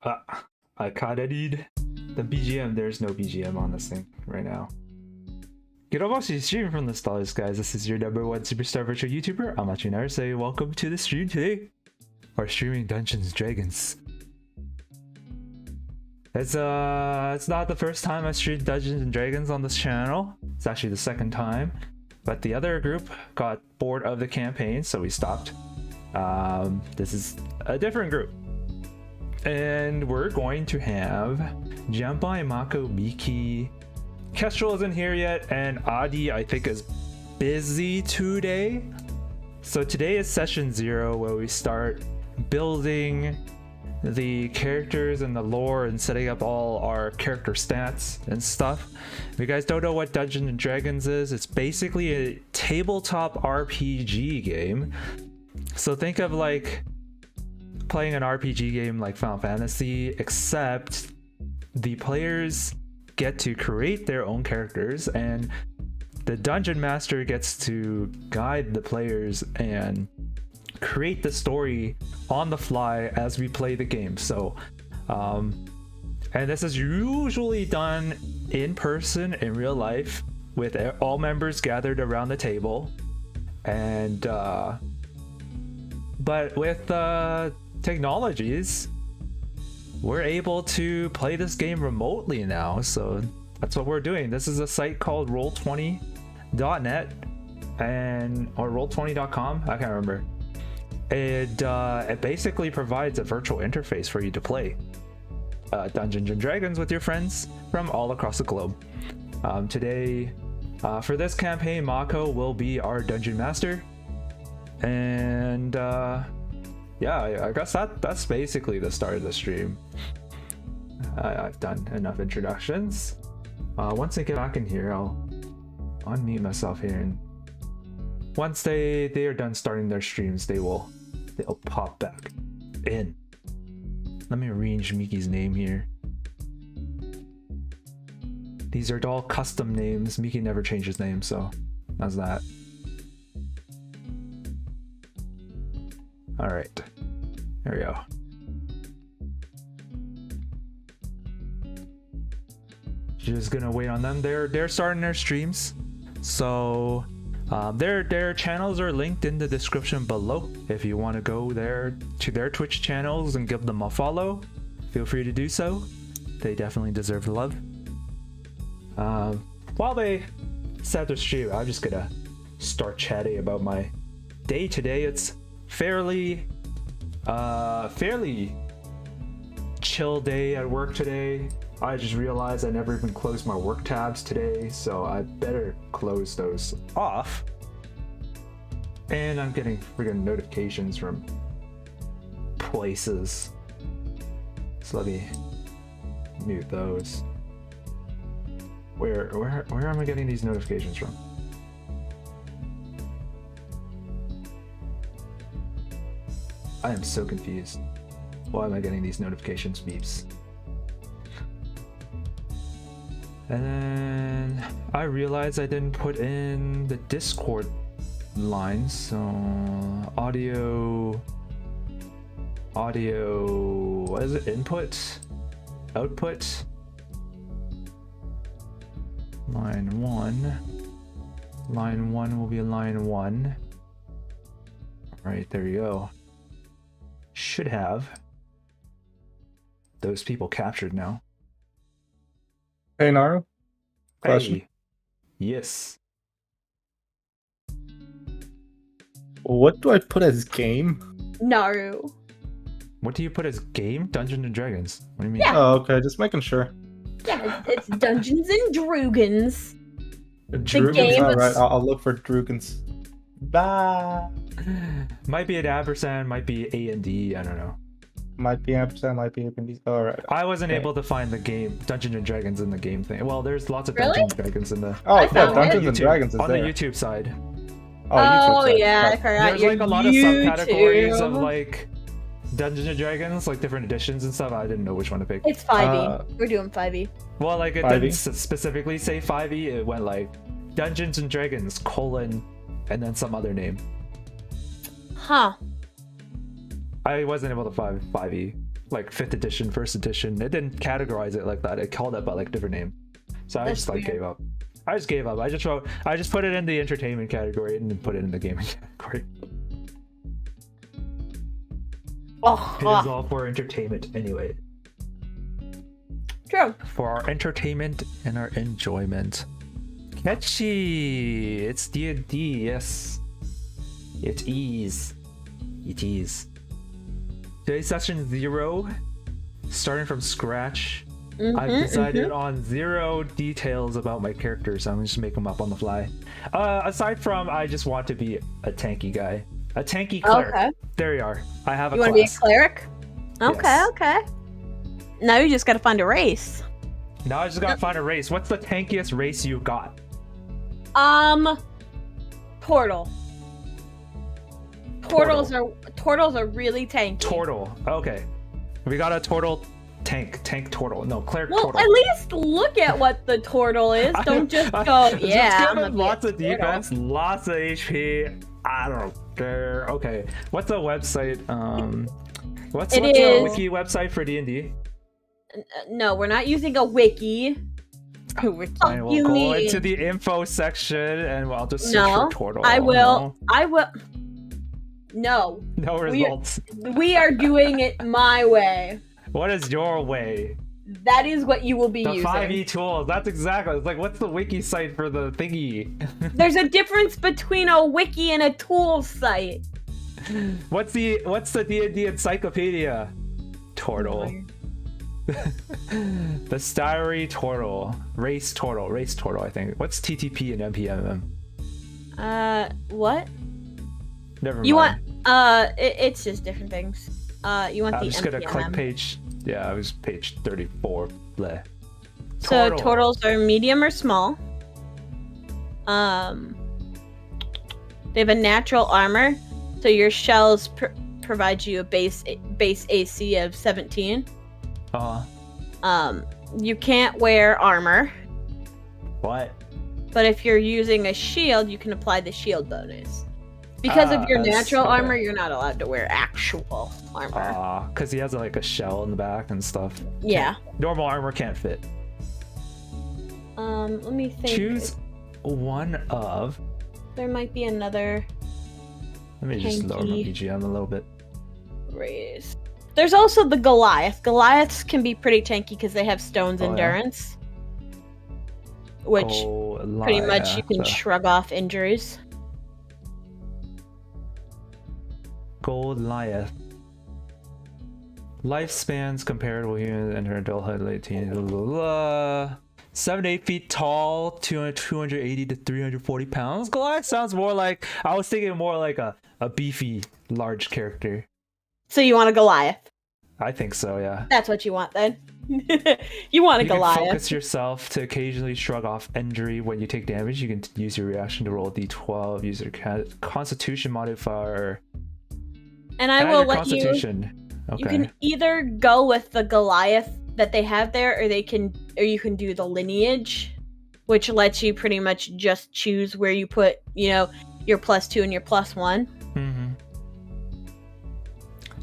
I kinda need the BGM. There's no BGM on this thing right now. Good Amachi streaming from the stars, guys. This is your #1 superstar virtual YouTuber, Amachi Naruse. Welcome to the stream today. We're streaming Dungeons and Dragons. It's not the first time I streamed Dungeons and Dragons on this channel. It's actually the second time. But the other group got bored of the campaign, so we stopped. This is a different group. And we're going to have Jempai, Mahko, Miki. Kestrel isn't here yet, and Adi, I think, is busy today. So today is session 0, where we start building the characters and the lore and setting up all our character stats and stuff. If you guys don't know what Dungeons and Dragons is, it's basically a tabletop RPG game. So think of like playing an RPG game like Final Fantasy, except the players get to create their own characters and the dungeon master gets to guide the players and create the story on the fly as we play the game. So and this is usually done in person in real life with all members gathered around the table, and but with technologies, we're able to play this game remotely now, so that's what we're doing. This is a site called roll20.net or roll20.com, I can't remember. It basically provides a virtual interface for you to play Dungeons and Dragons with your friends from all across the globe. Today, for this campaign, Mahko will be our dungeon master, and yeah, I guess that's basically the start of the stream. I've done enough introductions. Once I get back in here, I'll unmute myself here, and once they are done starting their streams, they'll pop back in. Let me arrange Miki's name here. These are all custom names. Miki never changes names, so that's that. All right, there we go. Just gonna wait on them. They're starting their streams, so their channels are linked in the description below. If you want to go there to their Twitch channels and give them a follow, feel free to do so. They definitely deserve the love. While they set their stream, I'm just gonna start chatting about my day today. It's fairly chill day at work today. I just realized I never even closed my work tabs today, so I better close those off. And I'm getting freaking notifications from places, so let me mute those. Where am I getting these notifications from? I am so confused. Why am I getting these notifications beeps? And then I realized I didn't put in the Discord line, so audio, what is it? Input? Output? Line 1. Line 1 will be line 1. Alright, there you go. Should have those people captured now. Hey Naru, question. Hey. Yes. What do I put as game? Naru. What do you put as game? Dungeons and Dragons. What do you mean? Yeah. Oh, okay, just making sure. Yeah, it's Dungeons and Dragons. Drugans, alright, I'll look for Drugans. Bye. Might be an ampersand, might be A and D, I don't know. Might be ampersand, might be APD. Alright. I wasn't able to find the game Dungeons and Dragons in the game thing. Well, there's lots of Really? Dungeons and Dragons in the Oh, yeah, found Dungeons YouTube, and Dragons is on there. the YouTube side. Oh, YouTube side. yeah, I Right. forgot. There's like a lot of YouTube. subcategories of like Dungeons and Dragons, like different editions and stuff. I didn't know which one to pick. It's 5e. We're doing 5e. Well, like it 5e? didn't specifically say 5e. It went like Dungeons and Dragons : and then some other name. Huh. I wasn't able to find 5e. like 5th edition, 1st edition. It didn't categorize it like that. It called it by like different names. So I just like gave up. I just gave up. I just put it in the entertainment category and then put it in the gaming category. It is all for entertainment anyway. True. For our entertainment and our enjoyment. Catchy! It's D&D, yes. It is. It is. Today's session 0. Starting from scratch. I've decided on 0 details about my characters. I'm just make them up on the fly. Aside from, I just want to be a tanky guy. A tanky cleric. Okay. There you are. I have a class. You want to be a cleric? Okay, yes. Okay. Now you just gotta find a race. Now I just gotta find a race. What's the tankiest race you got? Turtle. Turtles are really tanky. Turtle. Okay. We got a turtle tank turtle. No, cleric well, turtle. Well, at least look at what the turtle is. Don't just go, yeah. Just lots of defense, lots of HP. I don't care. Okay. What's the website? What's the wiki website for D&D? No, we're not using a wiki. Fine, we'll go into the info section and I'll just search for turtle. I will. No. No results. We are doing it my way. What is your way? That is what you will be using. The 5e tools. That's exactly. It's like, what's the wiki site for the thingy? There's a difference between a wiki and a tool site. What's the D&D encyclopedia? Turtle. The starry turtle. Race turtle, I think. What's TTP and MPMM? What? Never mind. You want, it's just different things. You want the MPMM. I'm just gonna click page. Yeah, it was page 34. Bleh. So turtles are medium or small. They have a natural armor, so your shells provide you a base AC of 17. You can't wear armor. What? But if you're using a shield, you can apply the shield bonus. Because of your natural armor, you're not allowed to wear actual armor. Because he has like a shell in the back and stuff. Yeah. Normal armor can't fit. Let me think. Choose one of. There might be another. Let me just lower my BGM a little bit. Raise. There's also the Goliath. Goliaths can be pretty tanky because they have stone's endurance. Yeah. Which pretty much you can shrug off injuries. Goliath. Lifespans comparable humans enter adulthood late teen. 7 to 8 feet tall, 280 to 340 pounds. Goliath sounds more like, I was thinking more like a beefy, large character. So you want a Goliath? I think so, yeah. That's what you want then. You want a Goliath. You can focus yourself to occasionally shrug off injury when you take damage. You can use your reaction to roll a d12, use your constitution modifier. And I will let you. Okay. You can either go with the Goliath that they have there, or you can do the lineage, which lets you pretty much just choose where you put, your +2 and your +1. Mm-hmm.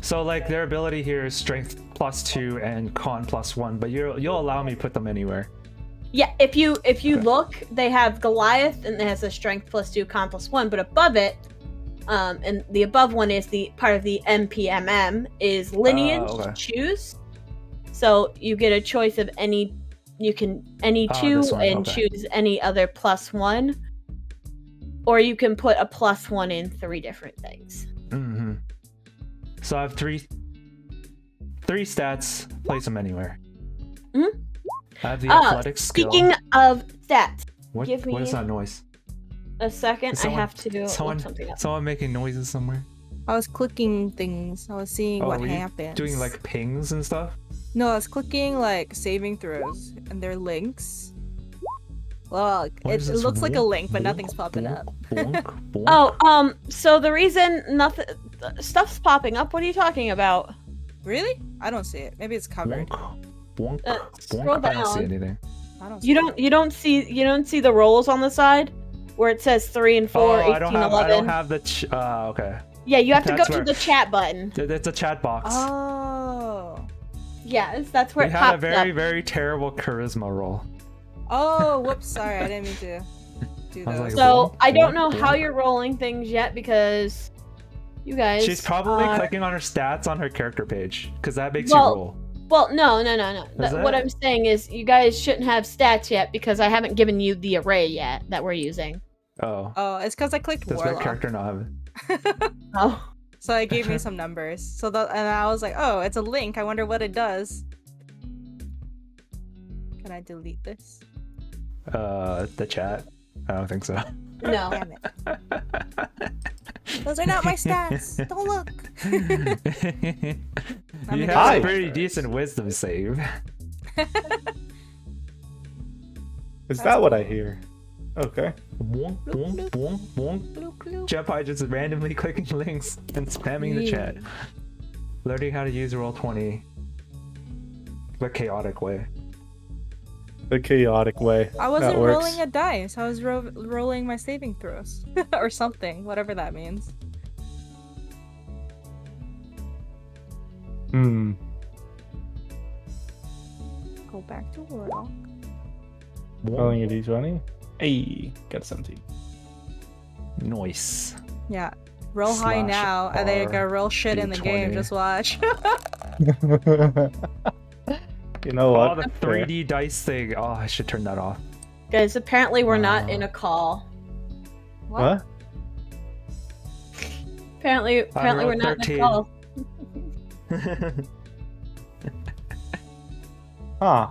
So like their ability here is strength +2 and con +1, but you'll allow me to put them anywhere. Yeah, if you look, they have Goliath and it has a strength +2, con +1, but above it. And the above one is the part of the MPMM is lineage choose. So you get a choice of any two and choose any other +1, or you can put a +1 in 3 different things. Mm-hmm. So I have three stats. Place them anywhere. Mm-hmm. I have the athletics skill. Speaking of stats, what is that noise? A second, I have to do something else. Someone making noises somewhere? I was clicking things. I was seeing what happens. Doing like pings and stuff? No, I was clicking like saving throws, and they're links. Well, it looks like a link, but nothing's popping up. So the reason stuff's popping up. What are you talking about? Really? I don't see it. Maybe it's covered. Scroll down. I don't see anything. You don't see the rolls on the side where it says 3 and 4, 18, 11. I don't have the. Okay. Yeah, you have to go to the chat button. It's a chat box. Oh. Yes, that's where We it had a popped very, up. very terrible charisma roll. Oh, whoops! Sorry, I didn't mean to do I was that. like, So I don't know Boom, how boom. you're rolling things yet because you guys. She's probably are- clicking on her stats on her character page because that makes Well, you roll. Well, no. Is What it? I'm saying is you guys shouldn't have stats yet because I haven't given you the array yet that we're using. Oh. Oh, it's because I clicked Does my Warlock. character not have it? Oh. So it gave me some numbers. So that, and I was like, oh, it's a link. I wonder what it does. Can I delete this? The chat? I don't think so. No. Damn it. Those are not my stats. Don't look. You me have a do pretty it. decent wisdom save. Is that what I hear? Okay. Boing, boing, boing, boing. Bloop, bloop. Jempai just randomly clicking links and spamming the chat. Learning how to use Roll20 the chaotic way. The chaotic way. I wasn't that works. rolling a dice. I was rolling my saving throws. Or something. Whatever that means. Hmm. Go back to Warlock. Rolling a d20. Hey, got 17. Nice. Yeah. Roll high Slash now, and then you're R gonna roll shit in the game. D20. Just watch. You know Oh, what? the 3D dice thing. Oh, I should turn that off. Guys, apparently we're not Wow. in a call. What? Apparently we're rolled not 13. in a call. Huh.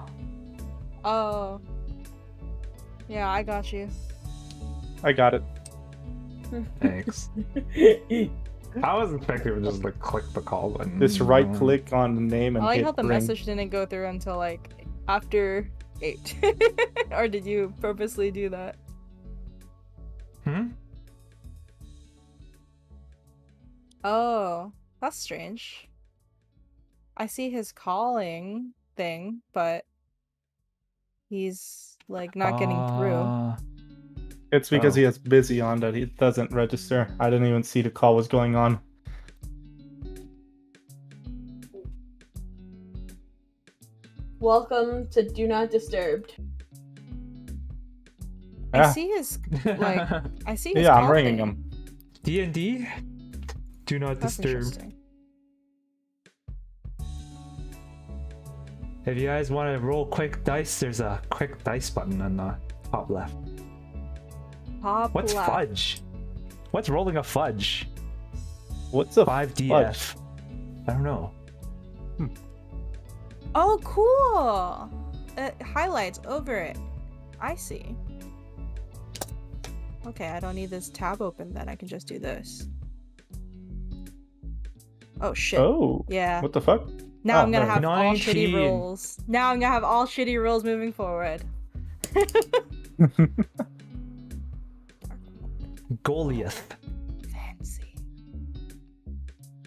Oh. Yeah, I got you. I got it. Thanks. I was expecting to just like click the call button. Just right click on the name and I like hit how the ring. message didn't go through until like after 8. Or did you purposely do that? Hmm? Oh, that's strange. I see his calling thing, but he's like not getting through. It's because Oh. he has busy on that it doesn't register. I didn't even see the call was going on. Welcome to Do Not Disturbed. I Yeah. see his like I see his Yeah, I'm call ringing thing. him. D&D? Do not That's disturb. interesting. If you guys want to roll quick dice, there's a quick dice button on the top left. Top What's left. fudge? What's rolling a fudge? What's a 5DF. I don't know. Oh, cool! It highlights over it. I see. Okay, I don't need this tab open then. I can just do this. Oh shit. Oh. Yeah. What the fuck? Now Oh, I'm gonna there. have all 19. shitty rolls. Now I'm gonna have all shitty rolls moving forward. Goliath. Fancy.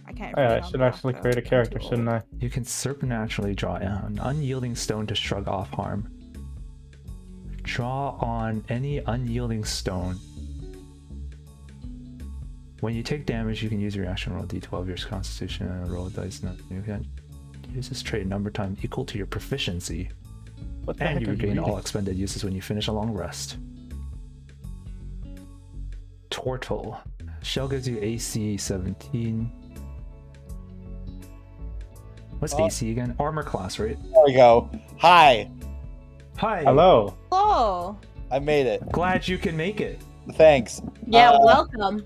I can't Oh, yeah, read I on should that, actually though. create a I'm character, too old. shouldn't I? You can supernaturally draw an unyielding stone to shrug off harm. Draw on any unyielding stone. When you take damage, you can use your action roll d12 your constitution and roll a dice. You can use this trait a number of times equal to your proficiency. What the And heck you are regain all reading? expended uses when you finish a long rest. Tortle. Shell gives you AC 17. What's AC again? Armor class, right? There we go. Hi, Hi. Hello. Oh, I made it. Glad you can make it. Thanks. Yeah, welcome.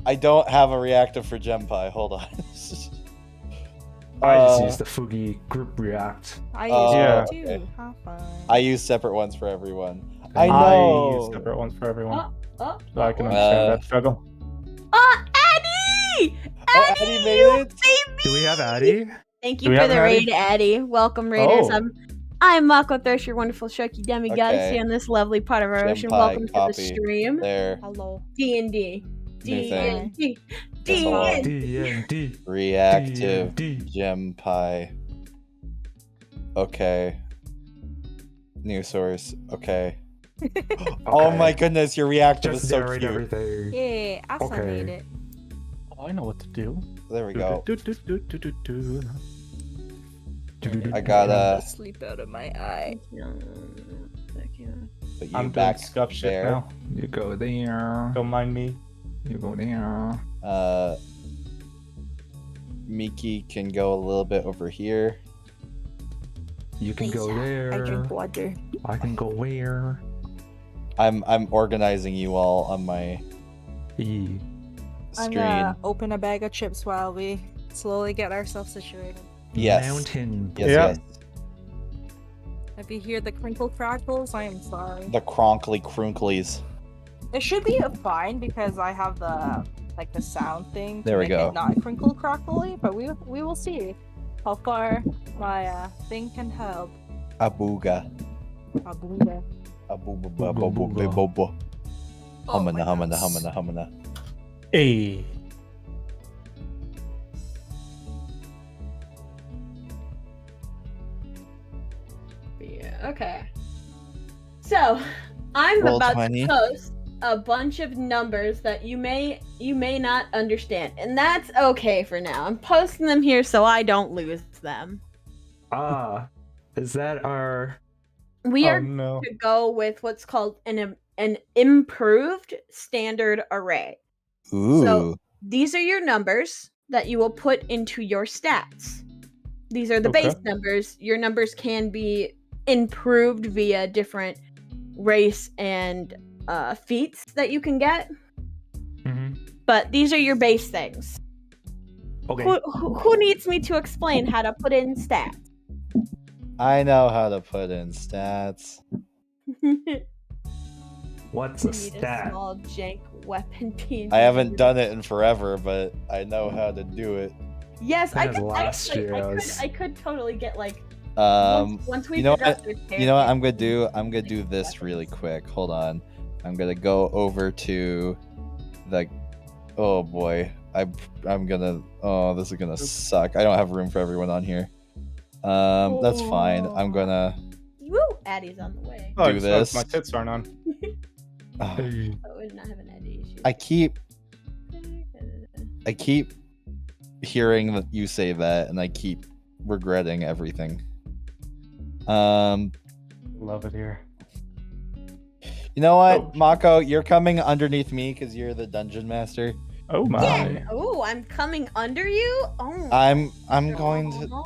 I don't have a reactive for Jempai. Hold on. I just Uh, used the Fugi group react. I Yeah. used it too. okay. Have fun. I use separate ones for everyone. I I I know. use separate ones for everyone. Oh, So I can understand Uh, that struggle. Addie! Oh, Addie made you it? baby! Do we have Addie? Thank Do you we for have the an Addie? raid, Addie. Welcome, raiders. Oh. I'm Mahko Thresh, your wonderful Shoki demigod Okay. here on this lovely part of our ocean. Jempai, Welcome to the copy. stream. There. Hello. D&D. New D&D. That's all. D&D. D&D. Reactive D&D. Jempai. Okay. New source. Okay. Oh Okay. my goodness, your reactive Just is so narrate cute. everything. Yeah, Asa Okay. made it. Oh, I know what to do. There we go. Do. I gotta sleep out of my eye. put you I'm back doing scuff shit there. now. You go there. Don't mind me. You go there. Miki can go a little bit over here. You can go I there. drink water. I can go where? I'm organizing you all on my E. I'm screen. gonna open a bag of chips while we slowly get ourselves situated. Yes. Mountain. Yes, Yeah. yes. If you hear the crinkle crackles, I am sorry. The cronkly crunklies. It should be fine because I have the the sound thing. To There we make go. It not crinkle crackly, but we will see how far my thing can help. Abuga. Abuga. Abuba. Oh my Humana. gosh. Hey. Yeah, okay. So, I'm Roll about 20. to post a bunch of numbers that you may not understand, and that's okay for now. I'm posting them here so I don't lose them. Is that our? We Oh are no. to go with what's called an improved standard array. Ooh. So these are your numbers that you will put into your stats. These are the Okay. base numbers. Your numbers can be improved via different race and feats that you can get. Mm-hmm. But these are your base things. Okay. Who needs me to explain how to put in stats? I know how to put in stats. What's a Need stat? a small jank weapon piece. I haven't done it in forever, but I know how to do it. Yes, I That could. was last Actually, year, I was- I could totally get like. Once we you know figure out what? their You know what I'm characters, gonna do? I'm gonna like, do this weapons. really quick. Hold on. I'm gonna go over to the. Oh boy, I'm gonna. Oh, this is gonna suck. I don't have room for everyone on here. That's fine. I'm gonna. Woo! Addie's on the way. Oh, Do it's this. My tits aren't on. Oh, Oh, we did not have an Eddie issue. I keep hearing that you say that, and I keep regretting everything. Love it here. You know what, Oh. Mako? You're coming underneath me because you're the dungeon master. Oh my. Yeah. Oh, I'm coming under you. Oh. I'm going to.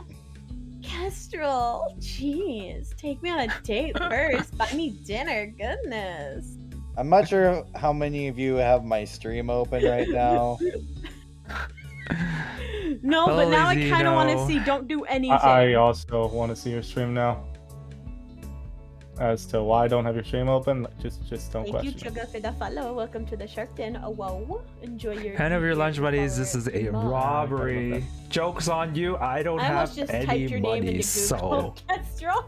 Kestrel, jeez, take me on a date first. Buy me dinner. Goodness. I'm not sure how many of you have my stream open right now. No, but now I Lazy, kind of want to no. see. Don't do anything. I also want to see your stream now. As to why I don't have your stream open, just don't Thank you, question. Sugar, for the follow. Welcome to the Shark Den. Oh, whoa. Enjoy your. Hand over your lunch buddies. This is a Follow it. robbery. Joke's on you. I don't I have almost just typed any your name money, into Google. so. Kestrel.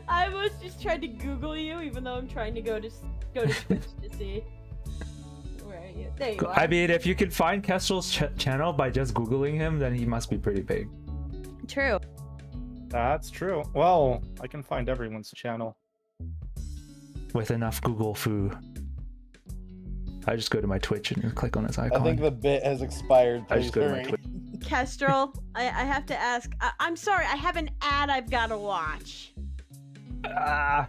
I almost just tried to Google you, even though I'm trying to go to Twitch to see. Where are you? There you are. I mean, if you can find Kestrel's channel by just googling him, then he must be pretty big. True. That's true. Well, I can find everyone's channel. With enough Google foo. I just go to my Twitch and click on his icon. I think the bit has expired. I just Please go to my hurry. Twitch. Kestrel, I have to ask. I'm sorry, I have an ad I've got to watch. Ah,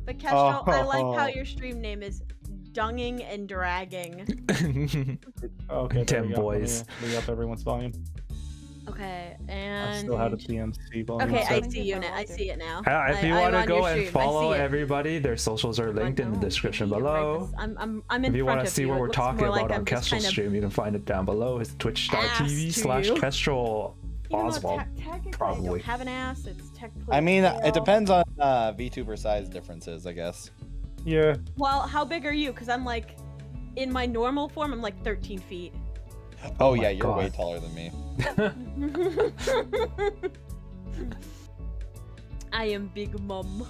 But Kestrel, I like how Oh. your stream name is Dunging and Dragging. Okay, there Damn we go. boys. Let me up everyone's volume. Okay, I and still had a TMC volume. okay, I set. see you now. I see it now. if you I'm want to on go your and stream. I follow see it. everybody, their socials are linked in the Oh, description you're right. below. I'm in If you front want to of see you. what It we're looks talking more like about on I'm just Kestrel's kind of stream, you can find it down below. It's ass twitch.tv/Kestrel. Even though Oswald, technically I probably. don't have an ass. It's technically. I mean, a it tail. depends on VTuber size differences, I guess. Yeah. Well, how big are you? Because I'm like, in my normal form, I'm like 13 feet. Oh, my yeah, you're way God. taller than me. I am Big Mom.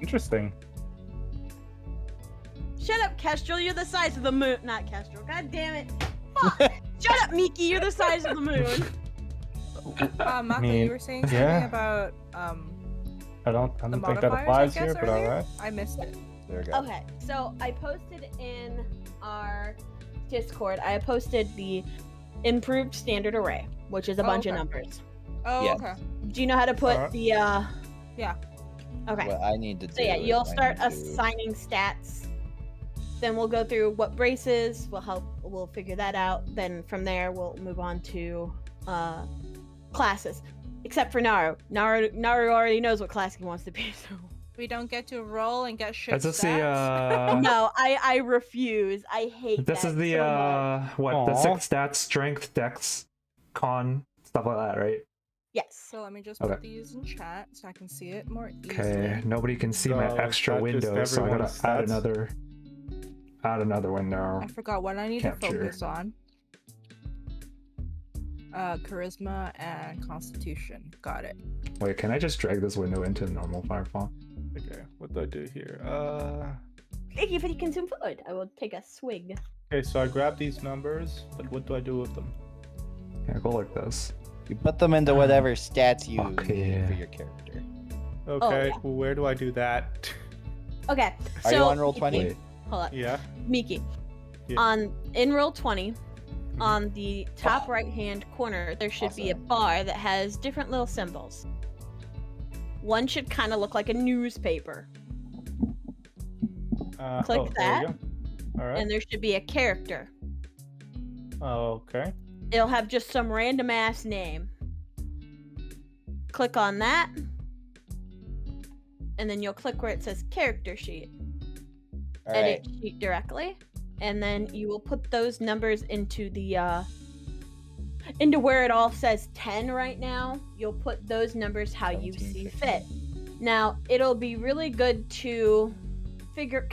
Interesting. Shut up, Kestrel. You're the size of the moon. Not Kestrel. God damn it. Fuck. Shut up, Miki. You're the size of the moon. Mako, mean, you were saying something yeah. about I don't the think that modifiers, applies I guess, here, but earlier? alright. I missed it. There we go. Okay, so I posted in our Discord, I posted the improved standard array. which is a bunch of okay. numbers. Oh, Yeah. okay. Do you know how to put Alright. the Yeah. Okay. What I need to do. So yeah, is you'll I start need to- assigning stats. Then we'll go through what braces. We'll figure that out. Then from there we'll move on to classes. Except for Naru. Naru already knows what class he wants to be. So We don't get to roll and get shit This is stats. the no, I refuse. I hate this that is the so much. the Aw. 6 stats, strength, dex, con, stuff like that, right? Yes. So let me just Okay. put these in chat so I can see it more easily. Okay, nobody can see my So, extra is that just window, so I gotta everyone's add stats? another window. I forgot what I need to Capture. focus on. Charisma and constitution. Got it. Wait, can I just drag this window into normal Firefox? Okay, what do I do here? Thank you for the consumed food. I will take a swig. Okay, so I grab these numbers, but what do I do with them? Yeah, go like this. You put them into whatever stats you Fuck need yeah. for your character. Okay, yeah. well, where do I do that? Okay. Are so you on roll 20? Wait, Hold on. Yeah. Miki. Yeah. In roll 20, on the top right hand corner, there should be a Awesome. bar that has different little symbols. One should kind of look like a newspaper, Click There that. you go. All right. and there should be a character. Okay. It'll have just some random ass name. Click on that, and then you'll click where it says character sheet. All right. Edit sheet directly, and then you will put those numbers into the into where it all says 10 right now. You'll put those numbers how you 17, see 15. fit. Now it'll be really good to figure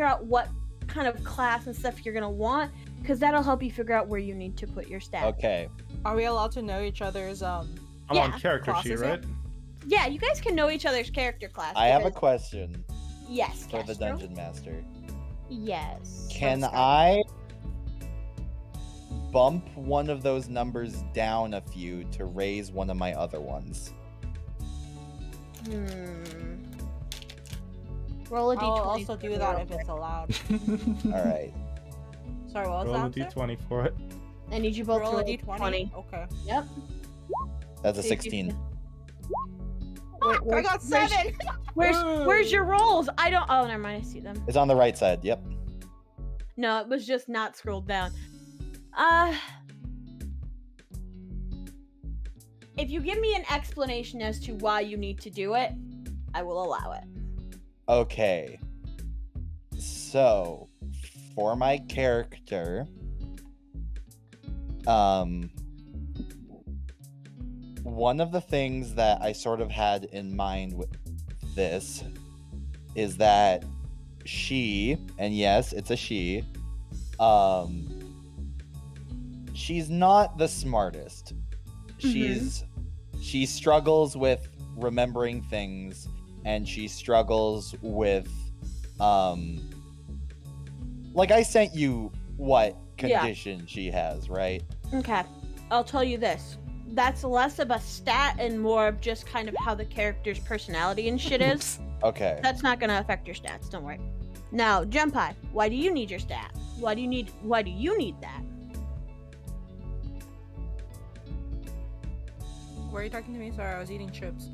out what kind of class and stuff you're gonna want, because that'll help you figure out where you need to put your stats. Okay. Are we allowed to know each other's I'm Yeah, on character sheet, classes, right? Yeah, you guys can know each other's character class. I have a because- question yes, for the Kestrel? dungeon master. Yes. Can Let's go. I bump one of those numbers down a few to raise one of my other ones? Roll a d20. I'll also for do the that roll if it's quick. allowed. All right. Sorry, what was Roll a the answer? d20 for it. I need you both Roll to a roll d20? 20. Okay. Yep. That's a See if you 16. Wait, I got 7! Where's your rolls? I don't. Oh, never mind. I see them. It's on the right side. Yep. No, it was just not scrolled down. If you give me an explanation as to why you need to do it, I will allow it. Okay. So, for my character, one of the things that I sort of had in mind with this is that she, and yes, it's a she, she's not the smartest. She struggles with remembering things, and she struggles with like I sent you what Yeah. condition she has, right? Okay. I'll tell you this. That's less of a stat and more of just kind of how the character's personality and shit is. Okay. That's not gonna affect your stats, don't worry. Now, Jempai, why do you need your stat? Why do you need that? Were you talking to me? Sorry, I was eating chips.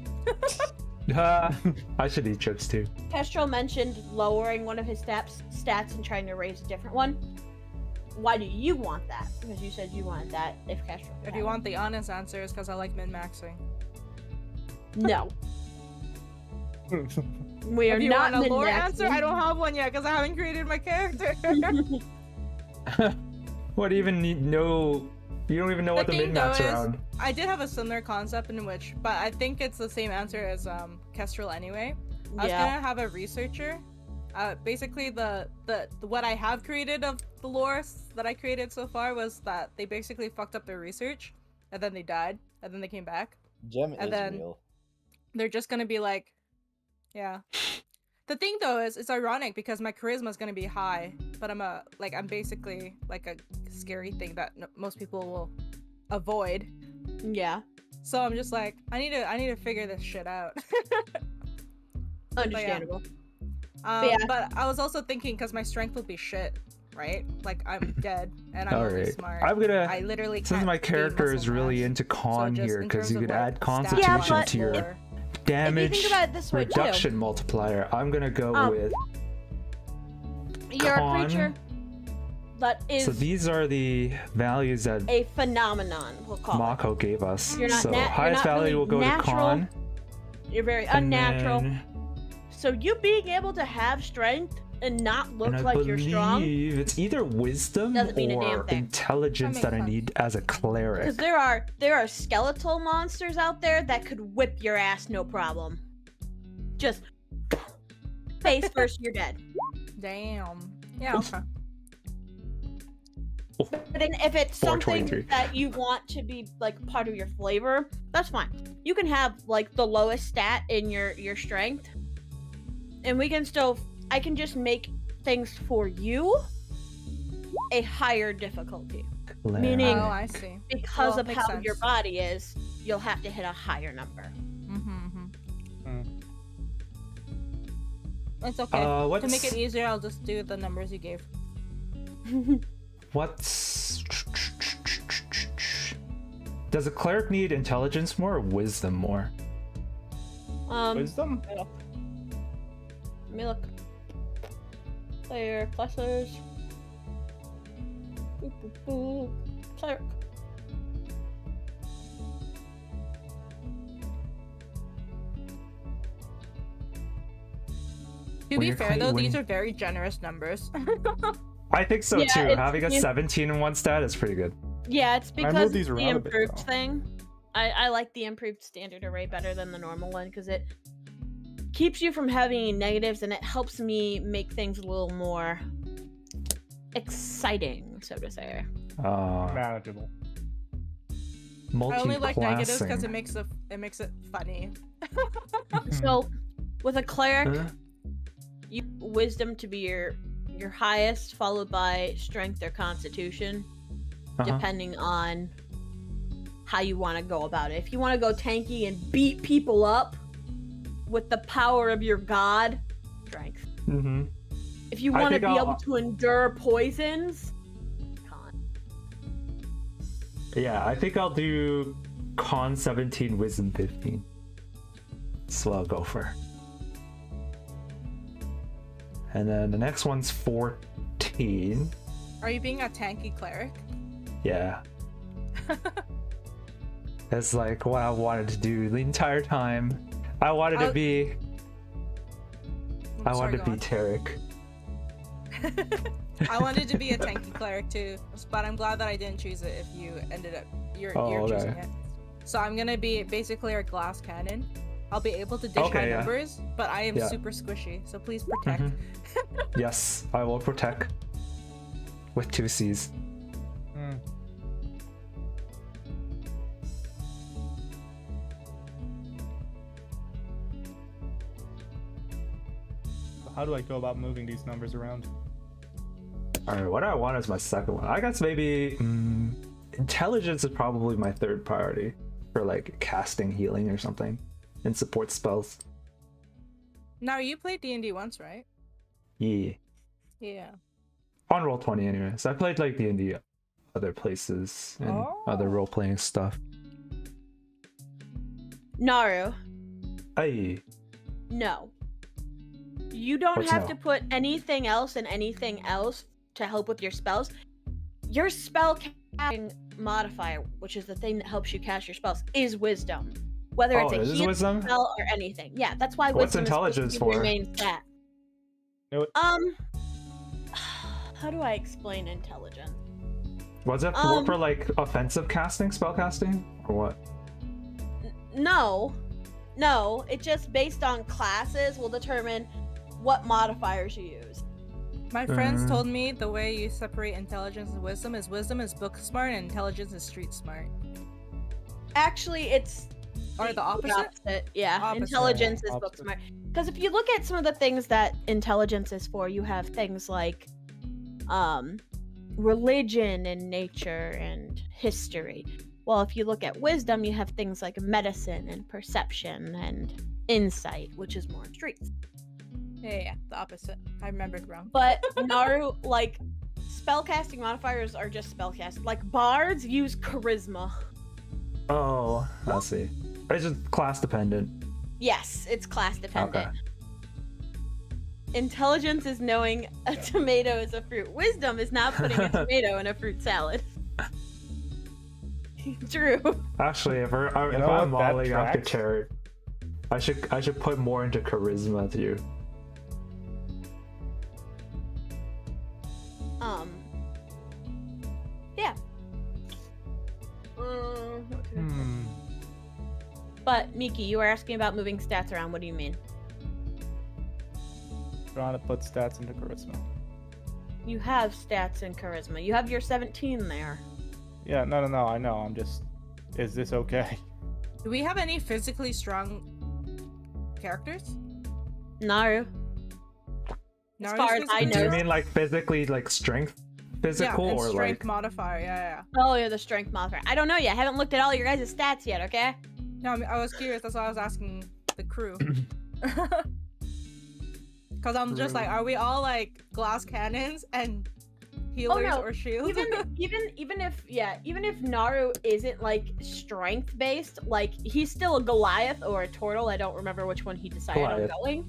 I should eat chips too. Kestrel mentioned lowering one of his stats and trying to raise a different one. Why do you want that? Because you said you wanted that if Kestrel. If you want the honest answer, it's because I like min-maxing. No. We are If you not want a lore min-maxing. answer, I don't have one yet because I haven't created my character. What do you even need? No, you don't even know what the thing, min-max though, is around. I did have a similar concept in which, but I think it's the same answer as Kestrel anyway. I was gonna have a researcher. Basically, the what I have created of the lore that I created so far was that they basically fucked up their research, and then they died, and then they came back. Gem And is then- real. They're just gonna be like, yeah. The thing though is, it's ironic because my charisma is gonna be high, but I'm basically like a scary thing that most people will avoid. Yeah. So I'm just like, I need to figure this shit out. Understandable. Um, yeah. But I was also thinking because my strength will be shit. right? Like I'm dead, and I'm really Alright. smart. I'm gonna. I literally Since can't my gain character is muscle really mass. into con just here, in because terms you of, could like, add stats, constitution but to your lore, damage think about it this way, too. reduction multiplier. I'm gonna go with. You're Con. a creature that is So these are the values that a phenomenon, we'll call it. Mako gave us. You're not So nat- you're highest not value really will go natural. to con. You're very and unnatural. then- So you being able to have strength and not look and I like you're strong, believe it's either wisdom Doesn't mean a damn or thing. intelligence That that I makes need as a because cleric. there are skeletal monsters out there that could whip your ass no problem. Just face first, you're dead. Damn. Yeah. Okay. But then if it's something 423. that you want to be like part of your flavor, that's fine. You can have like the lowest stat in your strength, and we can still. I can just make things for you a higher difficulty Meaning- Oh, I see. because Well, of makes how sense. your body is. You'll have to hit a higher number. Mm-hmm. Mm. It's okay. What's To make it easier, I'll just do the numbers you gave. what's does a cleric need intelligence more or wisdom more? Wisdom? Let me look. Player pluses. Boop, boop, boop. Cleric. To When be you're fair, though, when- these are very generous numbers. I think so Yeah, too. it's- Having a yeah. 17 in one stat is pretty good. Yeah, it's moved because these it's the around a bit, improved though. thing. I like the improved standard array better than the normal one because it keeps you from having any negatives and it helps me make things a little more exciting, so to say. Manageable. I only like negatives because Multi-classing. it makes it funny. So, with a cleric, Huh? you wisdom to be your highest, followed by strength or constitution, Uh-huh. depending on how you want to go about it. If you want to go tanky and beat people up with the power of your god, strength. Mm-hmm. If you I want to be think I'll- able to endure poisons, con. Yeah, I think I'll do con 17, wisdom 15. That's what I'll go for. And then the next one's 14. Are you being a tanky cleric? Yeah. That's like what I wanted to do the entire time. I wanted to be. I wanted to be Tarek. I wanted to be a tanky cleric too, but I'm glad that I didn't choose it. If you ended up, you're okay. choosing it. So I'm gonna be basically a glass cannon. I'll be able to dish my Okay, yeah. numbers, but I am Yeah. super squishy. So please protect. Mhm. Yes, I will protect. With 2 C's. Mm. So how do I go about moving these numbers around? Alright, what I want is my second one. I guess maybe intelligence is probably my third priority for like casting healing or something and support spells. Now you played D&D once, right? Yeah. Yeah. On Roll20 anyway. So I played like D&D other places and other role-playing stuff. Naru, Aye. no. You don't What's have no? to put anything else and anything else to help with your spells. Your spell casting modifier, which is the thing that helps you cast your spells, is wisdom. Whether it's Oh, a it is healing wisdom? spell or anything. Yeah, that's why What's wisdom intelligence is supposed to for? be your main stat. Know it. How do I explain intelligence? Was it more Um, for like offensive casting, spell casting? Or what? No, it's just based on classes will determine what modifiers you use. My friends told me the way you separate intelligence and wisdom is book smart and intelligence is street smart. Actually, it's Or the opposite? Yeah, Opposite. intelligence is Opposite. book smart. Because if you look at some of the things that intelligence is for, you have things like religion and nature and history. Well, if you look at wisdom, you have things like medicine and perception and insight, which is more streets. Yeah, the opposite. I remembered wrong. But Naru, like, spellcasting modifiers are just spellcast. Like bards use charisma. Oh, I see. It's just class dependent. Yes, it's class dependent. Okay. Intelligence is knowing a tomato is a fruit. Wisdom is not putting a tomato in a fruit salad. True. Actually, if know I'm what, that modeling after tracks. Terry, I should put more into charisma to you. Yeah. But Miki, you were asking about moving stats around. What do you mean? Trying to put stats into charisma. You have stats in charisma. You have your 17 there. Yeah, no, I know. I'm just. Is this okay? Do we have any physically strong characters? Naru. As Naru's far as I physically Do you know. strong? mean like physically, like strength, physical, Yeah, and or strength like? modifier. Yeah. Oh, yeah, the strength modifier. I don't know yet. I haven't looked at all your guys' stats yet, okay? No, I mean, I was curious. That's why I was asking the crew. Because I'm just like, are we all like glass cannons and healers no. or shields? Even if Naru isn't like strength based, like he's still a Goliath or a turtle. I don't remember which one he decided Goliath. on going.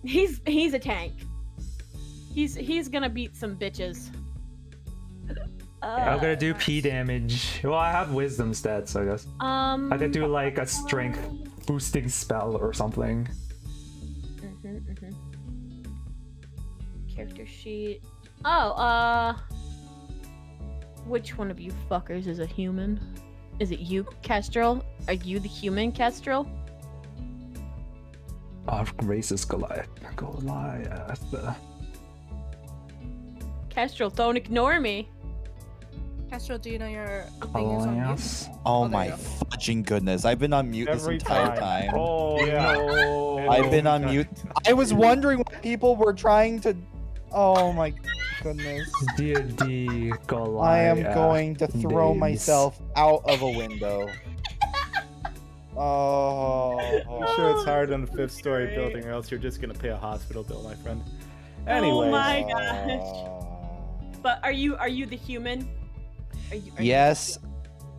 He's a tank. He's gonna beat some bitches. I'm gonna do P damage. Well, I have wisdom stats, I guess. I could do like a strength boosting spell or something. Character sheet. Oh, which one of you fuckers is a human? Is it you, Kestrel? Are you the human, Kestrel? Racist Goliath. Kestrel, don't ignore me. Kestrel, do you know your thing is on mute? Goliath. Oh there my you go. fudging goodness! I've been on mute Every this entire time. Oh yeah. No. I've been on mute. I was wondering what people were trying to. Oh my goodness! D&D Goliath. I am going to throw names. myself out of a window. Oh. I'm sure it's hard on the 5th story building, or else you're just gonna pay a hospital bill, my friend. Anyway. Oh my gosh. But are you the human? Are you Yes,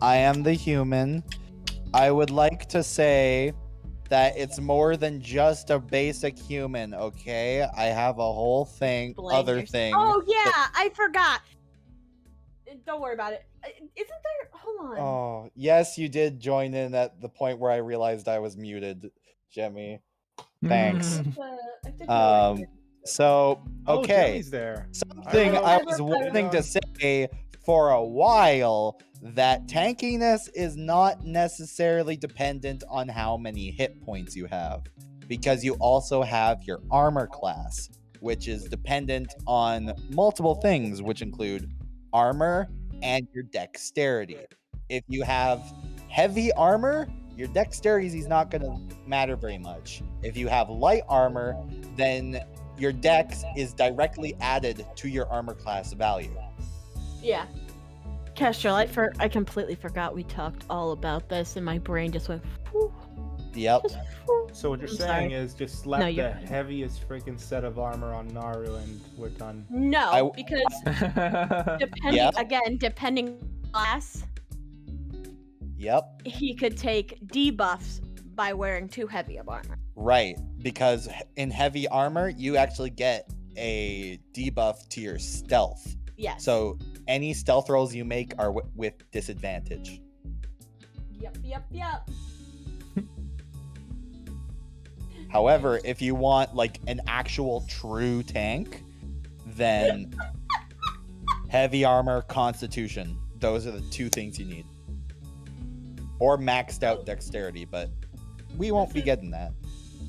I am the human. I would like to say that it's more than just a basic human, okay? I have a whole thing, Blame other yourself. thing. Oh yeah, I forgot. Don't worry about it. Isn't there? Hold on. Oh, yes, you did join in at the point where I realized I was muted, Jemmy. Thanks. I did know it. So, Oh, okay. Jimmy's there. Something I was wanting to say for a while, that tankiness is not necessarily dependent on how many hit points you have, because you also have your armor class, which is dependent on multiple things, which include armor and your dexterity. If you have heavy armor, your dexterity is not going to matter very much. If you have light armor, then your dex is directly added to your armor class value. Yeah. Kestrel, I completely forgot we talked all about this, and my brain just went. Whew, Yep. just, whew. So what you're I'm saying sorry. is just slap No, you're the fine. heaviest freaking set of armor on Naru and we're done. No, because depending Yeah. depending on class, Yep. he could take debuffs by wearing too heavy of armor. Right. Because in heavy armor, you actually get a debuff to your stealth. Yes. So any stealth rolls you make are with disadvantage. Yep. However, if you want like an actual true tank, then heavy armor, constitution. Those are the two things you need. Or maxed out dexterity, but we won't be getting that.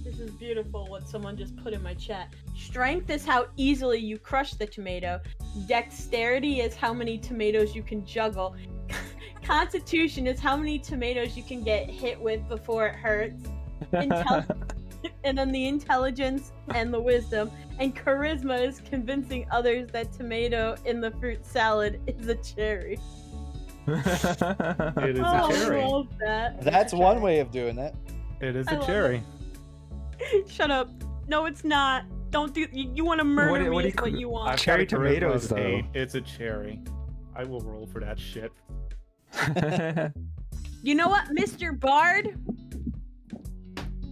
This is beautiful what someone just put in my chat. Strength is how easily you crush the tomato. Dexterity is how many tomatoes you can juggle. Constitution is how many tomatoes you can get hit with before it hurts. And then the intelligence and the wisdom. And charisma is convincing others that tomato in the fruit salad is a cherry. It is Oh, a cherry. I love that. That's one way of doing it. It is I a love cherry. Shut up. No, it's not. Don't do. You want to murder me? Is what you want? I've Cherry got a charisma tomatoes, of though. 8. It's a cherry. I will roll for that shit. You know what, Mr. Bard?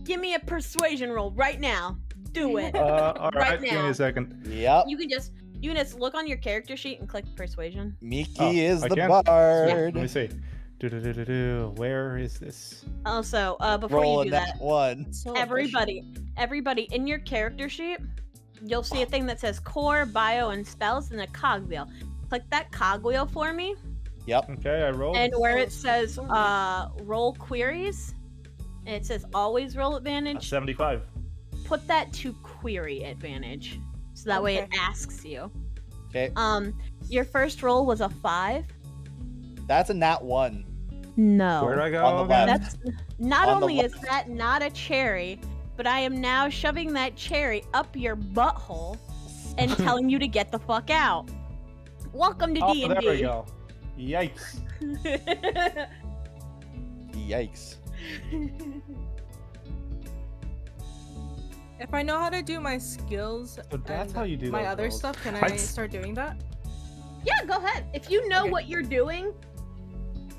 Give me a persuasion roll right now. Do it. All right, Right give me now. a second. Yep. You can just look on your character sheet and click persuasion. Miki is I the can? bard. Let me see. Where is this? Also, before Roll you do that one. So everybody in your character sheet, you'll see a thing that says core, bio, and spells, and a cogwheel. Click that cogwheel for me, Yep. Okay, I rolled. and where it says roll queries, and it says always roll advantage, 75. put that to query advantage, so that way it Okay. asks you. Okay. Your first roll was a 5. That's a nat 1. No. Where do I go On the again? left. That's not On the only is left. that not a cherry, but I am now shoving that cherry up your butthole and telling you to get the fuck out. Welcome to Oh, D&D. there we go. Yikes. Yikes. If I know how to do my skills So that's and how you do my those other rolls. stuff, can I I'd- start doing that? Yeah, go ahead. If you know Okay. what you're doing,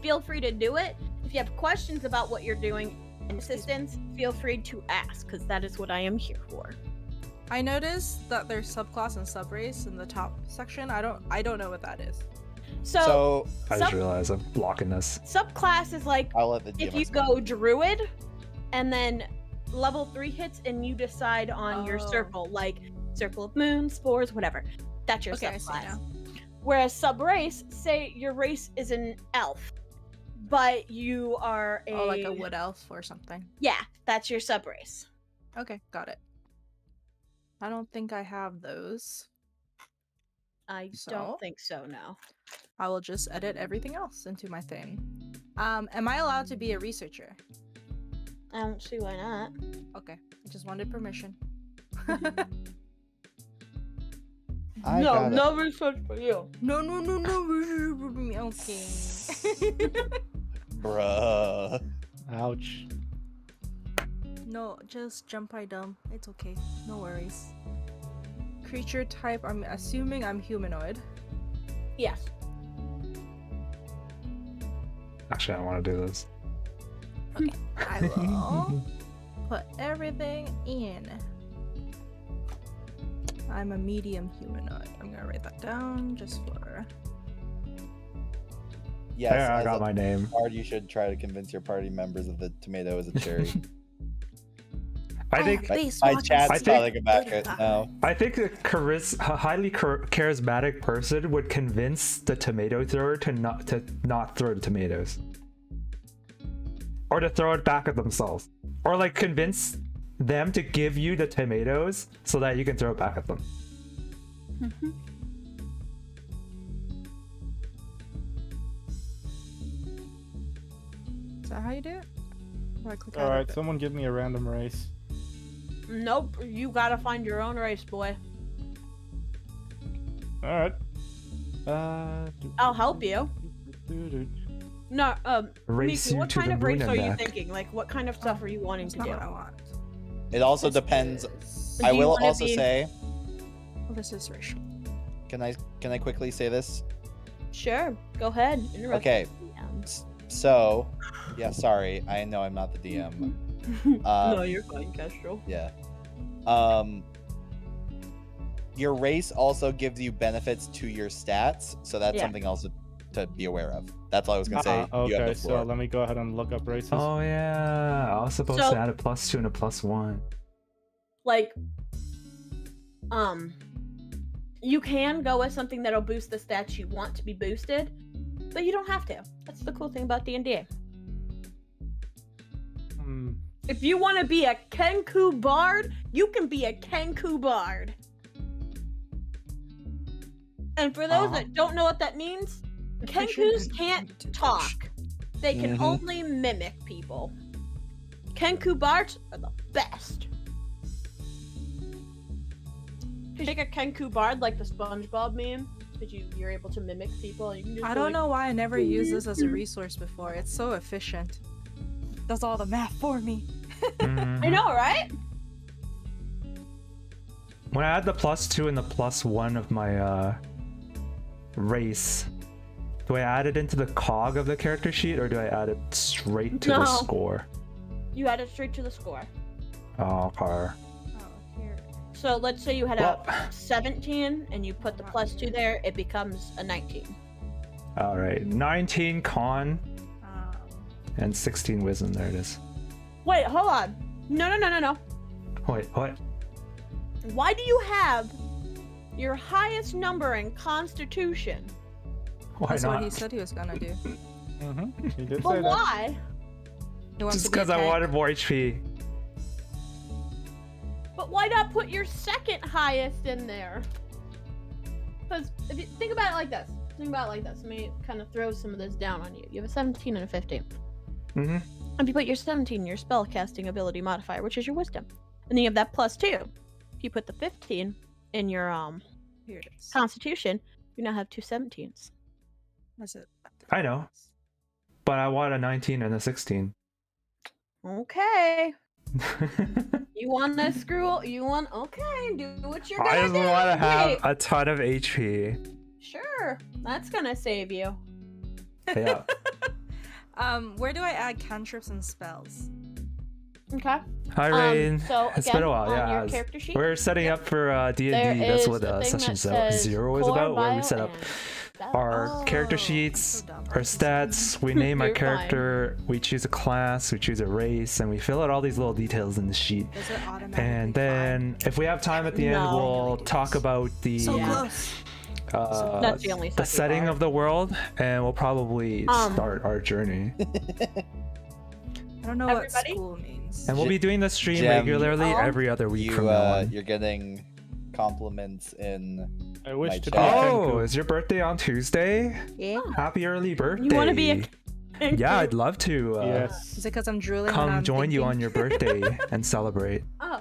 feel free to do it. If you have questions about what you're doing and assistance, feel free to ask, because that is what I am here for. I noticed that there's subclass and subrace in the top section. I don't know what that is. So, I just sub- realized I'm blocking this. subclass is like I'll let the if DM you explain. go druid, and then level 3 hits, and you decide on your Oh. circle, like circle of moon, spores, whatever. That's your Okay, I see subclass. now. Whereas subrace, say your race is an elf, but you are a Oh, like a wood elf or something. yeah, that's your subrace. Okay, got it. I don't think I have those. I So? don't think so. No. I will just edit everything else into my thing. Am I allowed to be a researcher? I don't see why not. Okay, I just wanted permission. I got it. research for you. No. Okay. Bruh. Ouch. No, just Jempai dumb. It's okay. No worries. Creature type, I'm assuming I'm humanoid. Yes. Actually, I want to do this. I will put everything in. I'm a medium humanoid. I'm gonna write that down just for. Yes, There, I as got a my name. bard, you should try to convince your party members of the tomato is a cherry. I think My chat's I think- telling about it now. a highly charismatic person would convince the tomato thrower to not throw the tomatoes, or to throw it back at themselves, or like convince them to give you the tomatoes so that you can throw it back at them. Is that how you do it? Or I click out Alright, of it? someone give me a random race. Nope. You gotta find your own race, boy. Alright. I'll help you. No, Race Miki, you what to kind the of moon race and are you back. thinking? Like, what kind of stuff are you wanting That's to not do? what I want. It also This depends. is- Do I you will wanna also be- say, Oh, this is racial. can I quickly say this? Sure, go ahead. Interrupt Okay. the DM. So, yeah, sorry, I know I'm not the DM. No, you're fine, Kestrel. Yeah. Your race also gives you benefits to your stats, so that's Yeah. something else to be aware of. That's all I was gonna say. You have Okay, the floor. so let me go ahead and look up races. Oh yeah, I was supposed So- to add a +2 and a +1. Like, you can go with something that'll boost the stats you want to be boosted, but you don't have to. That's the cool thing about D&D. Hmm. If you want to be a Kenku Bard, you can be a Kenku Bard. And for those that don't know what that means, Kenkus can't talk. They can Mhm. only mimic people. Kenku Bards are the best. Could you make a Kenku Bard like the SpongeBob meme? Because you're able to mimic people. And you can just I go don't like, know why I never used this as a resource before. It's so efficient. Does all the math for me. I know, right? when I add the +2 and the +1 of my race, do I add it into the cog of the character sheet or do I add it straight to the score? You add it straight to the score. Oh, okay. Oh, here. So let's say you had a 17 and you put the +2 there, it becomes a 19. All right, 19 con and 16 wisdom. There it is. Wait, hold on. No. Wait, what? Why do you have your highest number in Constitution? Why That's not? what he said he was gonna do. He did say But that. why? He wants Just to be a because I tank. wanted more HP. But why not put your second highest in there? Because if you think about it like this. Let me kind of throw some of this down on you. You have a 17 and a 15. Mm-hmm. If you put your 17 in your spellcasting ability modifier, which is your wisdom, and then you have that +2. If you put the 15 in your Here it is. Constitution, you now have two 17s. That's it. I know. But I want a 19 and a 16. Okay. You want to screw? You want? Okay, do what you're gonna I just do. want to have Wait. a ton of HP. Sure, that's gonna save you. Yeah. Where do I add cantrips and spells? Okay. Hi, Rain. So It's again, been a while. on Yeah. your character sheet, We're setting up for D&D. there That's is what a thing session that says 0 is core, about, where we bio, set up and spell. our character Oh, sheets, so dumb. our stats, we name our You're fine. character, we choose a class, we choose a race, and we fill out all these little details in the sheet. Does it automatically And then, if we have time at the end, No. we'll talk about the So Yeah. close. That's the only the sucky setting part. of the world, and we'll probably start our journey. I don't know Everybody? what school means. And we'll be doing the stream Gem, regularly every other week from now on. You're getting compliments in. I wish My to be chat. Oh, Kenku. is your birthday on Tuesday? Yeah. Happy early birthday. You want to be a? Yeah, I'd love to Yes. Is it because I'm drooling? when come I'm join you thinking? on your birthday and celebrate. Oh.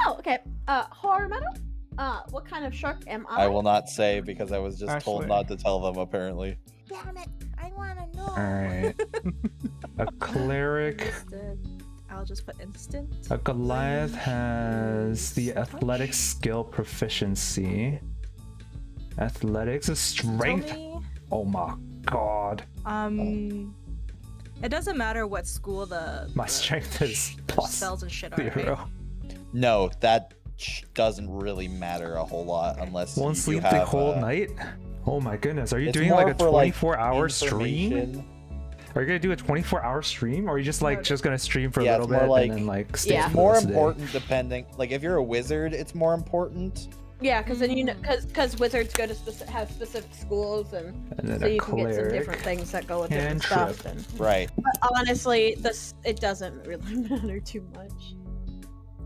Oh, okay. Horror metal. What kind of shark am I? I will not say because I was just told Ashley. not to tell them apparently. Damn it! I wanna know. Alright. A cleric. I'll just put instant. A Goliath has the athletic skill proficiency. Athletics is strength. Tell me, Oh my god. it doesn't matter what school My the strength is plus spells and shit are. Right? 0. No, that doesn't really matter a whole lot unless Won't you sleep have, the whole night? Oh my goodness. Are you it's doing more like a for, 24-hour stream? information. Are you gonna do a 24-hour stream, or are you just like No. gonna stream for a Yeah, little it's more bit like- and then like stay Yeah. for It's the more rest of the day? important depending. Like if you're a wizard, it's more important. Yeah, because then you know, because wizards go to have specific schools, and And then so a you can get some cleric. different things that go with different Cantrip. stuff. And Right. but honestly, it doesn't really matter too much.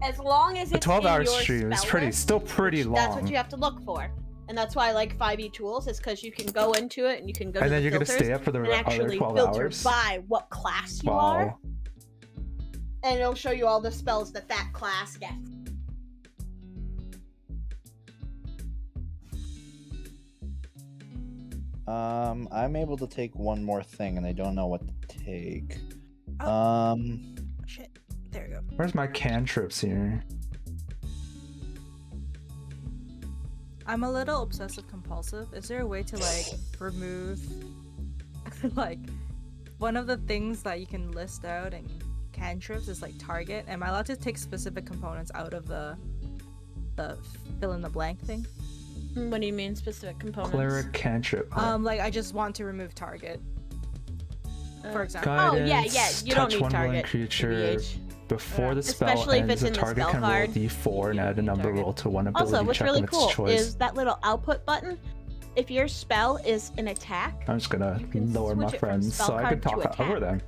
As long as A it's 12-hour in your stream is spell list, still pretty long. That's what you have to look for, and that's why I like 5e tools is because you can go into it and you can go. And to then the you're gonna filters stay up for the and other actually 12 filter hours. by what class you are, Wow. and it'll show you all the spells that class gets. I'm able to take one more thing, and I don't know what to take. Oh. Shit. There you go. Where's my cantrips here? I'm a little obsessive compulsive. Is there a way to like remove like one of the things that you can list out in cantrips is like target? Am I allowed to take specific components out of the fill in the blank thing? What do you mean specific components? Cleric cantrip. Like I just want to remove target, for example. Oh yeah, Guidance, you don't touch need one willing target. creature. TBH. Before the spell Especially if ends, it's the in the target spell can roll card, d4 and you add a need number target. roll to one ability Also, what's check really of its cool choice. is that little output button. If your spell is an attack, I'm just gonna you can lower my switch it from friends spell so I can card to talk over attack. them.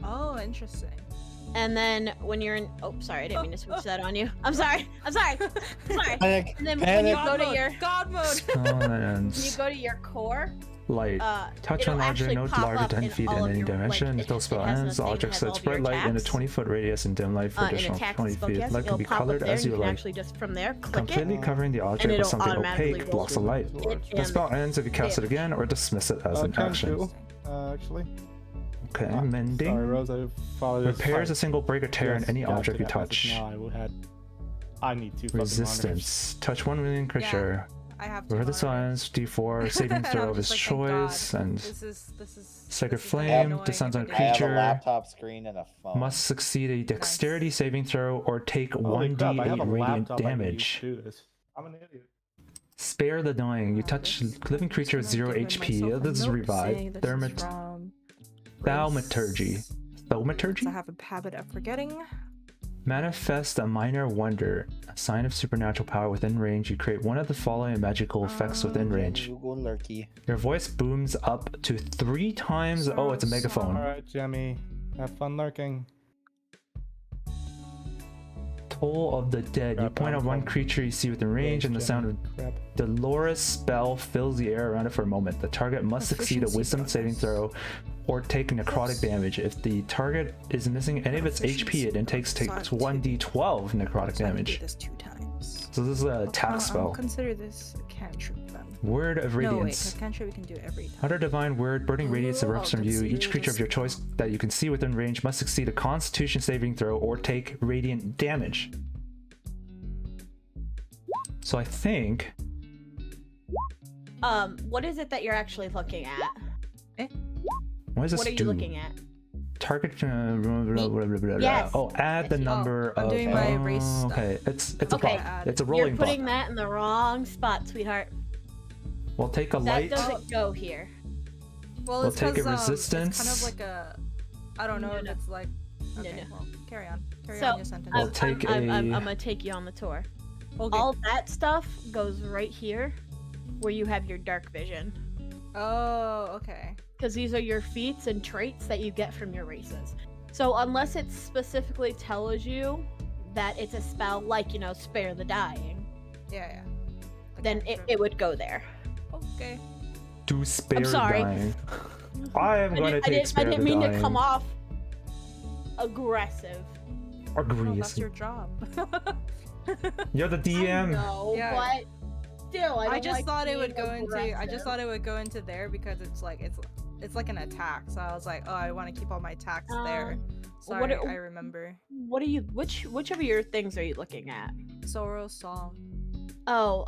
Oh, interesting. and then when you're in, oh, sorry, I didn't mean to switch that on you. I'm sorry. Sorry. Panic. And then when you Panic. go to mode. your, God mode. when you Stones. go to your core, Light. it'll Touch on object, actually no pop larger up than 10 in feet all in of any your, dimension. like, Until it spell has ends, the thing that object has sets all of your bright light in a attacks. 20-foot radius and dim light for in additional attack 20 and feet. spellcasting, Light can be it'll pop colored up there, as and you you can like. actually just from there click Completely it. covering the object with it'll something automatically opaque roll blocks the light. It The and spell ends if you cast it damage. again or dismiss it as an action. Kenku, actually. Okay, Sorry, mending. Rose, I followed this Repairs a fight. single break or tear in Yes, any yeah, object you I think I passed it touch. now, I will have I need two fucking Resistance. Touch 1 million creature. I have Roar the already. Silence, D4, saving And throw I'm of his just like, thank choice, God. and This is Sacred this is Flame, annoying descends on every I day. have a creature. laptop screen and a phone. must succeed a dexterity saving throw or take Holy crap, I have a 1d8 radiant laptop I can use damage. to do this. I'm an idiot. Spare the dying. You touch living creature with 0 HP. This is revived. Thaumaturgy. I Thaumaturgy? have a habit of forgetting. Manifest a minor wonder. A sign of supernatural power within range. You create one of the following magical effects within range. Google lurky. Your voice booms up to 3 times. Oh, it's a megaphone. Alright, Jemmy. Have fun lurking. Toll of the Dead. You Crap, point I'm out one coming. creature you see within range, and the sound of Crap. Dolores spell fills the air around it for a moment. The target must succeed a Efficiency wisdom saving bonus. throw or take necrotic damage. If the target is missing any of its HP, it then takes 1d12 necrotic So I can do damage. this 2 times. So this is a attack I'll spell. consider this a cantrip then. Word of No, wait, Radiance. 'cause cantrip we can do every time. Utter divine word, burning radiance erupts I'll from you. Each consider creature of your this choice that you can see within range must succeed a Constitution saving throw or take radiant damage. So I think what is it that you're actually looking at? what does this What are you do? looking at? Target. Blah, blah, blah, blah, blah. Yes. Oh, add the Yes, you- number I'm of. doing my race stuff. Okay, it's a Okay. buff. It's a You're rolling putting buff. that in the wrong spot, sweetheart. We'll take a That light. doesn't go here. Well, We'll it's take a 'cause, resistance. It's kind of like a. I don't know No, if no. it's like. No, Okay, no. well, carry on. Carry So, on your sentence. We'll take I'm a- gonna take you on the tour. Okay. All that stuff goes right here, where you have your dark vision. Oh, okay. Because these are your feats and traits that you get from your races. So unless it specifically tells you that it's a spell like, you know, spare the dying, Yeah. The then cantrip. it would go there. Okay. To spare sorry. dying. I am going to take I spare didn't the mean dying. to come off aggressive. No, that's Agrees. your job. You're the DM. No, Yeah. but still, I don't just like thought it would being go into. I aggressive. just thought it would go into there because it's like like an attack. So I was like, oh, I want to keep all my attacks there. Sorry, what- I remember. What are you? Which of your things are you looking at? Sorrow Song. Oh,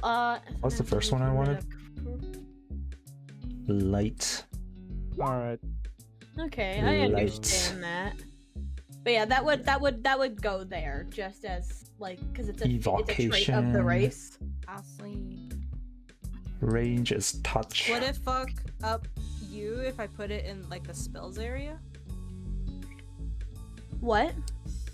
What's the first one I wanted? Light. Alright. Okay, I Light. understand that. But yeah, that would go there just as like because it's a trait of the Evocation. race. Ashley. Range is touch. Would it fuck up you if I put it in like the spells area? What?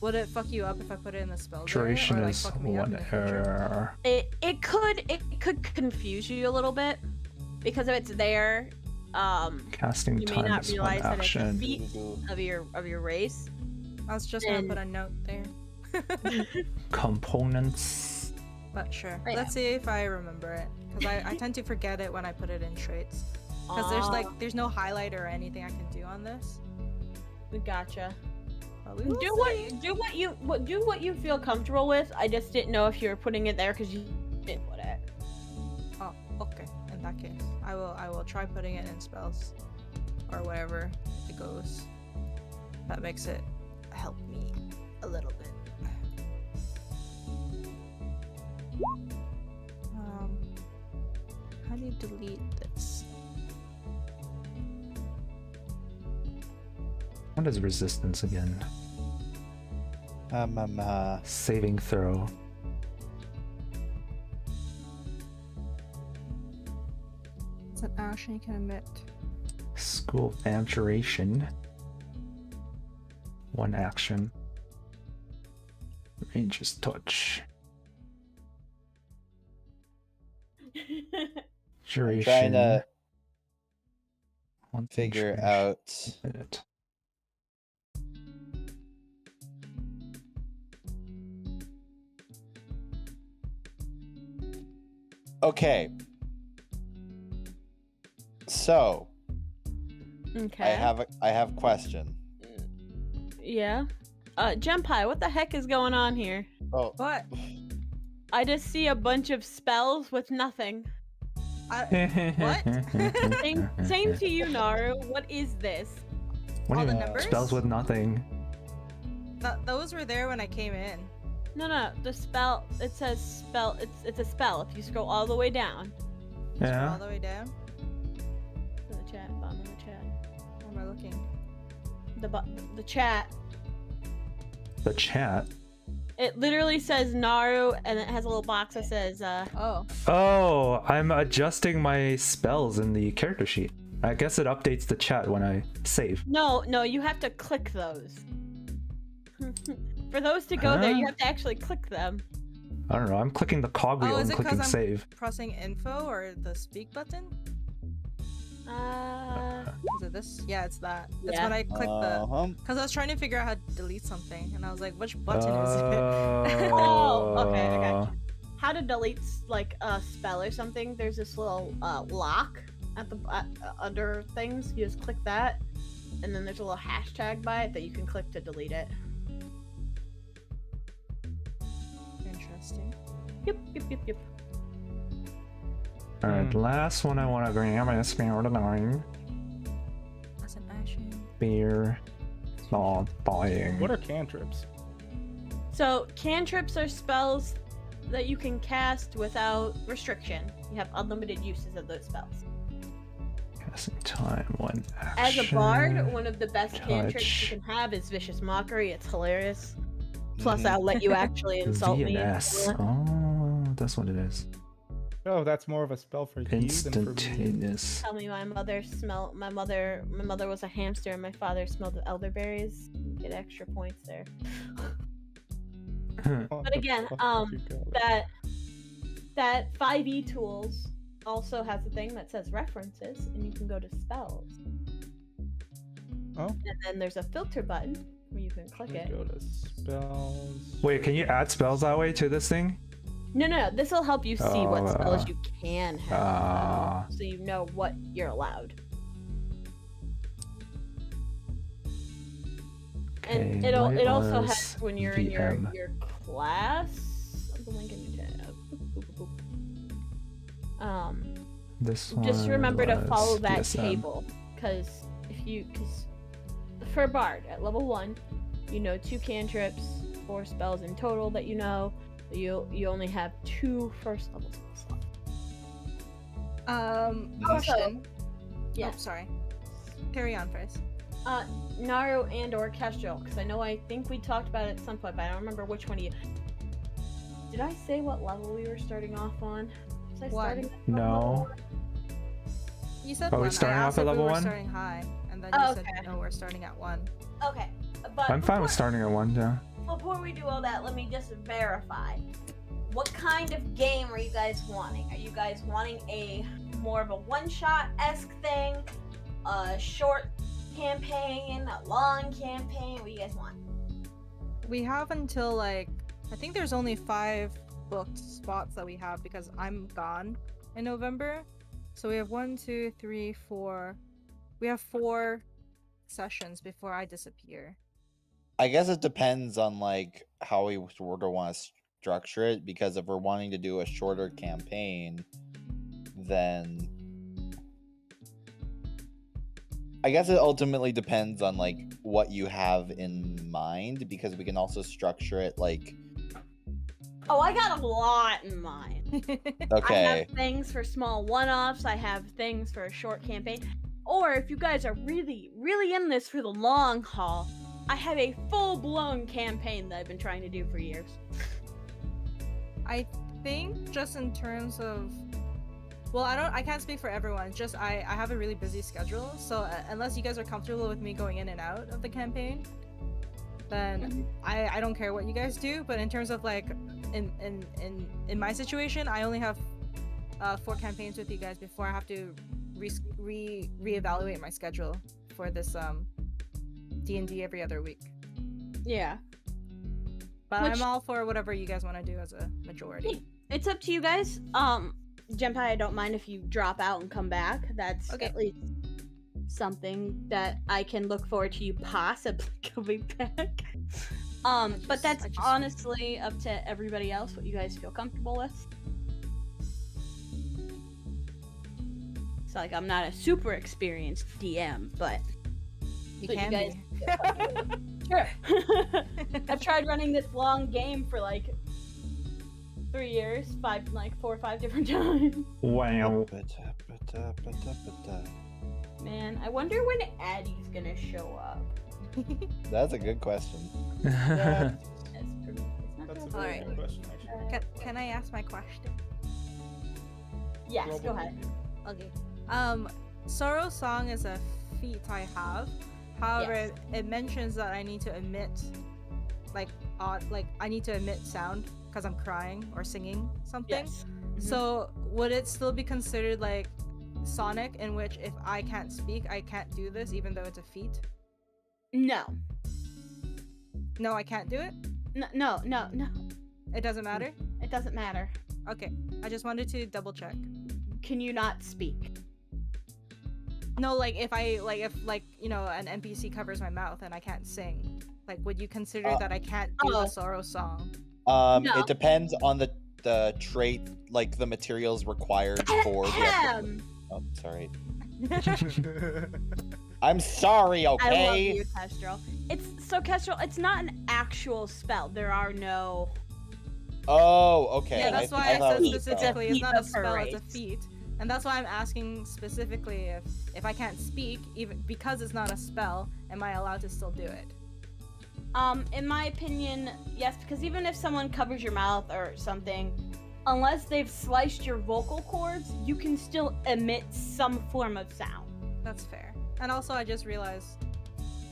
Would it fuck you up if I put it in the spells Duration area? Or, like, is fuck me up in 1 the future? error. It could confuse you a little bit because if it's there, Casting you may time not is 1 realize that it's a action. feat of your race. I was just gonna And- put a note there. Components. But sure. Oh, yeah. Let's see if I remember it. Because I tend to forget it when I put it in traits. Because there's no highlight or anything I can do on this. We gotcha. But we will Do see. what you feel comfortable with. I just didn't know if you were putting it there because you didn't put it. Oh, okay. In that case, I will try putting it in spells, or wherever it goes. That makes it help me a little bit. How do you delete this? What is resistance again? Saving throw. It's an action you can emit. School of Abjuration. 1 action. Range is touch. Duration. Trying to 1 figure range. out. Minute. Okay. So Okay. I have question. Yeah. Jempai, what the heck is going on here? Oh, What? I just see a bunch of spells with nothing. What? Same to you, Naru. What is this? What do All you the mean? numbers? Spells with nothing. Those were there when I came in. No, the spell. It says spell. It's a spell. If you scroll all the way down. Yeah. All the way down. In the chat, bottom of the chat. Where am I looking? The chat. The chat. It literally says Naru, and it has a little box that says Oh. Oh, I'm adjusting my spells in the character sheet. I guess it updates the chat when I save. No, you have to click those. For those to go there, you have to actually click them. I don't know. I'm clicking the cogwheel Oh, is and it clicking 'cause I'm save. pressing info or the speak button? Is it this? Yeah, it's that. It's Yeah. when I click the. Because I was trying to figure out how to delete something, and I was like, which button is it? Oh, okay, I got you. How to delete like a spell or something? There's this little lock at the under things. You just click that, and then there's a little hashtag by it that you can click to delete it. Interesting. Yep. Alright, last one I want to grab is Spirit of Nine. As an action. Beer. Not buying. What are cantrips? So cantrips are spells that you can cast without restriction. You have unlimited uses of those spells. Casting time, one action. As a bard, one of the best cantrips touch. you can have is Vicious Mockery. It's hilarious. Plus, I'll let you actually insult me. VNS. Oh, that's what it is. Oh, that's more of a spell for you than for me. Instantaneous. Tell me, my mother was a hamster, and my father smelled of elderberries. Get extra points there. But again, that 5e tools also has a thing that says references, and you can go to spells. Oh. And then there's a filter button where you can click it. Go to spells. Wait, can you add spells that way to this thing? No. This will help you see what spells you can have, so you know what you're allowed. And it also has when you're in your class. The link in your tab. This one Just remember to follow was that DSM. table, because for Bard at level 1, you know 2 cantrips, 4 spells in total that you know. You only have 2 first level spell slots. Question. Yeah. Oh, sorry. Carry on first. Naru and/or Kestrel, because I think we talked about it at some point, but I don't remember which one of you. Did I say what level we were starting off on? Was I starting at No. You said Are we 1. starting I off asked at if level we were 1? starting high, and then you said no, we're starting at 1. Okay, but I'm fine with starting at 1, yeah. before we do all that, let me just verify. What kind of game are you guys wanting? Are you guys wanting a more of a one-shot-esque thing? A short campaign? A long campaign? What do you guys want? We have until I think there's only 5 booked spots that we have because I'm gone in November. So we have 1, 2, 3, 4. We have 4 sessions before I disappear. I guess it depends on how we sort of want to structure it, because if we're wanting to do a shorter campaign, then I guess it ultimately depends on what you have in mind, because we can also structure it Oh, I got a lot in mind. okay. I have things for small one-offs. I have things for a short campaign. Or if you guys are really, really in this for the long haul, I have a full-blown campaign that I've been trying to do for years. I think just in terms of, well, I can't speak for everyone. Just I have a really busy schedule, so unless you guys are comfortable with me going in and out of the campaign, then I don't care what you guys do. But in terms of in my situation, I only have 4 campaigns with you guys before I have to reevaluate my schedule for this D&D every other week. Yeah. But I'm all for whatever you guys want to do as a majority. It's up to you guys. Jempai, I don't mind if you drop out and come back. That's at least something that I can look forward to you possibly coming back. But that's honestly up to everybody else, what you guys feel comfortable with. So I'm not a super experienced DM, but you can be. Sure. I've tried running this long game for like 3 years, 4 or 5 different times. Wow. Man, I wonder when Addie's gonna show up. That's a good question. That's That's a not very Alright. good question, actually. Can I ask my question? Yes, go ahead. Okay. Sorrow Song is a feat I have. However, Yes. it mentions that I need to emit, I need to emit sound because I'm crying or singing something. Yes. So would it still be considered like Sonic, in which if I can't speak, I can't do this, even though it's a feat? No. No, I can't do it. No. It doesn't matter. It doesn't matter. Okay, I just wanted to double check. Can you not speak? No, like if you know, an NPC covers my mouth and I can't sing, like would you consider that I can't do the Sorrow Song? No. It depends on the trait, like the materials required for the. Ahem. Oh, sorry. I'm sorry. I love Okay. you, Kestrel. Kestrel, it's not an actual spell. There are no. Oh, okay. Yeah, that's why I thought said it was a spell. specifically it's not a spell, it's a Operates. feat. And that's why I'm asking specifically if I can't speak, even because it's not a spell, am I allowed to still do it? In my opinion, yes, because even if someone covers your mouth or something, unless they've sliced your vocal cords, you can still emit some form of sound. That's fair. And also, I just realized,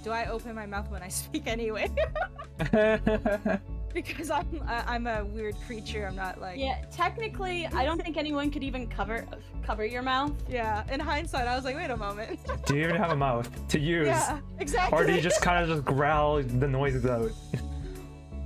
do I open my mouth when I speak anyway? Because I'm a weird creature. I'm not like. Yeah, technically, I don't think anyone could even cover your mouth. Yeah. In hindsight, I was like, wait a moment. Do you even have a mouth to use? Yeah, exactly. Or do you just kind of just growl the noises out?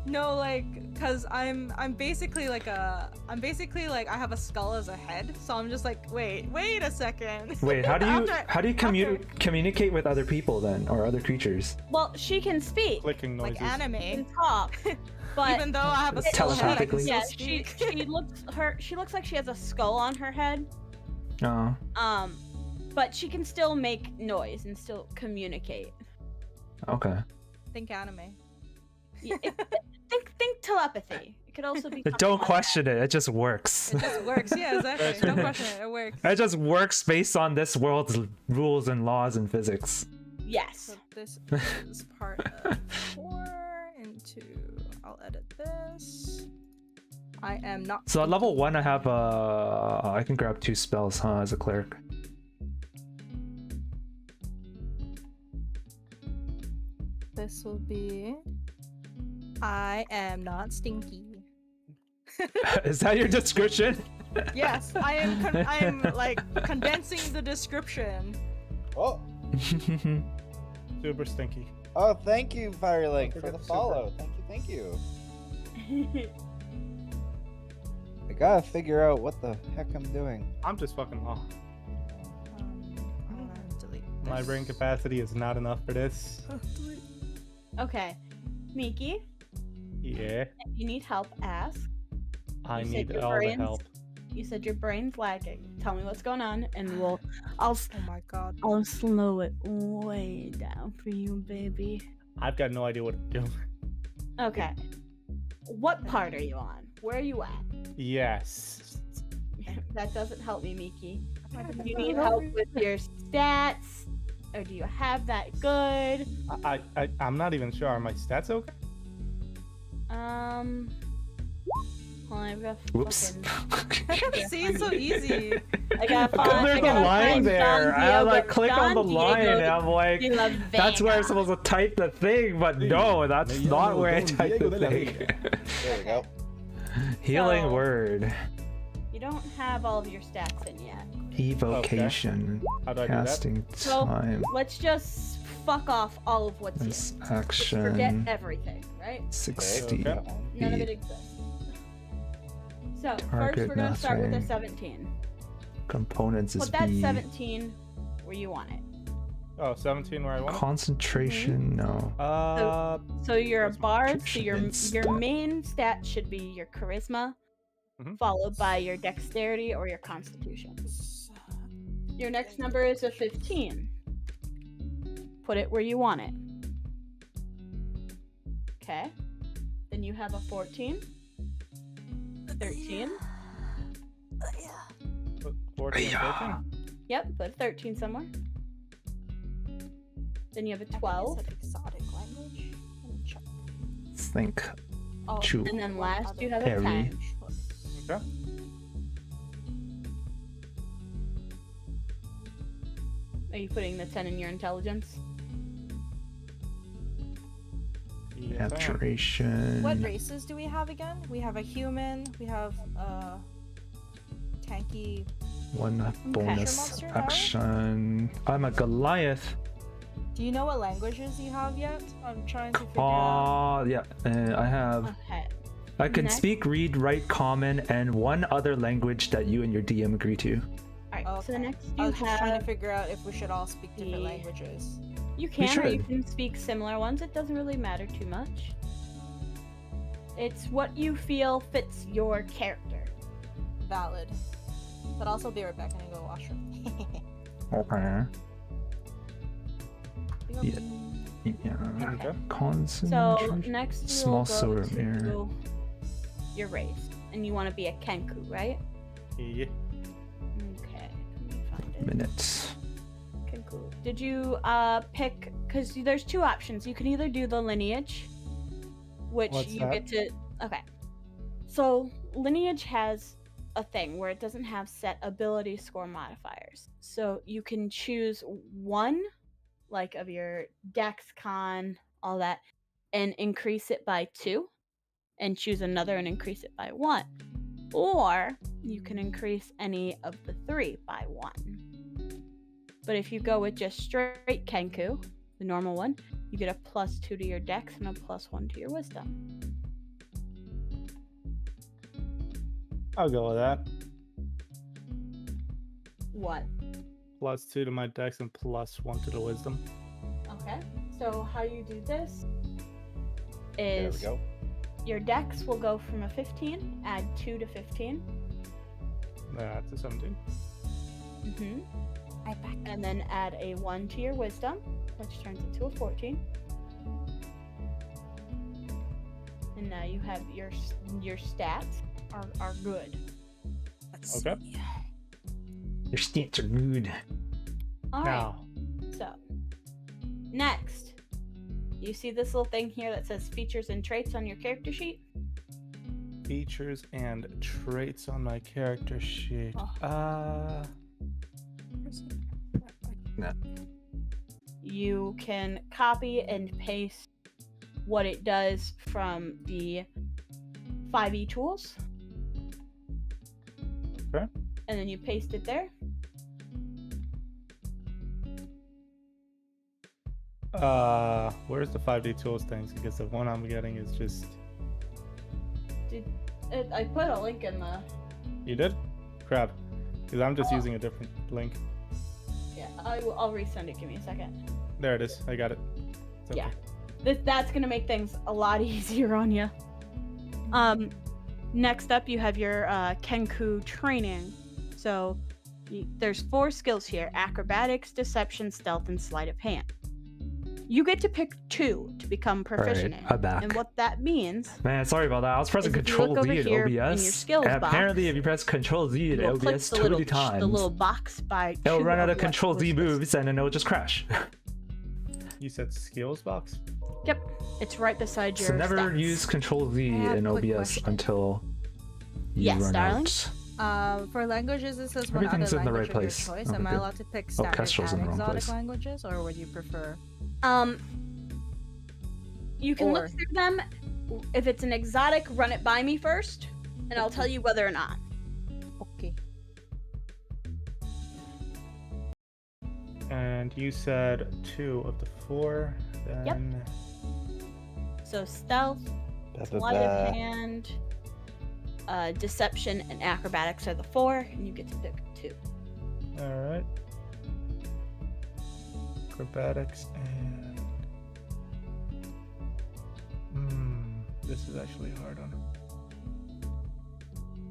No, like, cause I'm basically like I have a skull as a head, so I'm just like, wait a second. Wait, how do you After- communicate with other people then, or other creatures? Well, she can speak Clicking noises. like and anime, talk, but even though I have a skull head, I can Telepathically. still yeah, speak. she looks like she has a skull on her head. Oh. But she can still make noise and still communicate. Okay. Think anime. Yeah, think telepathy. It could also be. Don't question it. It just works. It just works. Yeah, exactly. Don't question it. It works. It just works based on this world's rules and laws and physics. Yes. So this is part of 4 into. I'll edit this. I am not. So at level 1, I have I can grab 2 spells, huh, as a cleric. This will be. I am not stinky. Is that your description? Yes, I am like condensing the description. Oh, Super stinky. oh, thank you, Firelink, for Forget the the follow. Thank you. I gotta figure out what the heck I'm doing. I'm just fucking off. I'm gonna delete My this. brain capacity is not enough for this. Delete. Okay, Miki, Yeah, if you need help, ask. I You said need your all the brains- help. You said your brain's lagging. Tell me what's going on, and I'll Oh my god. I'll slow it way down for you, baby. I've got no idea what to do. Okay. What part are you on? Where are you at? Yes. That doesn't help me, Miki. Do you need help with your stats? Or do you have that good? I'm not even sure. Are my stats okay? Well, I've got Whoops. fucking... See, it's so easy. I gotta Because find, there's I a gotta line find there. Don I Diego, like click on the Don line Diego and I'm like, de la that's where I'm Vega. supposed to type the thing, but no, that's Me not llamo where I Don type Diego the de la thing. Vega. There we go. Healing So- word. You don't have all of your stats in yet. Evocation. How do I do that? Casting So, time. let's just fuck off all of what's This here. Just forget action. everything, right? 60. Okay. None of it exists. So, first Target we're gonna start with a nothing. 17. Components is Put that B. 17 where you want it. Oh, 17 where I want it? Concentration, no. So you're a Charisma. bard, so your Instinct. main stat should be your charisma, Mhm. followed by your dexterity or your constitution. Your next number is a 15. Put it where you want it. Okay. Then you have a 14. 13. 14, 13. Yep, put 13 somewhere. Then you have a 12. Exotic language. Let me check. Let's think. Oh, Chu. And then last you have a Perry. 10. Okay. Are you putting the 10 in your intelligence? Yes, I am. Abjuration. what races do we have again? We have a human. We have tanky. One bonus Monster, no? action. I'm a Goliath. Do you know what languages you have yet? I'm trying to figure out. Yeah. I have. Okay. I can Next. speak, read, write Common, and one other language that you and your DM agree to. Alright, so Okay. next I you was just trying to have... figure out if we should all speak different the- languages. You can, or you should. can speak similar ones. It doesn't really matter too much. It's what you feel fits your character. Valid. But also be right back. I need to go washroom. Okay. Yeah. Okay. Concentration. So next you Small will go sword to mirror. your race, and you want to be a Kenku, right? Yeah. Okay, let me find it. Minutes. Kenku. Did you pick? Because there's two options. You can either do the lineage, which What's you that? get to. Okay. So lineage has a thing where it doesn't have set ability score modifiers. So you can choose one, like of your dex, con, all that, and increase it by 2, and choose another and increase it by 1. Or you can increase any of the 3 by 1. But if you go with just straight Kenku, the normal one, you get a +2 to your dex and a +1 to your wisdom. I'll go with that. What? +2 to my dex and +1 to the wisdom. Okay. So how you do this There we is go. your dex will go from a 15, add 2 to 15. That's a 17. Mm-hmm. I back. And then add a 1 to your wisdom, which turns it to a 14. And now you have your stats are good. Let's Okay. see. Your stats are good. All right. Now, So next, you see this little thing here that says features and traits on your character sheet? features and traits on my character sheet. Oh. You can copy and paste what it does from the 5e tools. Okay. And then you paste it there. Where's the 5D tools things? Because the one I'm getting is just. I put a link in the. You did? Crap. Because I'm just Oh. using a different link. Yeah, I'll resend it. Give me a second. There it is. I got it. It's okay. Yeah. That's gonna make things a lot easier on you. Next up, you have your Kenku Training. So there's 4 skills here: acrobatics, deception, stealth, and sleight of hand. You get to pick 2 to become proficient in. I'm back. And what that means, Man, sorry about that. I was pressing Is if you Control look Z over in here in your OBS. skills And apparently, box, if you press Control Z in you'll click OBS the too little, many times, the little box by it'll 2 run out of what Control Z was this. moves and then it'll just crash. You said skills box? Yep, it's right beside your So never stats. use Control Z I have in a quick OBS question. until you Yes, run darling? out. For languages, it says one Everything's other in the right language of your place. choice. Okay, Am I good. allowed to pick Oh, standard Kestrel's in and the wrong exotic place. languages, or would you prefer? You can look Or- through them. If it's an exotic, run it by me first, and I'll tell you whether or not. Okay. And you said 2 of the 4. Then So stealth, sleight of hand, deception, and acrobatics are the 4, and you get to pick 2. Alright. Acrobatics and. This is actually hard on.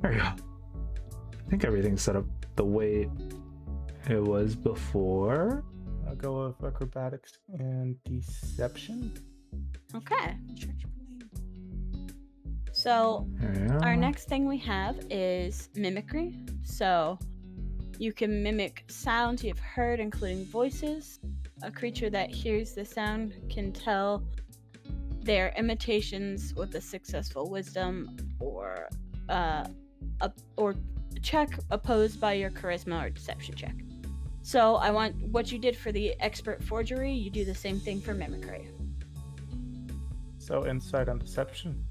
There you go. I think everything's set up the way it was before. I'll go with acrobatics and deception. Okay. So our Yeah. next thing we have is mimicry. So you can mimic sounds you've heard, including voices. A creature that hears the sound can tell their imitations with a successful wisdom or check opposed by your charisma or deception check. So I want what you did for the expert forgery, you do the same thing for mimicry. So insight and deception.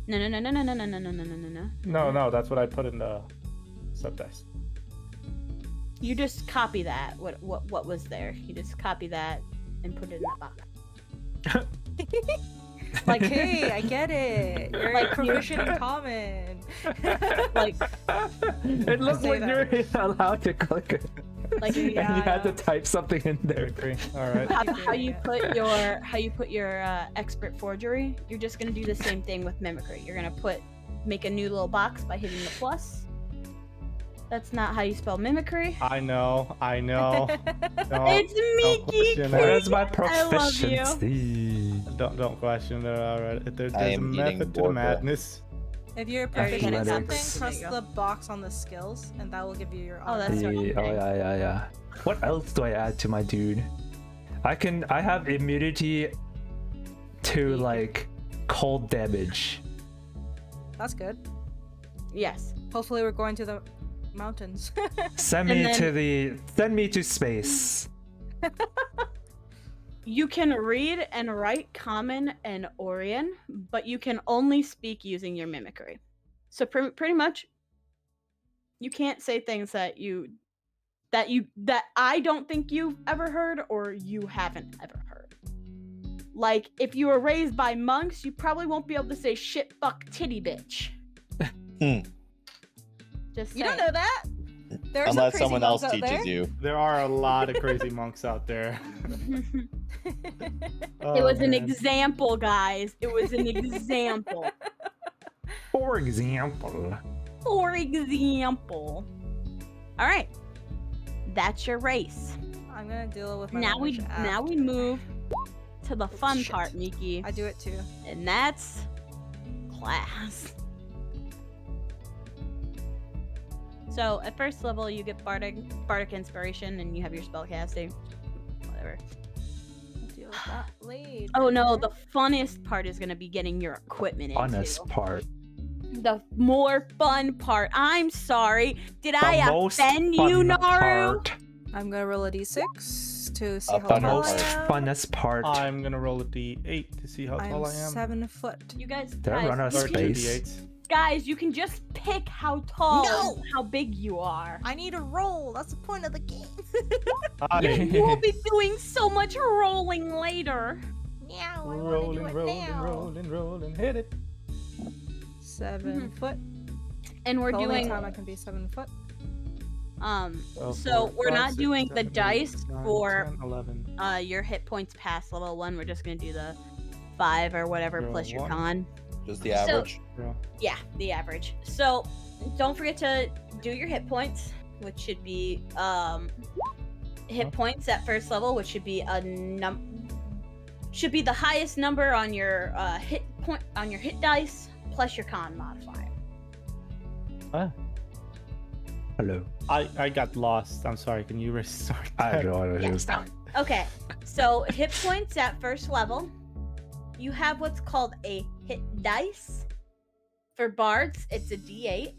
No. No, that's what I put in the sub dice. You just copy that. What was there? You just copy that and put it in the box. Like, hey, I get it. You're Like, proficient in common. Like, It looked say like that. you're allowed to click it. like And you had to type something in there. Mimicry. All right. how you put your expert forgery. You're just gonna do the same thing with mimicry. You're gonna make a new little box by hitting the plus. That's not how you spell mimicry. I know. It's Miki. question it. Where's my I love you. proficiency? Don't question it. All right. There's I a am eating method to the Borka. madness. If you're Alright, proficient in athletics. something, press There you go. the box on the skills, and that will give you your. Oh, that's honor. right. Oh yeah. What else do I add to my dude? I have immunity to like cold damage. That's good. Yes. Hopefully, we're going to the mountains. Send And me to space. You can read and write Common and Orion, but you can only speak using your mimicry. So pretty much, you can't say things that I don't think you've ever heard or you haven't ever heard. Like, if you were raised by monks, you probably won't be able to say shit, fuck, titty, bitch. Just You don't saying. know that. There are some Unless crazy someone else monks out teaches there. you. There are a lot of crazy monks out there. It was an example, guys. It was an example. For example. For example. All right. That's your race. I'm gonna deal with my Now we language move to the fun Shit. part, Miki. I do it too. And that's class. So at first level you get bardic inspiration and you have your spell casting. Whatever. I'll deal with that later. Oh no, the funniest part is gonna be getting your equipment into. Honest part. The more fun part. I'm sorry. Did I The most offend you, fun Naru? part. I'm gonna roll a d6 to see A how fun tall Most I am. funnest part. I'm gonna roll a d8 to see how I'm tall I am. 7 foot. You guys, Did I run out of Or two space? d8s. guys, you can just pick how tall, No! and how big you are. I need a roll. That's the point of the game. We'll be doing so much rolling later. Meow, I Rolling, wanna do it now. rolling, hit it. 7 foot. And we're The only doing time I can be 7 foot. so we're not doing the 7, 8, dice 9, for 10, 11. your hit points past level 1. We're just gonna do the 5 or whatever Roll plus your 1. con. Just the average. Yeah, the average. So don't forget to do your hit points, which should be hit points at first level, which should be should be the highest number on your hit dice plus your con modifier. Hello. I got lost. I'm sorry. Can you restart? I that? don't know what it is now. Okay, so hit points at first level. You have what's called a hit dice. For bards, it's a d8.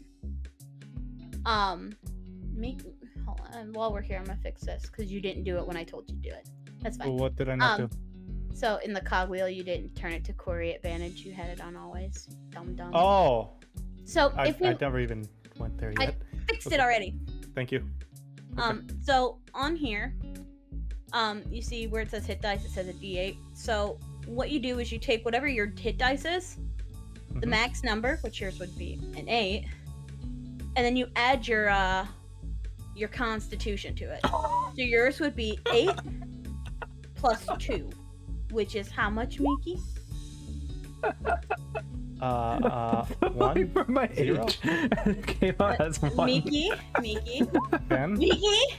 Hold on. While we're here, I'm gonna fix this because you didn't do it when I told you to do it. That's fine. Well, what did I not do? So in the cogwheel, you didn't turn it to query advantage. You had it on always. Dumb. Oh, So I if we never even went there I yet. fixed it already. Thank you. So on here, you see where it says hit dice, it says a d8. So what you do is you take whatever your hit dice is, the Mhm. max number, which yours would be an 8, and then you add your constitution to it. So yours would be 8 plus 2, which is how much, Miki? One, For my 0. age. It came out as 1. Miki, 10.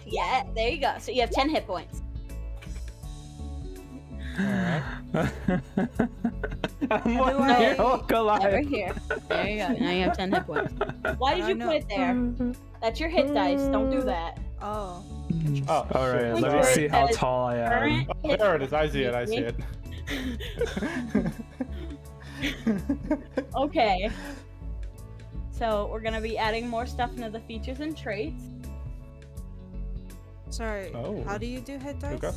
yeah, there you go. So you have 10 hit points. Alright. I'm do 1 I- year old Goliath. Over here. There you go. Now you have 10 hit points. Why did I you know. put it there? That's your hit dice. Don't do that. Oh. Oh, All right, shit. let me Sorry. see how That is tall I am. Current Oh, hit there it is. I see it. I see it. Okay. So we're gonna be adding more stuff into the features and traits. Sorry. Oh. How do you do hit dice? Okay.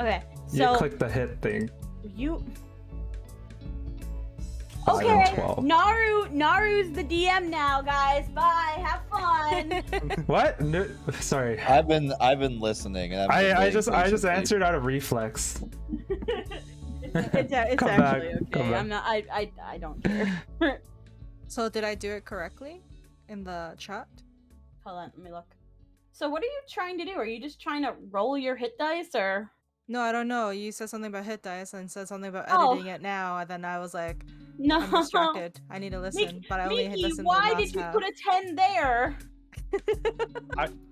Okay. You So click the hit thing. you. 5 and Okay. 12. Naru's the DM now, guys. Bye. Have fun. What? No, sorry. I've been listening, and I just answered out of reflex. It's Come back, actually come okay. back. I'm not. I don't care. So did I do it correctly in the chat? Hold on. Let me look. So what are you trying to do? Are you just trying to roll your hit dice, or? No, I don't know. You said something about hit dice and said something about Oh. editing it now, and then I was like, No. I'm distracted. I need to listen, but I only Mickey, listened to the why last did you half. put a 10 there?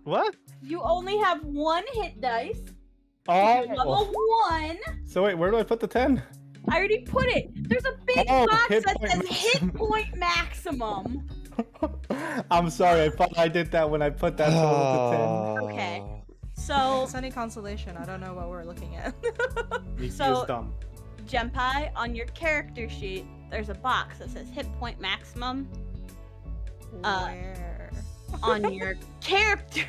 What? You only have 1 hit dice. Oh. Level 1. So wait, where do I put the 10? I already put it. There's a big Oh, box hit that point says maximum. hit point maximum. I'm sorry. I thought I did that when I put that total Okay. So, It's any consolation. I don't know what we're looking at. to 10. So- It's dumb. Jempai, on your character sheet, there's a box that says hit point maximum Where? on your character,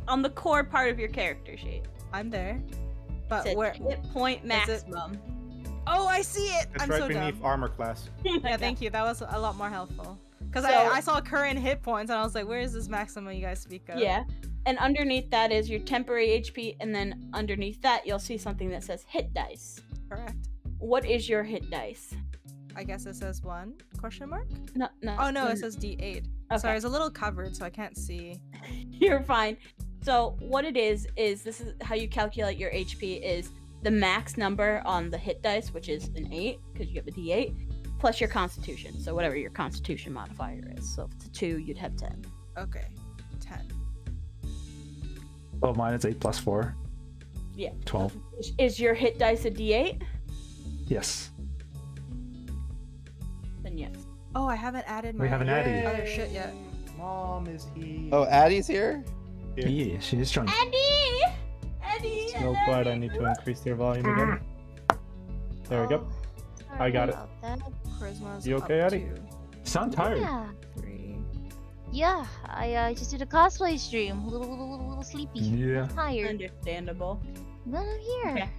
on the core part of your character sheet. I'm there. It But says where? hit point it- maximum. Oh, I see it! It's I'm right so beneath dumb. armor class. Yeah, thank you. That was a lot more helpful. Because So- I saw current hit points and I was like, where is this maximum you guys speak of? Yeah. And underneath that is your temporary HP, and then underneath that you'll see something that says hit dice. Correct. What is your hit dice? I guess it says 1? Question mark? No, no. Oh no, it says D8. Okay. Sorry, it's a little covered, so I can't see. You're fine. So what it is this is how you calculate your HP is the max number on the hit dice, which is an 8, because you have a D8, plus your constitution. So whatever your constitution modifier is. So if it's a 2, you'd have 10. Okay. 10. Oh, mine is 8 plus 4. Yeah. 12. Is your hit dice a D8? Yes. Then yes. Oh, I haven't added my We haven't added. other shit yet. Mom is here. Oh, Addie's here. Yeah, she's trying. Eddie! Eddie! So glad I need to increase their volume again. There we go. I got it. Charisma's You okay, up Eddie? to Sound tired. Yeah, 3. yeah. I just did a cosplay stream. A little sleepy. Yeah. Tired. Understandable. But I'm here. Okay.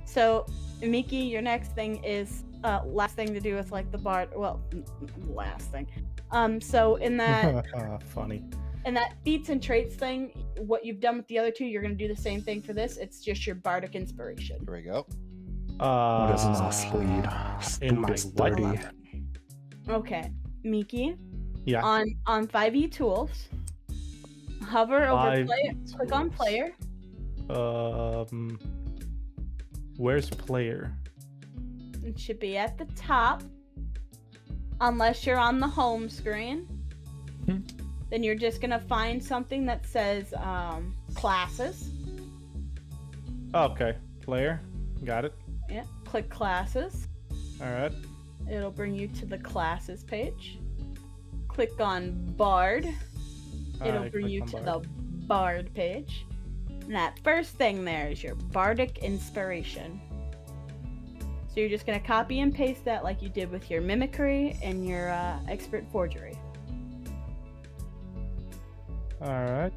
So, Miki, your next thing is last thing to do with like the bard. Well, last thing. So in that Funny. in that feats and traits thing, what you've done with the other two, you're gonna do the same thing for this. It's just your bardic inspiration. Here we go. What is this? Speed. In my Speed is 30. what? Okay, Miki. Yeah. On 5e tools, hover over 5e player. Click on tools. player. Where's player? It should be at the top. Unless you're on the home screen. Hmm. Then you're just gonna find something that says classes. Okay, player. Got it. Yeah. Click classes. All right. It'll bring you to the classes page. Click on Bard. It'll I bring click you on to Bard. the Bard page. And that first thing there is your Bardic Inspiration. So you're just going to copy and paste that like you did with your Mimicry and your Expert Forgery. All right.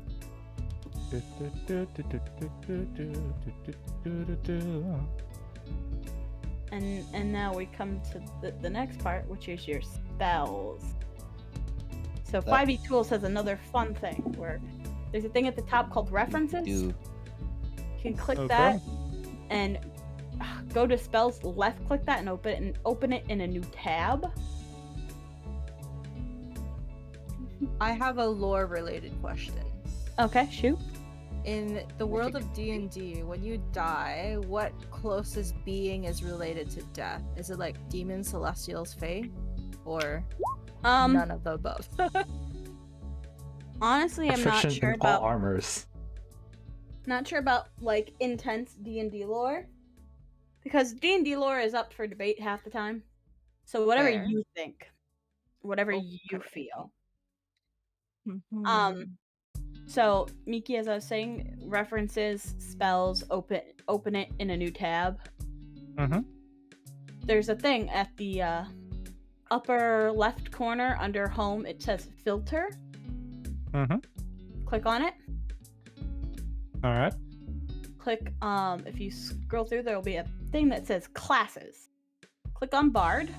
And now we come to the next part, which is your spells. So That- 5e Tools has another fun thing where there's a thing at the top called References. Do You can click Okay. that and go to spells, left click that and open it in a new tab. I have a lore related question. Okay, shoot. In the world of D&D, when you die, what closest being is related to death? Is it like demons, celestials, fae? Or none of the above? Honestly, I'm not Proficient sure in all about like intense D&D lore. Because D&D lore is up for debate half the time. So whatever Fair. you think, whatever you feel. So Miki, as I was saying, references, spells, open it in a new tab. There's a thing at the upper left corner under home. It says filter. Click on it. All right. Click, if you scroll through, there will be a thing that says classes. Click on Bard.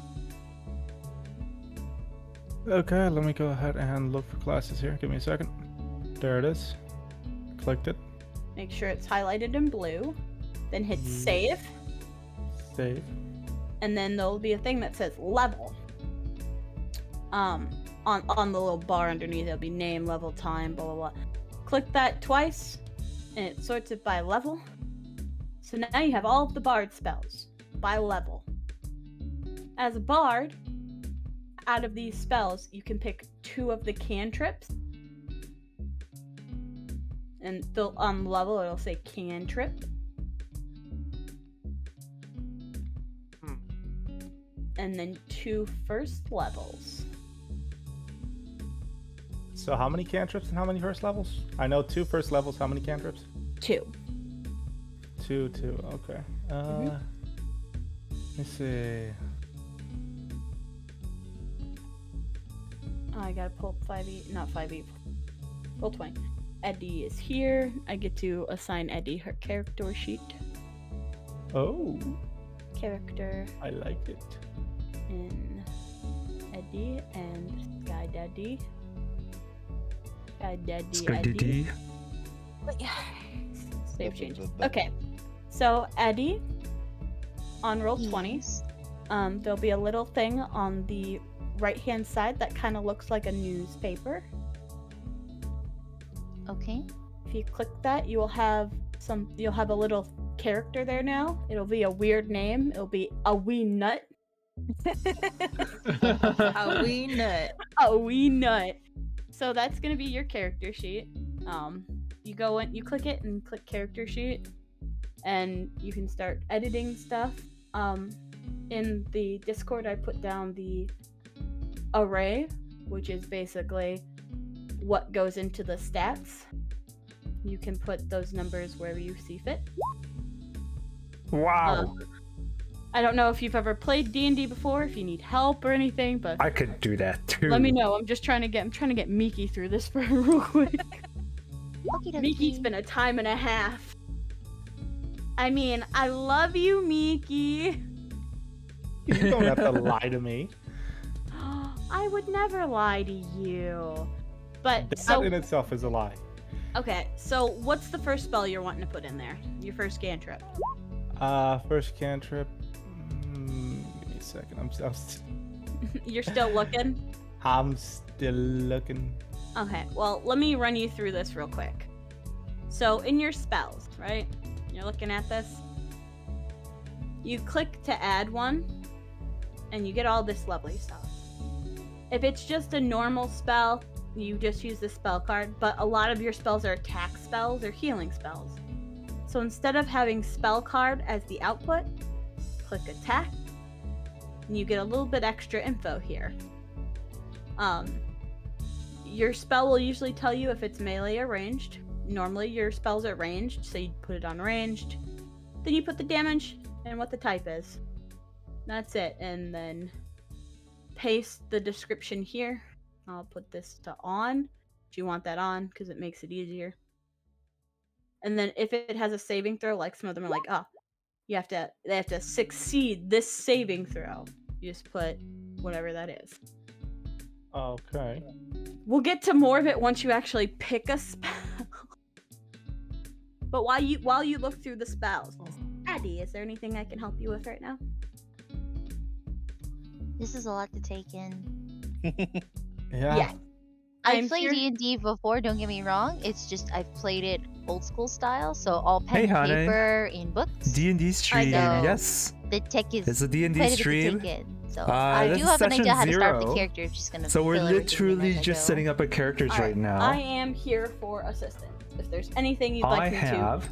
Okay, let me go ahead and look for classes here. Give me a second. There it is. Clicked it. Make sure it's highlighted in blue. Then hit save. Save. And then there'll be a thing that says level. On the little bar underneath, there'll be name, level, time, blah, blah, blah. Click that twice, and it sorts it by level. So now you have all of the Bard spells by level. As a Bard, out of these spells, you can pick 2 of the cantrips. And on level, it'll say cantrip. And then 2 first levels. So how many cantrips and how many first levels? I know 2 first levels. How many cantrips? 2. 2. Okay. Let me see. Oh, I gotta pull up 5e, not 5e, roll 20. Eddie is here. I get to assign Eddie her character sheet. Oh. Character I like it. in Eddie and Sky Daddy. Sky Daddy Eddie. Save changes. Okay. So Eddie, on roll 20, there'll be a little thing on the right-hand side that kind of looks like a newspaper. Okay. If you click that, you'll have a little character there now. It'll be a weird name. It'll be a wee nut. A wee nut. A wee nut. So that's gonna be your character sheet. You go in, you click it and click character sheet, and you can start editing stuff. In the Discord, I put down the array, which is basically what goes into the stats. You can put those numbers wherever you see fit. Wow. I don't know if you've ever played D&D before, if you need help or anything, but I could do that too. let me know. I'm trying to get Miki through this for real quick. Miki's been a time and a half. I mean, I love you, Miki. You don't have to lie to me. I would never lie to you. But That so in itself is a lie. okay, so what's the first spell you're wanting to put in there? Your first cantrip. First cantrip. Give me a second. You're still looking? I'm still looking. Okay, well, let me run you through this real quick. So, in your spells, right? You're looking at this. You click to add one, and you get all this lovely stuff. If it's just a normal spell, you just use the spell card, but a lot of your spells are attack spells or healing spells. So instead of having spell card as the output, click attack, and you get a little bit extra info here. Your spell will usually tell you if it's melee or ranged. Normally your spells are ranged, so you put it on ranged. Then you put the damage and what the type is. That's it, and then paste the description here. I'll put this to on. Do you want that on? Because it makes it easier. And then if it has a saving throw, like some of them are like, oh, they have to succeed this saving throw. You just put whatever that is. Okay. We'll get to more of it once you actually pick a spell. But while you look through the spells, Addie, is there anything I can help you with right now? This is a lot to take in. Yeah. Yes. I've played D&D before, don't get me wrong. It's just I've played it old school style, so all pen and honey. paper in books. D&D stream, know. yes. The tech is It's a D&D quite a bit to stream. take in. So I this do is have an session idea how to start the 0. character. Just gonna So we're fill everything in literally as I just go. setting up a characters All right now. I am here for assistance. If there's anything you'd like me have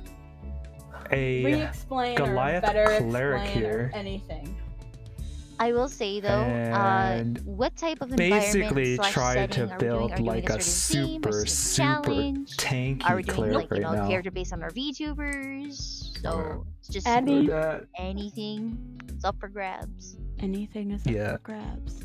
a re-explain Goliath or better cleric explain here. or anything. I will say though, And what type of basically environment try setting to are we doing? build Are we like doing a certain theme, super certain challenge? tanky Are we doing cleric like right now. character based on our VTubers? So it's just Any- anything. It's up for grabs. Anything is up for grabs.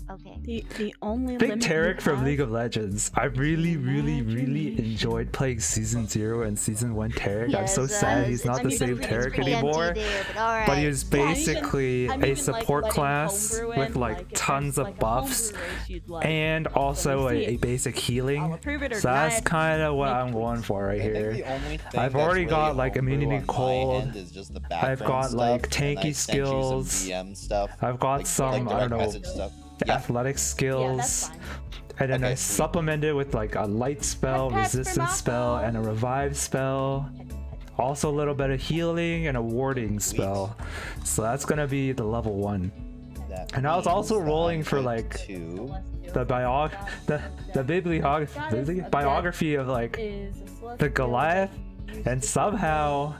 Okay. The only Big limit Tarek you from have- League of Legends. I really Imagination. enjoyed playing Season 0 and Season 1 Tarek. I'm so Yes, sad he's not the it's same pretty Tarek preempty anymore. there, but alright. But he was Yeah, I'm basically even, a like, support letting class homebrew with in, like if tons there's, of like, a buffs homebrew race you'd like, and also see a it. basic I'll healing. approve it or So that's deny it. kind of what Make I'm tweaks. going for right I think here. the only thing I've that's already really got, like, homebrew immunity on my cold. end is just the I've background got, like, stuff, and I tanky sent you some skills. DM stuff. I've got like, some, like I direct don't know, message stuff. Yeah. athletic Yeah, skills. that's fine. And then I Okay, sweet. supplemented with like a light spell, Pet pets for resistance spell, Mahko. and a revive spell. Also a little bit of healing and a warding Sweet. spell. So that's gonna be the level 1. That And I was also means that rolling I'm for, going like, to... The bibliography of like the Goliath, and somehow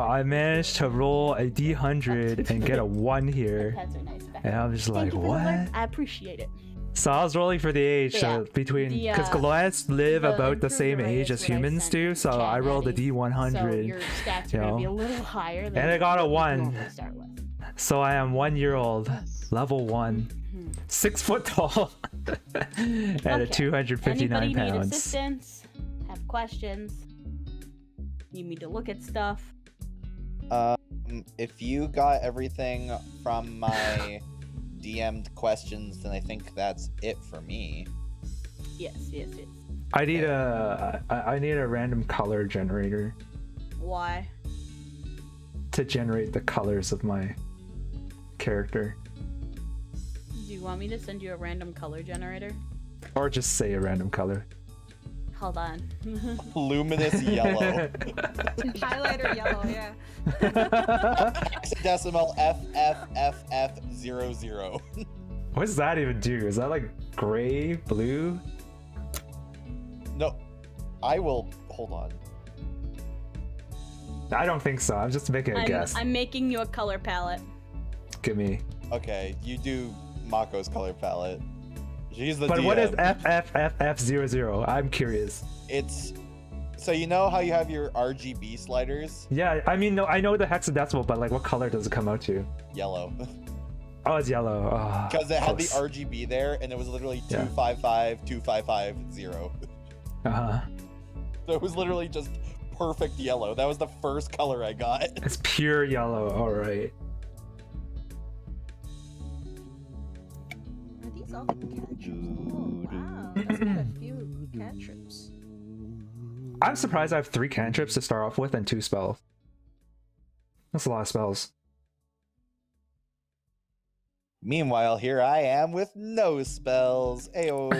I managed to roll a D100 and get a 1 here. Pets are nice back. And I was just like, Thank you for the alert. what? I appreciate it. So I was rolling for the age, Yeah, so between, the, because Goliaths live the about the improved same array age is as what I humans sent do, in so chat, I rolled a Maddie. So D100. your stats you are gonna know. be a little higher than And I got a what you 1. normally start with. So I am 1 year old, Nice. level 1, 6 foot tall, and a Okay. 259 Anybody need pounds. assistance? Have questions? Need me to look at stuff? If you got everything from my DM'd questions, then I think that's it for me. Yes. I need a random color generator Why? to generate the colors of my character, Do you want me to send you a random color generator? or just say a random color. Hold on. Luminous yellow. Highlighter yellow, yeah. Hexadecimal FFFF00. What does that even do? Is that like gray, blue? No, I will. Hold on. I don't think so. I'm just making a guess. I'm making you a color palette. Give me. Okay, you do Mako's color palette. She's the But DM. what is FFFF00? I'm curious. It's so you know how you have your RGB sliders? Yeah, I mean, no, I know the hexadecimal, but like, what color does it come out to? Yellow. Oh, it's yellow. Oh, Because it had the close. RGB there, and it was literally Yeah. 255 2550. Uh-huh. So it was literally just perfect yellow. That was the first color I got. It's pure yellow. All right. Are these all the cantrips? Oh, wow. That's quite a few cantrips. I'm surprised I have 3 cantrips to start off with and 2 spells. That's a lot of spells. Meanwhile, here I am with no spells. Ayo.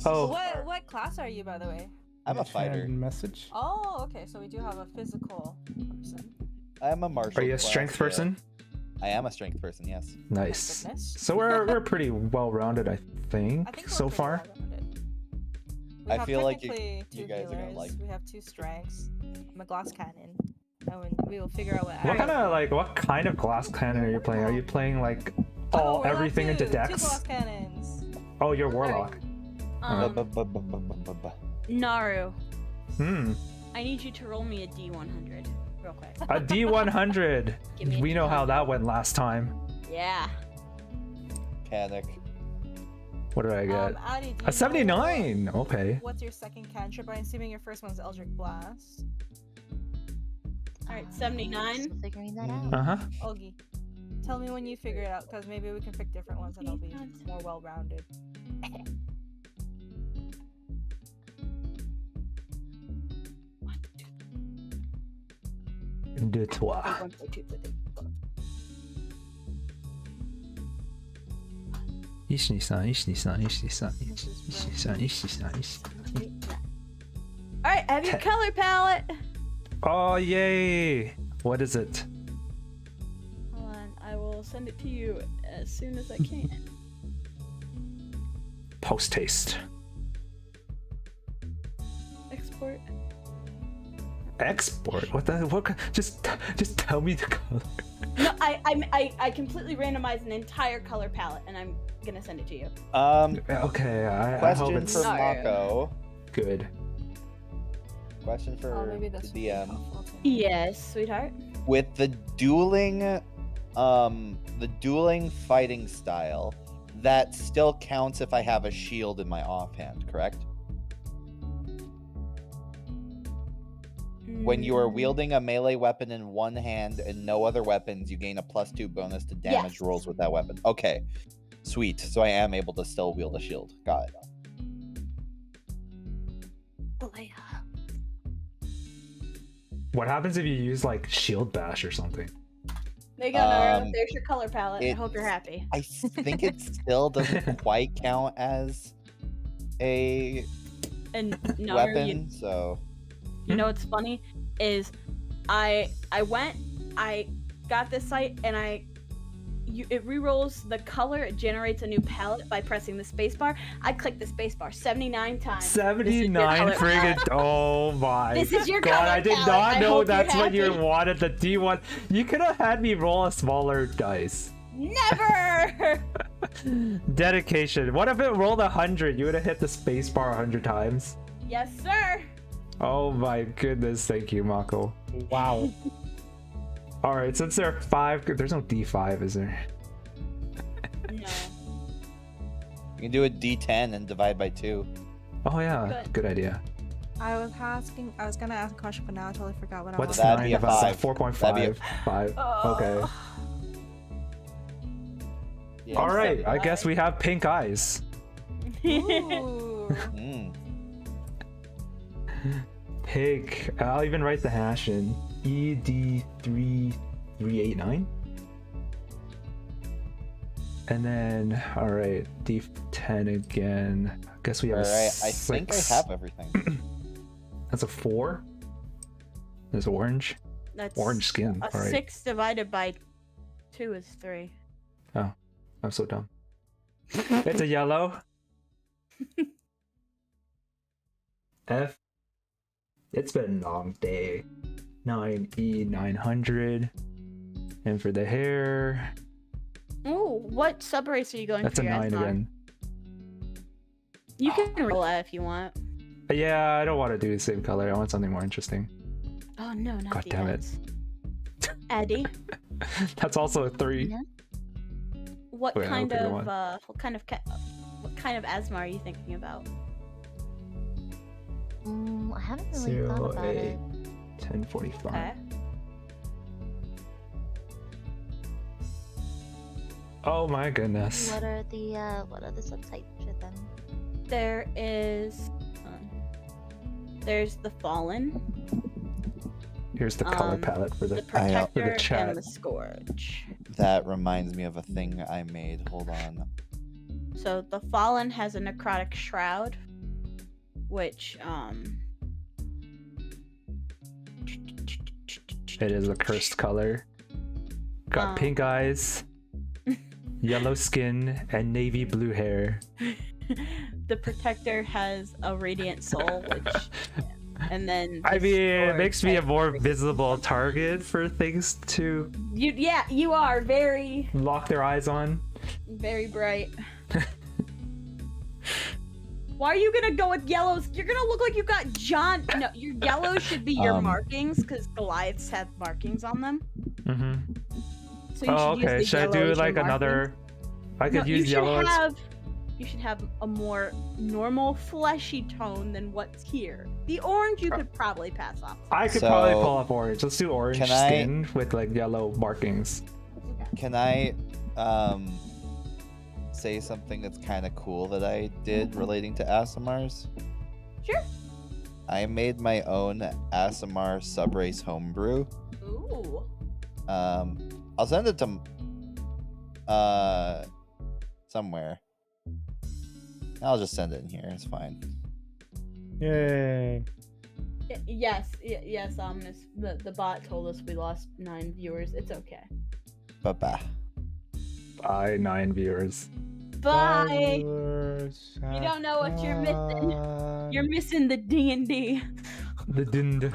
Oh, What class are you, by the way? I'm a fighter. Message. Oh, okay. So we do have a physical person. I'm a martial. are you a class, strength yeah. person? I am a strength person, yes. Nice. Goodness. So we're pretty well rounded, I think, I think so we're far. pretty well-rounded. We I have feel like technically two you guys are gonna healers, like- We have 2 strengths. I'm a glass cannon. And we will figure out what. What kind of glass cannon are you playing? Are you playing like Oh, we're everything allowed into two dex? glass cannons. Oh, you're warlock. Naru, Hmm. I need you to roll me a D100 real quick. A D100. Give me a We know how D100. that went last time. Yeah. Panic. What did I get? Adi, do you A know 79. Okay. What's your second cantrip? I'm assuming your first one's Eldritch Blast. Alright, 79. Still figuring that out. Uh huh. Ogie, tell me when you figure it out, because maybe we can pick different ones and they'll be more well-rounded. De toi. 1, 2, 3, 4. 1233123312331233123312331. Alright, I have your color palette. Oh, yay! What is it? Hold on, I will send it to you as soon as I can. Post haste. Export. Export? What the? What? Just tell me the color. No, I completely randomized an entire color palette, and I'm gonna send it to you. Okay. I hope Question it's for Mahko. good. Question for maybe the this DM. Yes, sweetheart. With the dueling fighting style, that still counts if I have a shield in my offhand, correct? When you are wielding a melee weapon in one hand and no other weapons, you gain a +2 bonus to damage rolls with that weapon. Okay, sweet. So I am able to still wield a shield. Got it. What happens if you use like shield bash or something? There you go, Naru. There's your color palette. I hope you're happy. I think it still doesn't quite count as a weapon, so... You know what's funny is I got this site and it rerolls the color. It generates a new palette by pressing the spacebar. I clicked the spacebar 79 times. 79 friggin'! Oh my This is your god! color I did palette. not I know hope that's you're what you happy. wanted. The D1. You could have had me roll a smaller dice. Never. Dedication. What if it rolled 100? You would have hit the spacebar 100 times. Yes, sir. Oh my goodness! Thank you, Mahko. Wow. All right, since there are 5, there's no D5, is there? No. You can do a D10 and divide by 2. Oh yeah, good idea. I was gonna ask a question, but now I totally forgot what What's That'd 9 be a about? 5. 4.5. That'd be 5. Okay. Yeah, All right, I guess we have pink eyes. Ooh. Pink. I'll even write the hash in. ED3389. And then, all right, D10 again. I guess we have All a right, 6. I think I have everything. That's a 4. There's orange. That's Orange skin. A All right. 6 divided by 2 is 3. Oh, I'm so dumb. It's a yellow. F. It's been a long day. 9E900. And for the hair, Ooh, what subrace are you going that's for? a your 9 Asmar? again. You can roll that if you want. Yeah, I don't want to do the same color. I want something more interesting. Oh no, not God the damn it. ends. Eddie, That's also a 3. Yeah. what Wait, I kind hope you're of one. what kind of asthma are you thinking about? I haven't really thought about 08 it. 1045. Okay. Oh my goodness. What are the subtypes for them? There's the Fallen, Here's the color palette for the the Protector, chat. and the Scourge. That reminds me of a thing I made. Hold on. So the Fallen has a Necrotic Shroud, which It is a cursed color. Got pink eyes, yellow skin, and navy blue hair. the Protector has a Radiant Soul, which, and then I the mean, it Scourge makes me a has more Radiant visible target for things to You are very, lock their eyes on. very bright. Why are you gonna go with yellows? You're gonna look like you got John. No, your yellows should be your markings because Goliaths have markings on them. Mm-hmm. So you Oh, should okay. use the Should I yellow do as your like another? I could No, use yellow as. You should have a more normal fleshy tone than what's here. The orange you could probably pass off. I could So, probably pull up orange. Let's do orange can I- skin with like yellow markings. Can I say something that's kind of cool that I did relating to ASMRs? Sure. I made my own ASMR subrace homebrew. Ooh. I'll send it to somewhere. I'll just send it in here. It's fine. Yay. Yes. The bot told us we lost 9 viewers. It's okay. Bye-bye. Bye, 9 viewers. Bye. You don't know what you're missing. You're missing the D&D. The dind.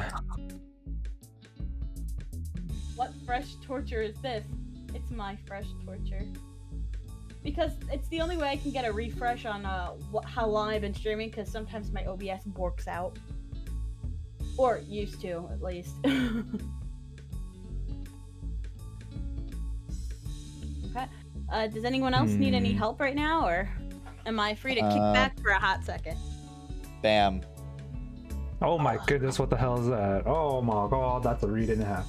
what fresh torture is this? It's my fresh torture. Because it's the only way I can get a refresh on how long I've been streaming, because sometimes my OBS borks out. Or used to, at least. Okay. Does anyone else need any help right now, or am I free to kick back for a hot second? Bam. Oh my goodness, what the hell is that? Oh my god, that's a read and a half.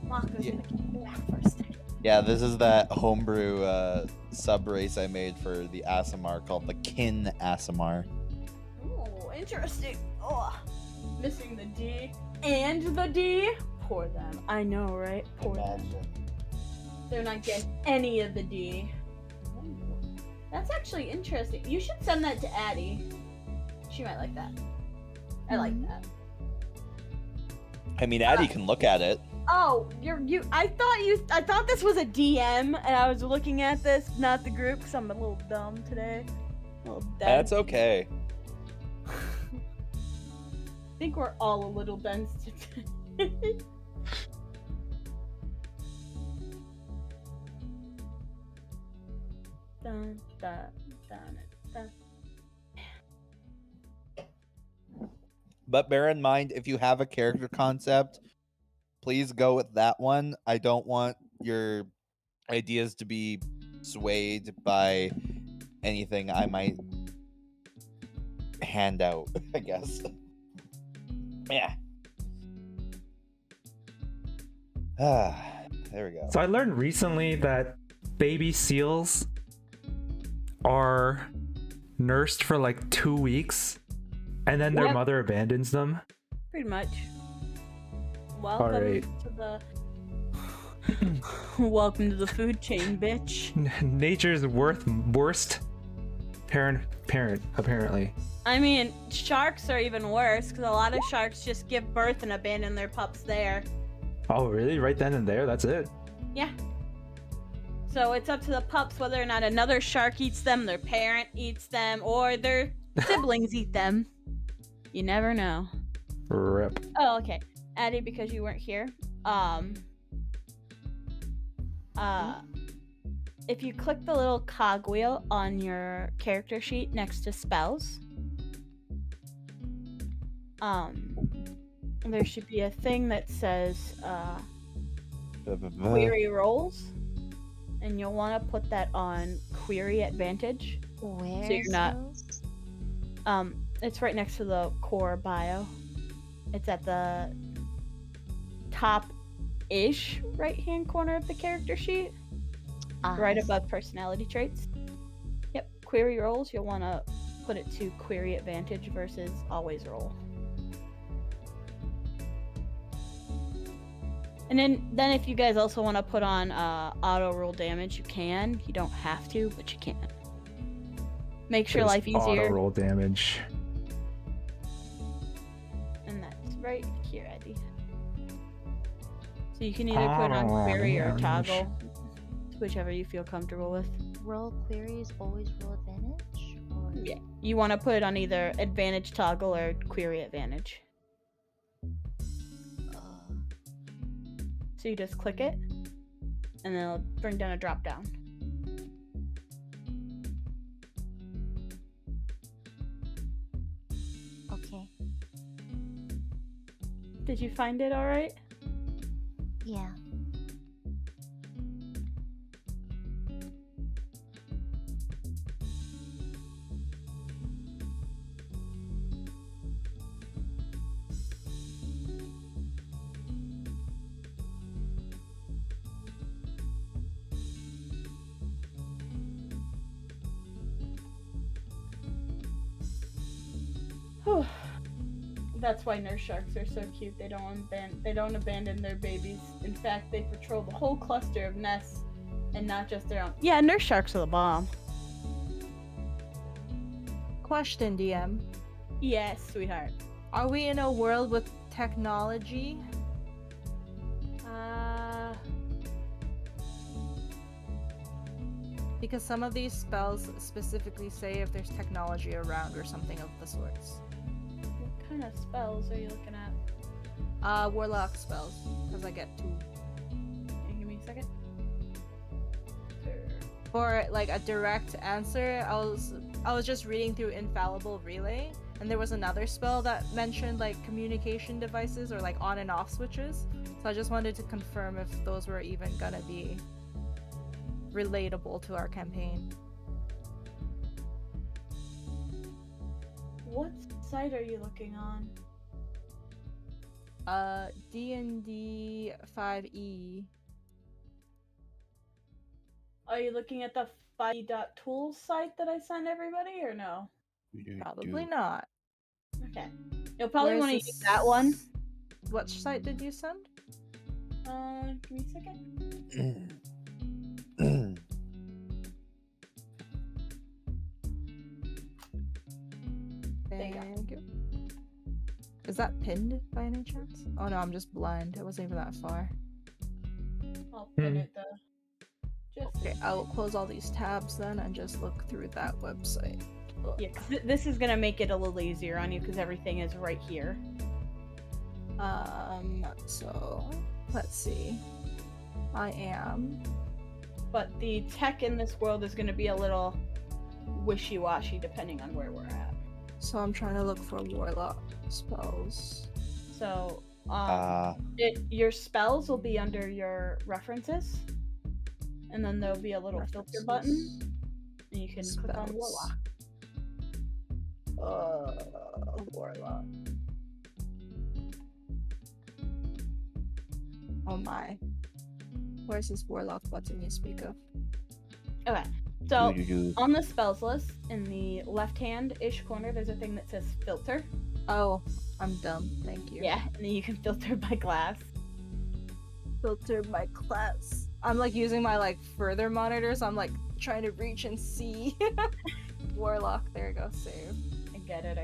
Mahko's gonna kick back for a second. Yeah, this is that homebrew sub race I made for the Aasimar called the Kin Aasimar. Oh, interesting. Oh, missing the D and the D. Poor them. I know, right? Poor them. They're not getting any of the D. That's actually interesting. You should send that to Addie. She might like that. I like that. I mean, Addie can look at it. Oh, I thought this was a DM, and I was looking at this, not the group, because I'm a little dumb today. A little dead. That's okay. I think we're all a little dense today. Dun, dun, dun, dun. But bear in mind, if you have a character concept, please go with that one. I don't want your ideas to be swayed by anything I might hand out, I guess. Yeah. There we go. So I learned recently that baby seals are nursed for like 2 weeks, and then their mother abandons them. Pretty much. Welcome Alright. to the welcome to the food chain, bitch. Nature's worst parent, apparently. I mean, sharks are even worse, because a lot of sharks just give birth and abandon their pups there. Oh, really? Right then and there? That's it? Yeah. So it's up to the pups whether or not another shark eats them, their parent eats them, or their siblings eat them. You never know. Rip. Oh, okay. Addie, because you weren't here, if you click the little cogwheel on your character sheet next to spells, there should be a thing that says query rolls, and you'll want to put that on query advantage. Where? So you're not. It's right next to the core bio. It's at the top-ish right-hand corner of the character sheet, right above personality traits. Yep, query rolls. You'll want to put it to query advantage versus always roll. And then if you guys also want to put on auto roll damage, you can. You don't have to, but you can. Makes your life easier. Auto roll damage. And that's right here, Eddie. So you can either put it on query or toggle, whichever you feel comfortable with. Roll queries always roll advantage? Or... Yeah. You want to put it on either advantage toggle or query advantage. So you just click it, and then it'll bring down a drop down. Okay. Did you find it all right? Yeah. That's why nurse sharks are so cute. They don't abandon their babies. In fact, they patrol the whole cluster of nests and not just their own. Yeah, nurse sharks are the bomb. Question, DM. Yes, sweetheart. Are we in a world with technology? Because some of these spells specifically say if there's technology around or something of the sorts. What kind of spells are you looking at? Warlock spells, because I get 2. a second. For like a direct answer, I was just reading through Infallible Relay, and there was another spell that mentioned like communication devices or like on and off switches. So I just wanted to confirm if those were even gonna be relatable to our campaign. What site are you looking on? D&D 5e. Are you looking at the 5e.tools site that I sent everybody, or no? Probably not. Okay. You'll probably Where's want to this- use that one. Which site did you send? Give me a second. There you go. Thank you. Is that pinned by any chance? Oh no, I'm just blind. It wasn't even that far. I'll pin it though. Just Okay, I will close all these tabs then and just look through that website. yeah, 'cause this is gonna make it a little easier on you because everything is right here. So let's see. I am. But the tech in this world is gonna be a little wishy-washy depending on where we're at. So I'm trying to look for warlock spells. So, Ah, your spells will be under your references, and then there'll be a little filter button, References. and you can click on Spells. Warlock. Warlock. Oh my. Where's this warlock button you speak of? Okay, so doo-doo-doo. on the spells list, in the left-hand-ish corner, there's a thing that says filter. Oh, I'm dumb. Thank you. Yeah, and then you can filter by class. Filter by class. I'm like using my like further monitor, so I'm like trying to reach and see. Warlock. There you go. Save. I get it.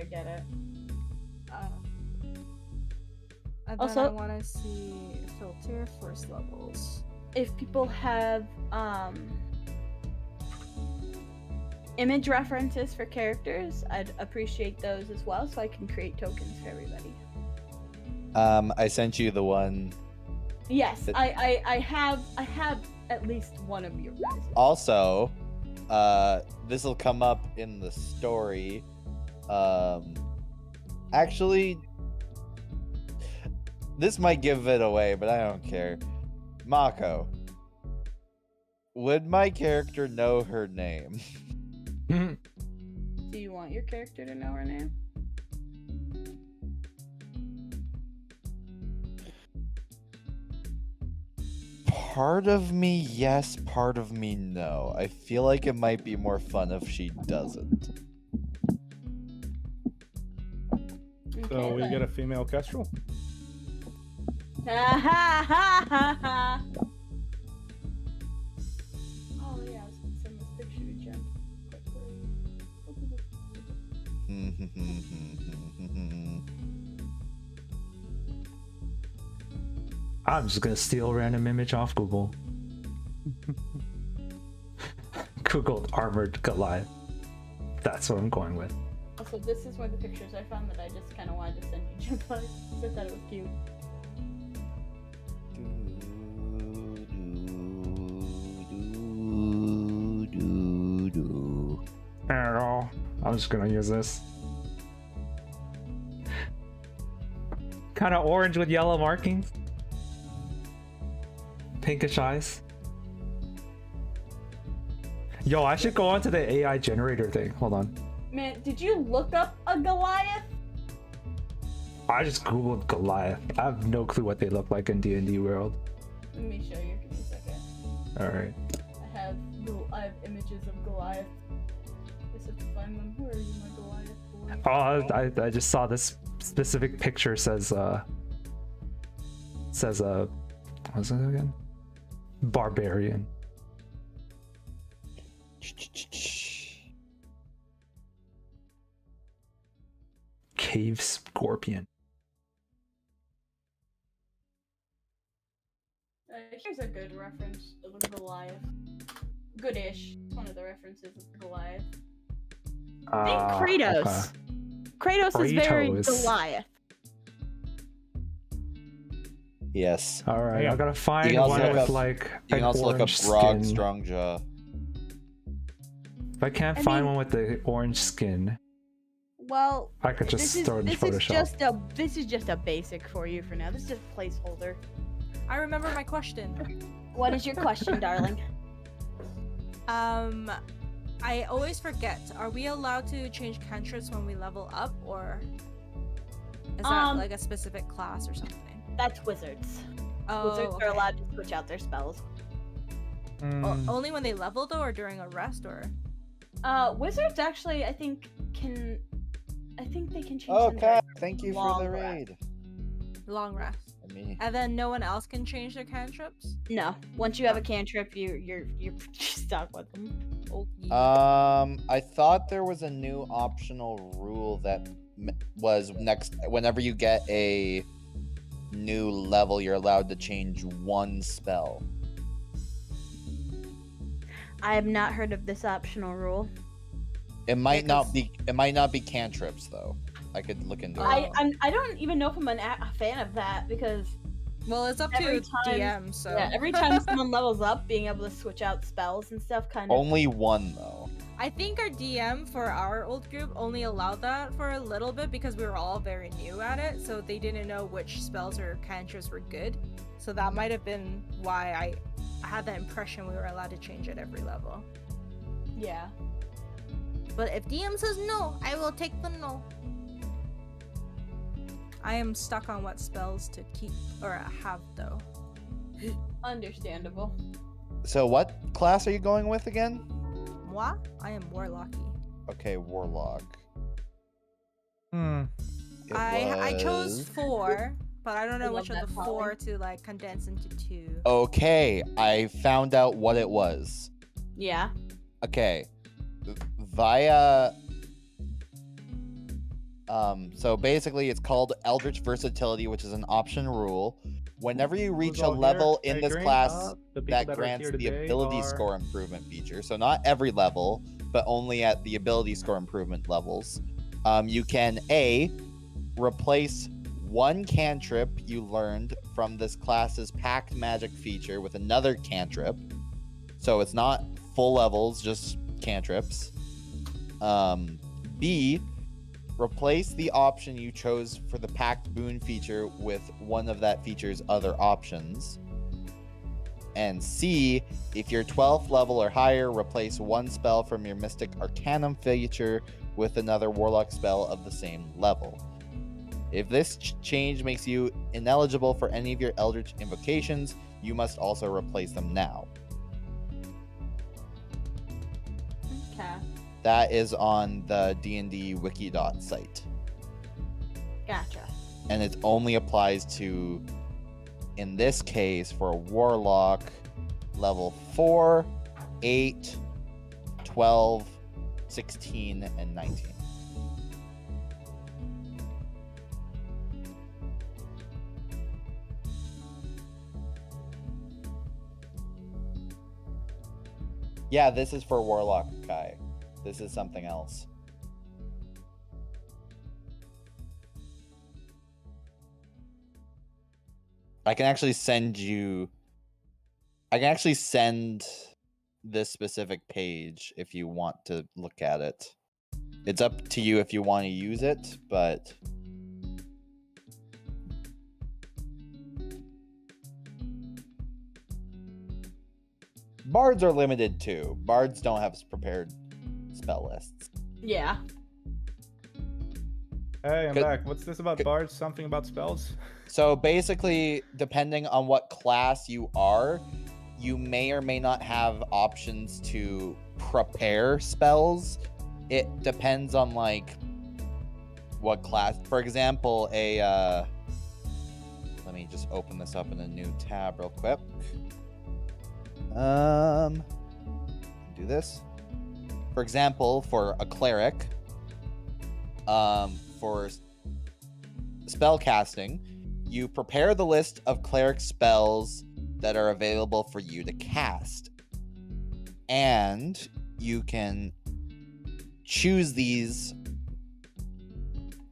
And Also- then I want to see filter first levels. If people have image references for characters, I'd appreciate those as well, so I can create tokens for everybody. I sent you the one. Yes, But- I have at least one of your guys. Also, this will come up in the story. Actually, this might give it away, but I don't care. Mako, would my character know her name? Do you want your character to know her name? Part of me, yes. Part of me, no. I feel like it might be more fun if she doesn't. So we get a female Kestrel. Ha ha ha ha ha! Oh yeah, I was gonna send this picture to Jen I'm just gonna steal a random image off Google. Google armored Goliath. That's what I'm going with. Also, this is one of the pictures I found that I just kind of wanted to send you, Jempai, because I thought it was cute. Hello. I'm just gonna use this. Kind of orange with yellow markings. Pinkish eyes. Yo, I should go onto the AI generator thing. Hold on. Man, did you look up a Goliath? I just googled Goliath. I have no clue what they look like in D&D world. Let me show you. Give me a second. Alright. I have images of Goliath. I just have to find them. Where are you, my Goliath boy? Oh, I just saw this specific picture says what's it again? Barbarian. Cave scorpion. Here's a good reference of a Goliath. Goodish. It's one of the references of Goliath. Think Kratos. Okay. Kratos is very Kratos. Goliath. Yes. All right, Yeah. I gotta find also one look with up- like You can an also look up orange Grog skin. Strongjaw. If I can't find one with the orange skin, Well, I could just throw it in Photoshop. This is just a basic for you for now. This is just a placeholder. I remember my question. What is your question, darling? I always forget. Are we allowed to change cantrips when we level up, or is that like a specific class or something? That's wizards. Oh, Wizards okay. are allowed to switch out their spells. Only when they level though, or during a rest, or? Wizards actually, I think they can change. them Okay, during thank you for long the rest. raid. Long rest. I mean, And then no one else can change their cantrips? No, once you have a cantrip, you're stuck with them. I thought there was a new optional rule that was next. Whenever you get a new level, you're allowed to change one spell. I have not heard of this optional rule. It might Yeah, not be. It might not be cantrips though. I could look into it. I don't even know if I'm a fan of that because Well, it's up every to time- DM, so. yeah, every time someone levels up, being able to switch out spells and stuff kind of. Only one though. I think our DM for our old group only allowed that for a little bit because we were all very new at it, so they didn't know which spells or cantrips were good. So that might have been why I had the impression we were allowed to change at every level. Yeah. But if DM says no, I will take the no. I am stuck on what spells to keep or have though. Understandable. So what class are you going with again? Moi? I am warlocky. Okay, warlock. Hmm. It I chose was- 4, but I don't know I which love of the that 4 to like condense into 2. Okay, I found out what it was. Yeah. Okay, via. So basically, it's called Eldritch Versatility, which is an option rule. Whenever you reach Who's a all here? level in Hey, this Green, class the people that that are grants here the today ability are- score improvement feature, so not every level, but only at the ability score improvement levels, you can A, replace one cantrip you learned from this class's packed magic feature with another cantrip. So it's not full levels, just cantrips. B, replace the option you chose for the packed boon feature with one of that feature's other options. And C, if you're 12th level or higher, replace one spell from your Mystic Arcanum feature with another Warlock spell of the same level. If this change makes you ineligible for any of your Eldritch invocations, you must also replace them now. Okay. That is on the D&D wiki.site. site. Gotcha. And it only applies to, in this case, for a Warlock, level 4, 8, 12, 16, and 19. Yeah, this is for Warlock, Kai. This is something else. I can actually send this specific page if you want to look at it. It's up to you if you want to use it, but bards are limited too. Bards don't have prepared spell lists. Yeah. Hey, I'm Good- back. What's this about good- bards? Something about spells? So basically, depending on what class you are, you may or may not have options to prepare spells. It depends on like what class. For example, let me just open this up in a new tab real quick. Do this. For example, for a cleric, for spell casting, you prepare the list of cleric spells that are available for you to cast. And you can choose these.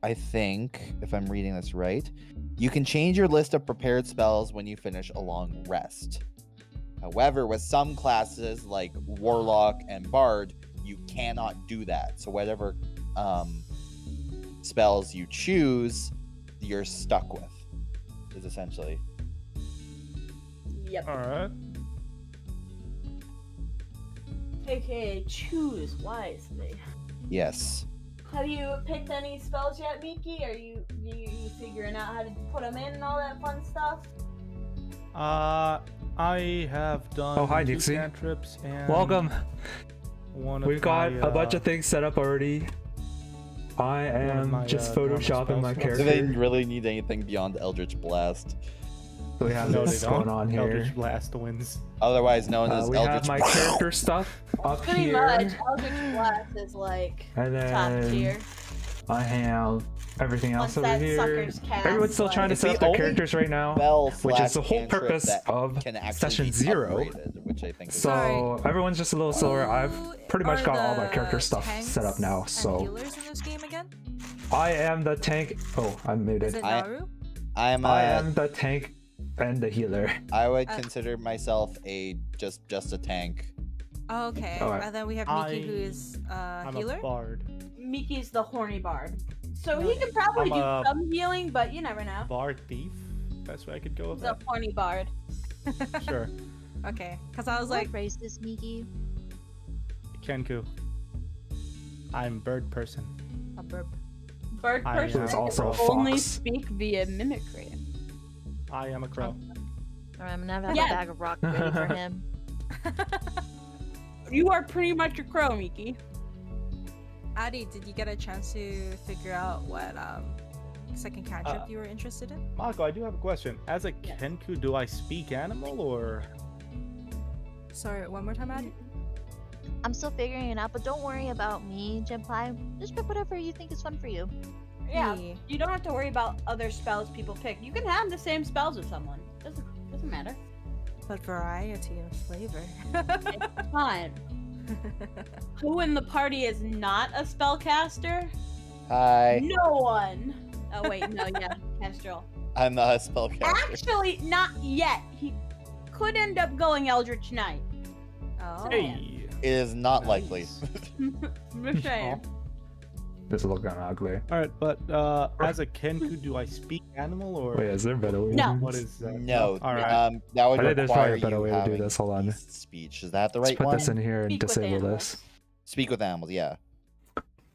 I think, if I'm reading this right, you can change your list of prepared spells when you finish a long rest. However, with some classes like Warlock and Bard, you cannot do that. So whatever spells you choose, you're stuck with, is essentially. Yep. Alright. AKA choose wisely. Yes. Have you picked any spells yet, Miki? Are you figuring out how to put them in and all that fun stuff? I have done Oh, hi, 2 Dixie. cantrips and Welcome. one of We've got my, a bunch of things set up already. I am my, just normal photoshopping my spells. Do they character. really need anything beyond Eldritch Blast? So we have No, this they don't. going on here. Eldritch Blast wins. Otherwise known as We have Eldritch my character stuff up Pretty here. much. Eldritch Blast is like And top then tier. I have everything else Once over that here. sucker's cast, Everyone's still trying to It's set the up their only characters right now, Spell which is slash the whole cantrip purpose that of can actually session be 0. upgraded, which I think is So everyone's just a little slower. I've pretty much Are got all my the character stuff set up now. tanks and So healers in this game again? I am the tank. Oh, I'm Is muted. it I- Naru? I am the tank and the healer. I would consider myself just a tank. Oh, okay. Alright. And then we have Miki, who is I'm healer. a bard. Miki's the horny bard. So he Okay. can probably I'm do a- some healing, but you never know. Bard thief. Best way I could go with He's a that. horny bard. Sure. Okay, because I was What like, race is Miki? Kenku. I'm bird person. a burp. Bird I person am can also a only fox. speak via mimicry. I am a crow. Alright, I'm gonna have Yeah. a bag of rock ready for him. You are pretty much a crow, Miki. Addy, did you get a chance to figure out what second cantrip you were interested in? Mahko, I do have a question. As a Yes. Kenku, do I speak animal or? Sorry, one more time, Addy. I'm still figuring it out, but don't worry about me, Jempai. Just pick whatever you think is fun for you. Yeah, Yeah. you don't have to worry about other spells people pick. You can have the same spells with someone. Doesn't matter. But variety and flavor. It's fine. Who in the party is not a spellcaster? Hi, No one. Oh wait, no, yeah, Kestrel. I'm not a spellcaster. Actually, not yet. He could end up going Eldritch Knight. Oh. Hey. It is not likely. I'm just saying. This is looking ugly. All right, but as a Kenku, do I speak animal or? Wait, is there a better way? No. to do What this? is that? No. All right. That would I think there's require probably a better you way to do having this. Hold on. beast speech. Is that the Let's right put one? this in here and Speak with disable animals. this. Speak with animals. Yeah.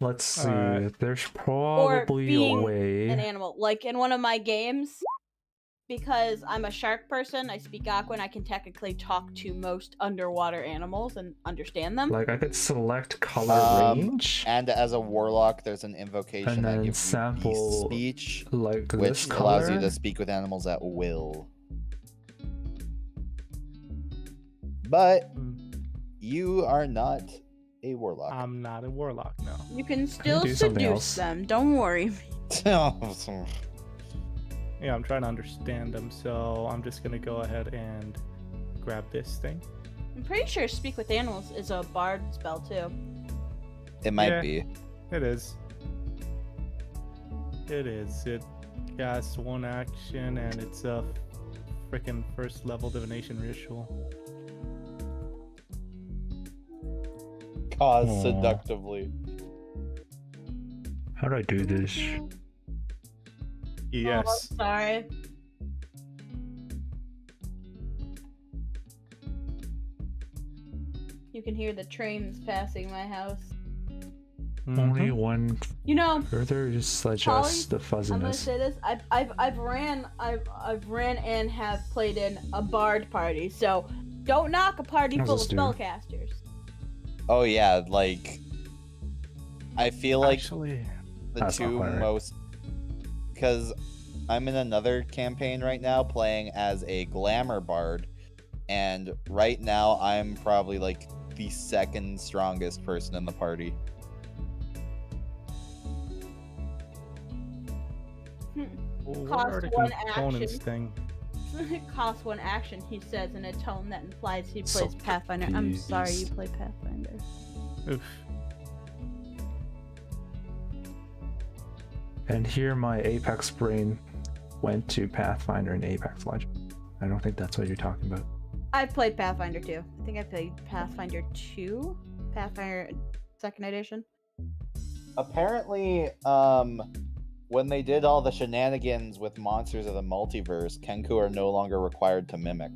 Let's see. Alright. There's probably a being an way. animal. Like in one of my games, because I'm a shark person, I speak Aqua and I can technically talk to most underwater animals and understand them. Like I could select color range, And as a warlock, there's an invocation And that then gives sample you beast speech, like this which color. allows you to speak with animals at will. But you are not a warlock. I'm not a warlock, no. You can still do something seduce else. them. Don't worry. Yeah, I'm trying to understand them, so I'm just gonna go ahead and grab this thing. I'm pretty sure speak with animals is a bard spell too. It might Yeah. be. It is. It is. It casts one action, and it's a freaking first level divination ritual. Cause Aw. seductively. How do I do this? Yes. Oh, sorry. You can hear the trains passing my house. Only Mhm. one You know, further, just Polly, adjust the I'm gonna fuzziness. say this. I've ran and have played in a bard party. So don't knock a party How's full of this do? spellcasters. Oh yeah, like I feel like Actually, the That's not two quite right. most, because I'm in another campaign right now playing as a glamour bard, and right now I'm probably like the second strongest person in the party. what Cost are the one components action. thing? It costs one action, he says in a tone that implies he So plays Pathfinder. I'm sorry, please. you play Pathfinder. Oof. And here my Apex brain went to Pathfinder and Apex Legends. I don't think that's what you're talking about. I played Pathfinder 2. I think I played Pathfinder 2, Pathfinder 2nd edition. Apparently, when they did all the shenanigans with Monsters of the Multiverse, Kenku are no longer required to mimic.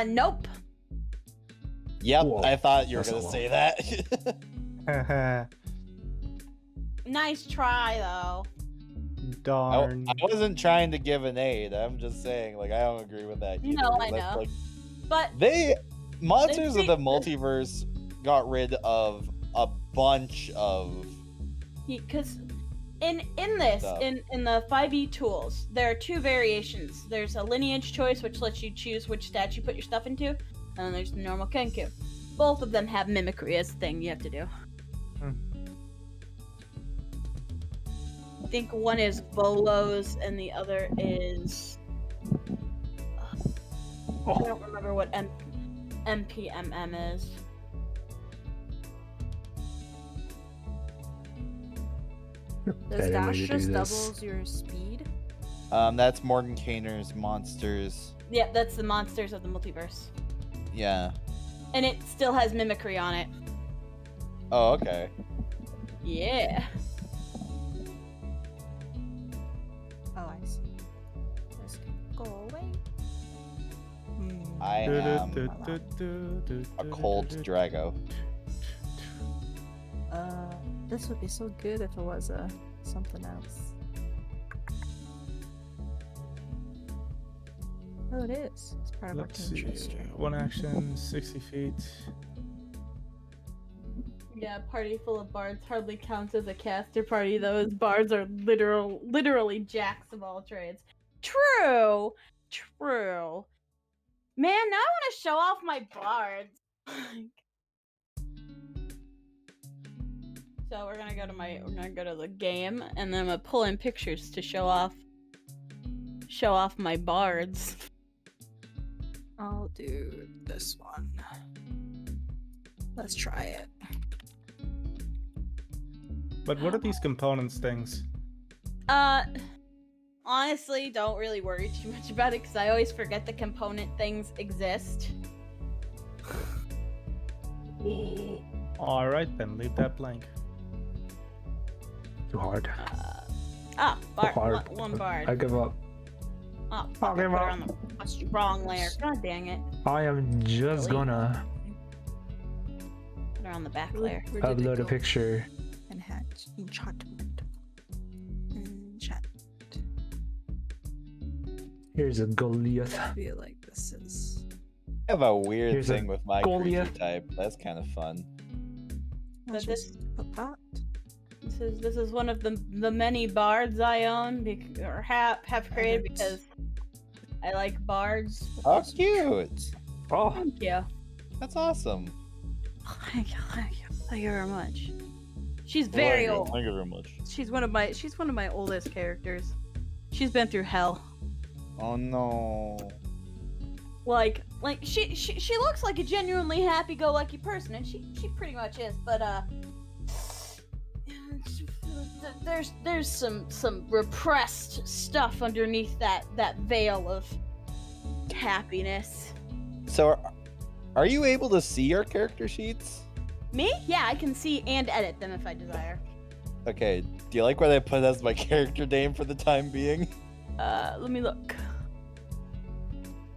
Nope. Yep, Whoa, I thought you were that's a gonna say that. Nice try, though. Darn. I wasn't trying to give an aid. I'm just saying, like, I don't agree with that. No, I That's, know. like, But Monsters of the they- Multiverse got rid of a bunch of because in this Stuff. in the 5e tools, there are two variations. There's a lineage choice, which lets you choose which stats you put your stuff into, and then there's the normal Kenku. Both of them have mimicry as a thing you have to do. I think one is Volo's and the other is I don't remember what MPMM is. Does Better way dash to do just this. doubles your speed? that's Morgan Kainer's Monsters. Yeah, that's the Monsters of the Multiverse. Yeah. And it still has mimicry on it. Oh, okay. Yeah. Oh, I see. This can go away. I am a cold Drago. This would be so good if it was something else. Oh, it is. It's part of Let's our see. interest. One action, 60 feet. Yeah, a party full of bards hardly counts as a caster party. Those bards are literally jacks of all trades. True. Man, now I want to show off my bards. So we're gonna go to the game, and then I'm gonna pull in pictures to show off my bards. I'll do this one. Let's try it. But what are these components things? Honestly, don't really worry too much about it because I always forget the component things exist. Alright then, leave that blank. Too hard. Bard. Hard. One bard. I give up. Oh, fuck, I give put her up. on the wrong layer. God dang it. I am just Really? gonna Put her on the back layer. Where did it upload a go? picture. Enchantment. Here's a Goliath. I feel like this is. I have a weird Here's a thing with my Goliath. creature type. That's kind of fun. But Just put that. This is one of the many bards I own or have created because I like bards. Oh, cute! Oh, Thank you. That's awesome. Thank you very much. She's very old. Thank you very much. She's one of my oldest characters. She's been through hell. Oh no. Like she looks like a genuinely happy-go-lucky person, and she pretty much is. But there's some repressed stuff underneath that veil of happiness. So, are you able to see your character sheets? Me? Yeah, I can see and edit them if I desire. Okay. Do you like what I put as my character name for the time being? Let me look.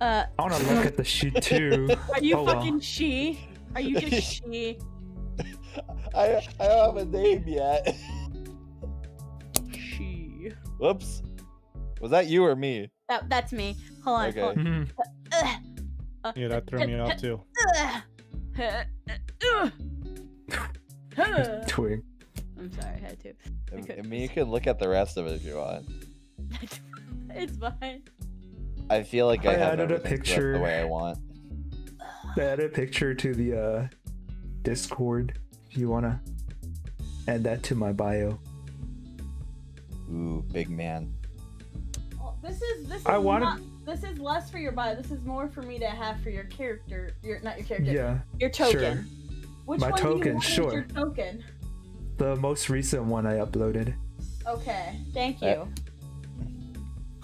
I wanna look at the sheet too. Are you Oh, well. fucking she? Are you just she? I don't have a name yet. She. Whoops. Was that you or me? That's me. Hold on. Okay. Hold on. Mhm. Yeah, that threw me off too. Twig. I'm sorry, I had to. Okay. I mean, you can look at the rest of it if you want. It's fine. I feel like I I have added a everything set picture. the way I want. Add a picture to the Discord if you wanna add that to my bio. Ooh, big man. Well, this is I wanted- not, this is less for your bio. This is more for me to have for your character. Not your character. Yeah, Your token. sure. Which My one do you token, want as sure. your token? The most recent one I uploaded. Okay, thank you.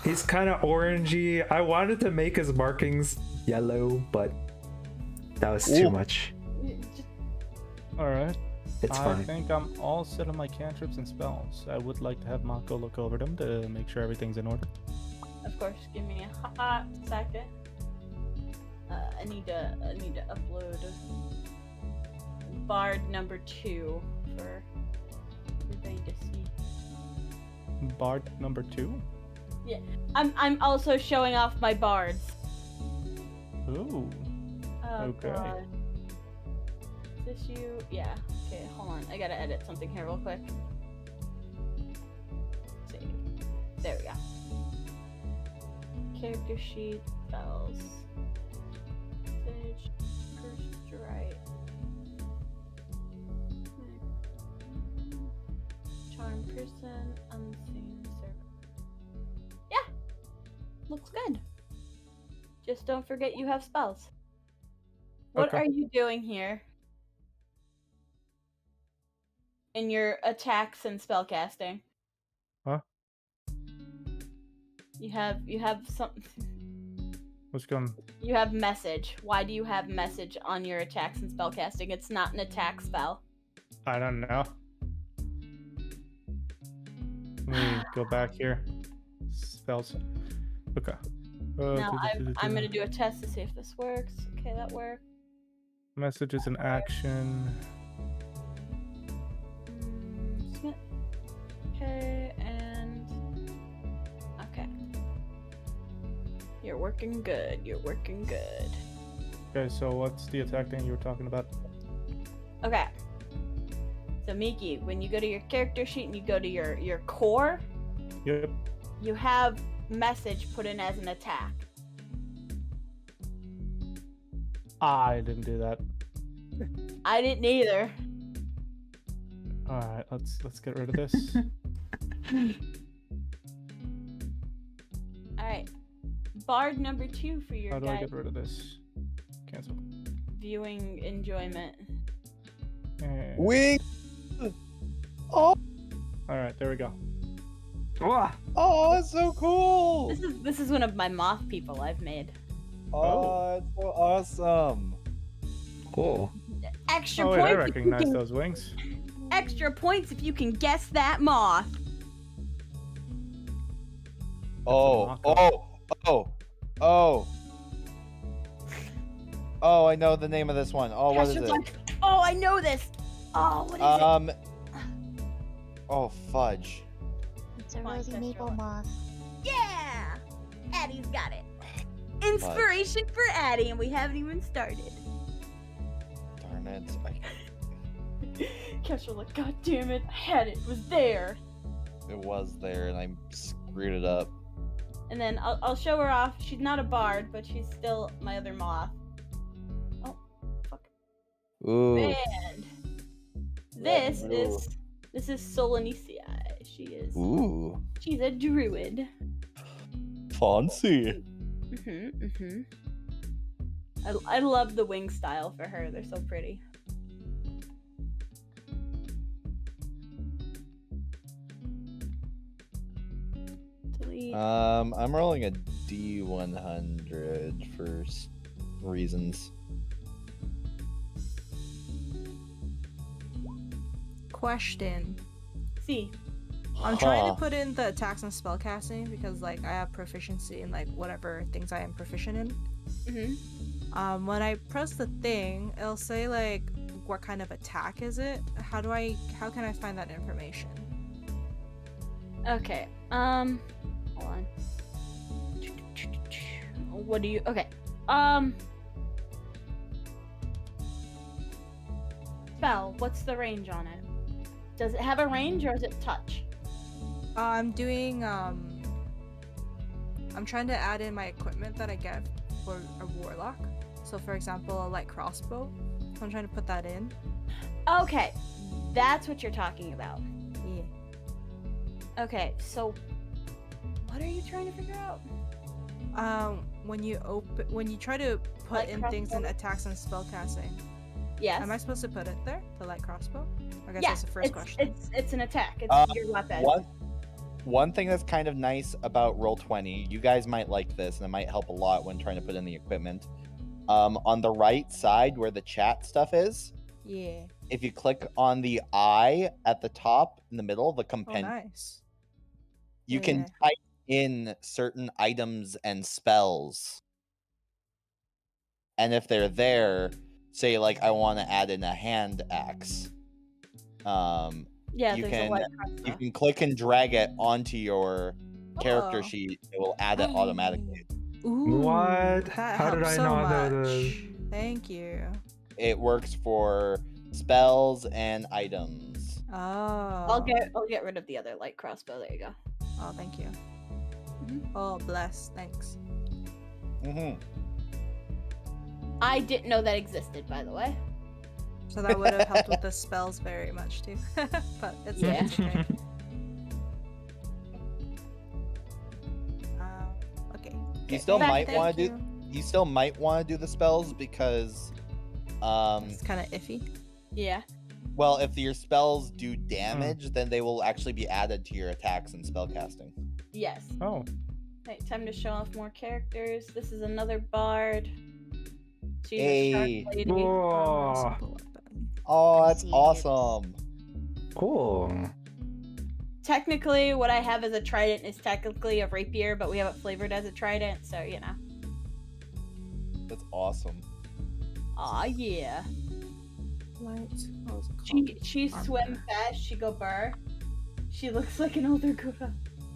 He's kind of orangey. I wanted to make his markings yellow, but that was too much. Alright. It's I fine. think I'm all set on my cantrips and spells. I would like to have Mahko look over them to make sure everything's in order. Of course, give me a hot second. I need to upload Bard number 2 for everybody to see. Bard number 2? Yeah, I'm also showing off my bards. Ooh. Oh, Okay. God. Is this you? Yeah. Okay, hold on. I gotta edit something here real quick. Save. There we go. Character sheet, spells. Message, first right. Charm person, unseen server. Yeah! Looks good. Just don't forget you have spells. What Okay. are you doing here? In your attacks and spellcasting? Huh? You have some. What's going? You have message. Why do you have message on your attacks and spellcasting? It's not an attack spell. I don't know. Let me go back here. Spells. Okay. Now I'm gonna do a test to see if this works. Okay, that worked. Messages in action. Submit. Okay, and okay. You're working good. You're working good. Okay, so what's the attack thing you were talking about? Okay. So Miki, when you go to your character sheet and you go to your core, Yep. you have message put in as an attack. I didn't do that. I didn't either. All right, let's get rid of this. All right. Bard number 2 for your How do I guys' get rid of this? Cancel. viewing enjoyment. And... Wing. All right, there we go. Oh, it's so cool. This is one of my moth people I've made. Oh, it's so awesome. Cool. Extra Oh wait, I points. If you recognize can, those wings. extra points if you can guess that moth. Oh, I know the name of this one. Oh, what is Castra's it? like, oh, I know this. Oh, what is it? Oh, fudge. It's a Come on, rosy Kestrel. maple moth. Yeah, Addie's got it. Inspiration for Addie, and we haven't even started. Darn it. Kestrel like, God damn it, I had it. It was there. It was there, and I screwed it up. And then I'll show her off. She's not a bard, but she's still my other moth. Oh, fuck. Ooh. And this is Solanisia. Ooh. She's a druid. Fancy. I love the wing style for her. They're so pretty. Delete. I'm rolling a D100 for reasons. Question. See. I'm trying to put in the attacks and spellcasting because like I have proficiency in like whatever things I am proficient in. When I press the thing, it'll say like what kind of attack is it? How can I find that information? Okay. Hold on. What do you? Okay. Spell. What's the range on it? Does it have a range or is it touch? I'm doing I'm trying to add in my equipment that I get for a warlock. So for example, a light crossbow. So I'm trying to put that in. Okay. That's what you're talking about. Yeah. Okay, so what are you trying to figure out? When you try to put Light in things in crossbow? attacks and spellcasting, Yes. am I supposed to put it there? The light crossbow? I guess Yeah, that's the first question. It's an attack. It's your weapon. one thing that's kind of nice about Roll20, you guys might like this, and it might help a lot when trying to put in the equipment. On the right side where the chat stuff is, Yeah. if you click on the eye at the top in the middle, the Oh, compendium, nice. you can type in certain items and spells. And if they're there, say like I want to add in a hand axe, Yeah, you there's can a light crossbow. you can click and drag it onto your character Oh. sheet. It will add it automatically. Ooh, What? that How did helps I so not know much. this? Thank you. It works for spells and items. Oh. I'll get rid of the other light crossbow. There you go. Oh, thank you. Mhm. Oh, bless. Thanks. I didn't know that existed, by the way. So that would have helped with the spells very much too. But it's Yeah. okay. Okay. You still Back, might thank want to do. You still might want to do the spells because, It's kind of iffy. Yeah. well, if your spells do damage, then they will actually be added to your attacks and spellcasting. Yes. Oh, Right, time to show off more characters. This is another bard. She's Hey. a shark lady. Whoa. Oh, that's see it. awesome. Cool. Technically, what I have as a trident is technically a rapier, but we have it flavored as a trident, so you know. That's awesome. Aw, yeah. Light. She swim fast. She go burr. She looks like an older girl.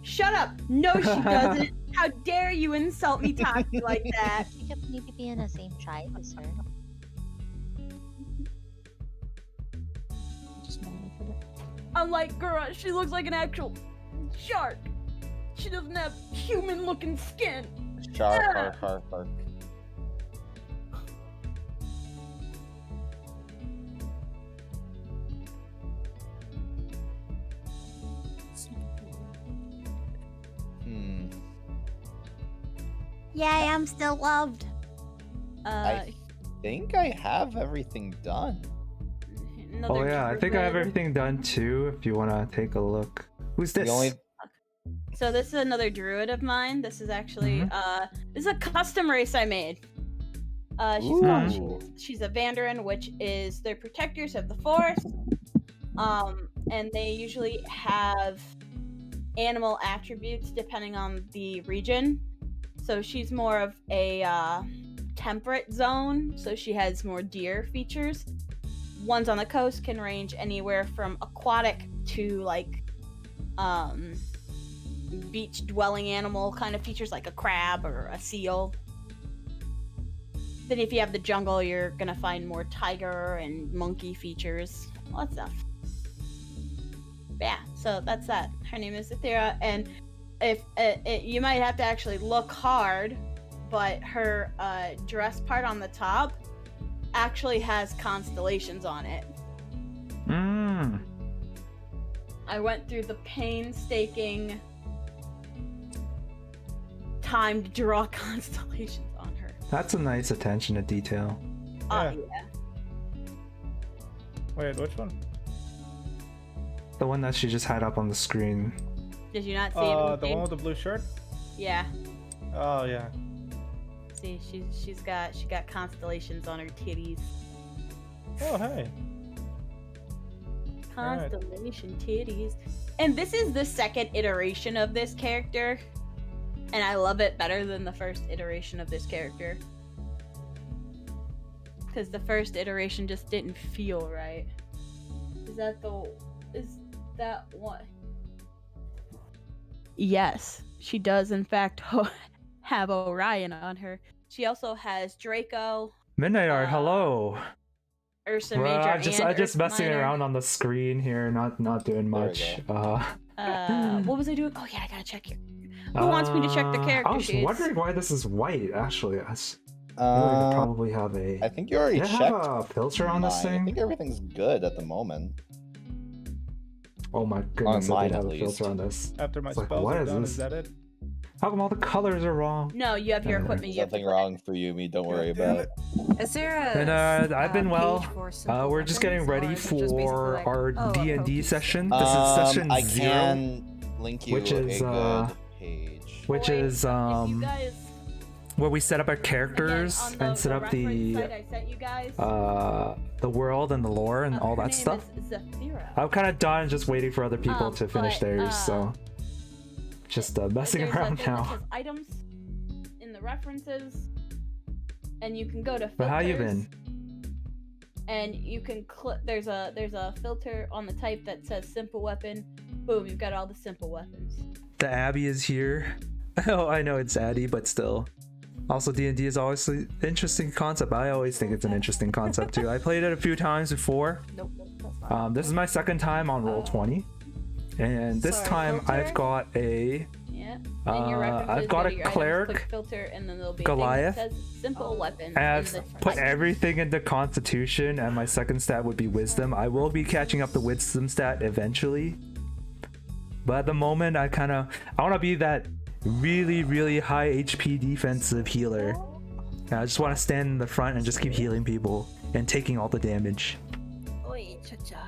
Shut up! No, she doesn't. How dare you insult me, Taki, like that? You need to be in the same tribe as her. I'm like, girl, she looks like an actual shark. She doesn't have human-looking skin. Shark, Yeah. hark, hark, hark. Yay, I'm still loved. I think I have everything done. another Oh yeah, I think I have druid. everything done too. If you wanna take a look. Who's this? The only So this is another druid of mine. This is actually this is a custom race I made. Ooh. She's a Vandarin, which is they're protectors of the forest. And they usually have animal attributes depending on the region. So she's more of a temperate zone, so she has more deer features. Ones on the coast can range anywhere from aquatic to like beach dwelling animal kind of features like a crab or a seal. Then if you have the jungle, you're gonna find more tiger and monkey features. All that stuff. Yeah, so that's that. Her name is Athera, and if you might have to actually look hard, but her dress part on the top actually has constellations on it. I went through the painstaking time to draw constellations on her. That's a nice attention to detail. Oh, Yeah. yeah. wait, which one? The one that she just had up on the screen. Did you not see it? The one with the blue shirt? Yeah. Oh yeah. See, she got constellations on her titties. Oh hey. Alright. Constellation titties. And this is the second iteration of this character. And I love it better than the first iteration of this character. Because the first iteration just didn't feel right. Is that what? Yes, she does in fact have Orion on her. She also has Draco, Midnight Art, hello. Ursa Well, Major, I'm just Ursa messing Minor. around on the screen here, not doing There we much. What was I doing? Oh yeah, I gotta check here. Who wants me to check the character I was sheets? wondering why this is white. Actually, I could I probably have a. think you already Did I checked. have a filter on this mine. I thing? think everything's good at the moment. Oh my goodness, I mine, did have at a filter least. on this. After my It's like, spells what are is done, this? is that it? How come all the colors are wrong? No, you have your Uh, equipment. There's You have to nothing put it- wrong for you, me. Don't worry about it. Is there a? And I've been well. page for simple We're just getting weapons, or ready is it just basically for like, our oh, a D&D focus? session. This is session I 0. can link you which is, a good page. which Wait, is if you guys, where we set up our characters again, on and set up reference site I sent you guys, the world and the lore and all her that name stuff. is Zafira. I'm kind of done just waiting for other people to finish but, theirs, so just messing There's around a thing that now. says items in the references, and you can go to filters. But how you been? And you can click. There's a filter on the type that says simple weapon. Boom! You've got all the simple weapons. The Abbey is here. Oh, I know it's Addy, but still. Also, D&D is always an interesting concept. I always think it's an interesting concept too. I played it a few times before. Nope, that's not. This is my second time on Roll20, and this Sorry, time filter? I've got a Yeah. And your references, I've got go a to your items, cleric, click filter, and then there'll be Goliath, a thing that says simple weapon. and I've and the put type. everything into Constitution, and my second stat would be Wisdom. I will be catching up the Wisdom stat eventually, but at the moment I want to be that really high HP defensive healer. And I just want to stand in the front and just keep healing people and taking all the damage. Oi, cha-cha.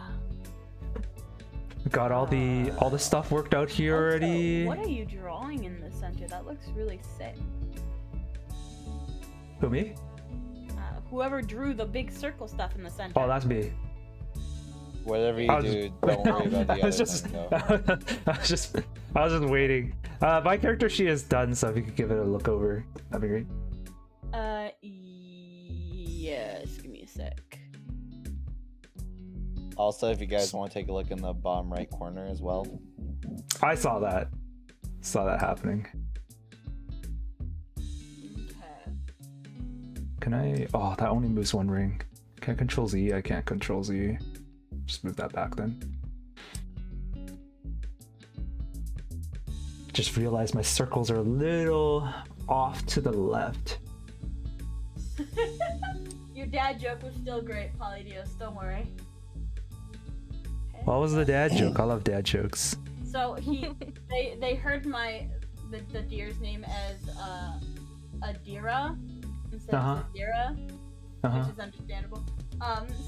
Got all the stuff worked out here Also, already. what are you drawing in the center? That looks really sick. Who, me? Whoever drew the big circle stuff in the center. Oh, that's me. Whatever you do, don't worry about the I was other just, thing, though. I was just waiting. My character sheet is done, so if you could give it a look over, that'd be great. Yes. Give me a sec. Also, if you guys want to take a look in the bottom right corner as well. I saw that. Saw that happening. Okay. Can I? Oh, that only moves one ring. Can I control Z? I can't control Z. Just move that back then. Just realized my circles are a little off to the left. Your dad joke was still great, Polydios. Don't worry. What was the dad joke? I love dad jokes. So they heard the deer's name as Adira instead of Adira, which is understandable.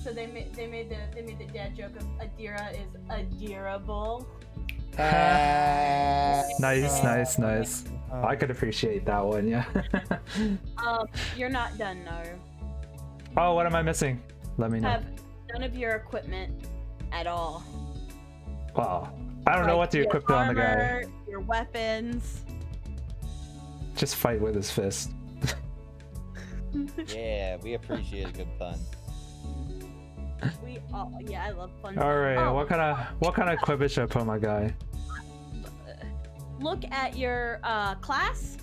So they made the dad joke of Adira is adorable. Nice. I could appreciate that one, yeah. You're not done, no. Oh, what am I missing? Let me know. Have none of your equipment at all. Wow. I don't know what to equip on the guy. Armor, your weapons. Just fight with his fist. Yeah, we appreciate a good pun. Yeah, I love fun. Alright, Oh, what kind of equipment should I put on my guy? Look at your class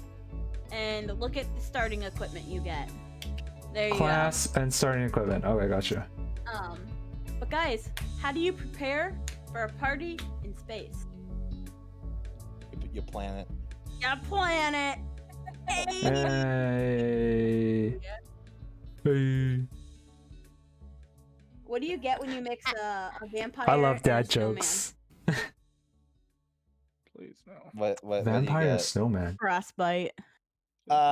and look at the starting equipment you get. There you Class and starting equipment. Okay, gotcha. go. But guys, how do you prepare for a party in space? You plan it. You plan it. Hey. Hey. What do you get when you mix a vampire? I love and a dad snowman? jokes. Please no. What Vampire do you and get? snowman. Frostbite. Nice.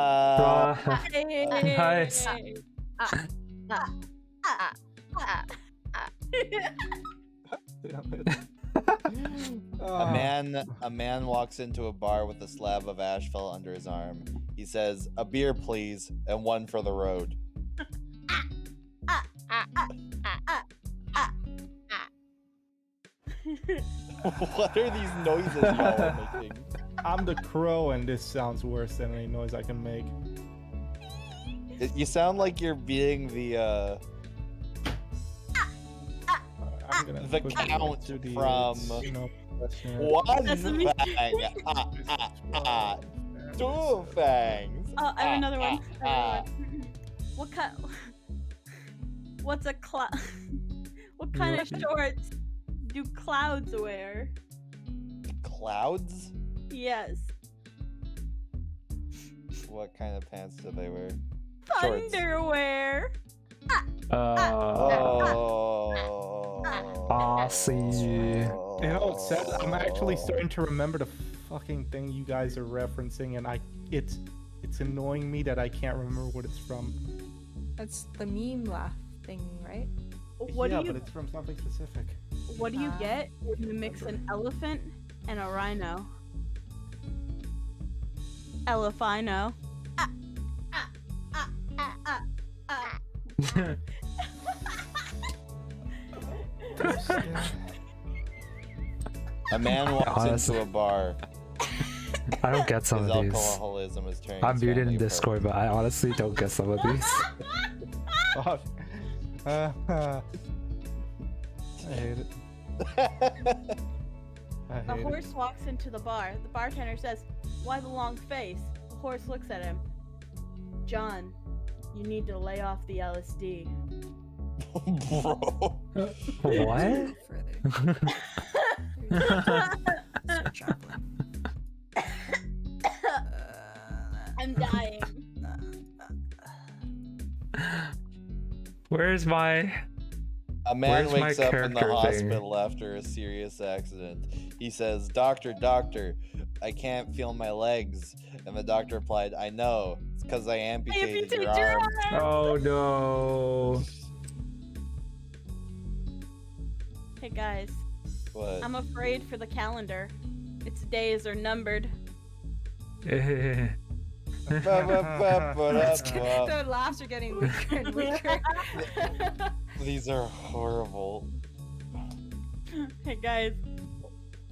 A man walks into a bar with a slab of asphalt under his arm. He says, "A beer, please, and one for the road." What are these noises y'all are making? I'm the crow, and this sounds worse than any noise I can make. You sound like you're being the I'm gonna the push count to the, from question. one Sesame. fang, two fangs. Oh, I have another one. What kind? What's a cloud? What kind of shorts do clouds wear? Clouds? Yes. What kind of pants do they wear? Shorts. Underwear. See. You know, Seth, I'm actually starting to remember the fucking thing you guys are referencing, and it's annoying me that I can't remember what it's from. That's the meme laugh thing, right? What yeah, do you? but it's from something specific. What do you get when you mix an elephant And a rhino. Elephino. A man walks into a bar. I don't get some His of these. alcoholism is turning I'm his muted in family Discord, but I honestly don't get some of these. Fuck. I hate it. apart. I A hate it. horse walks into the bar. The bartender says, "Why the long face?" The horse looks at him. "John, you need to lay off the LSD." Bro. What? I'm dying. Where's my... A man Where's my wakes up in the character thing? hospital after a serious accident. He says, "Doctor, doctor, I can't feel my legs." And the doctor replied, "I know. It's because I amputated your arm." Oh no. Hey guys, What? I'm afraid for the calendar. Its days are numbered. The laughs are getting weaker and weaker. These are horrible. Hey guys,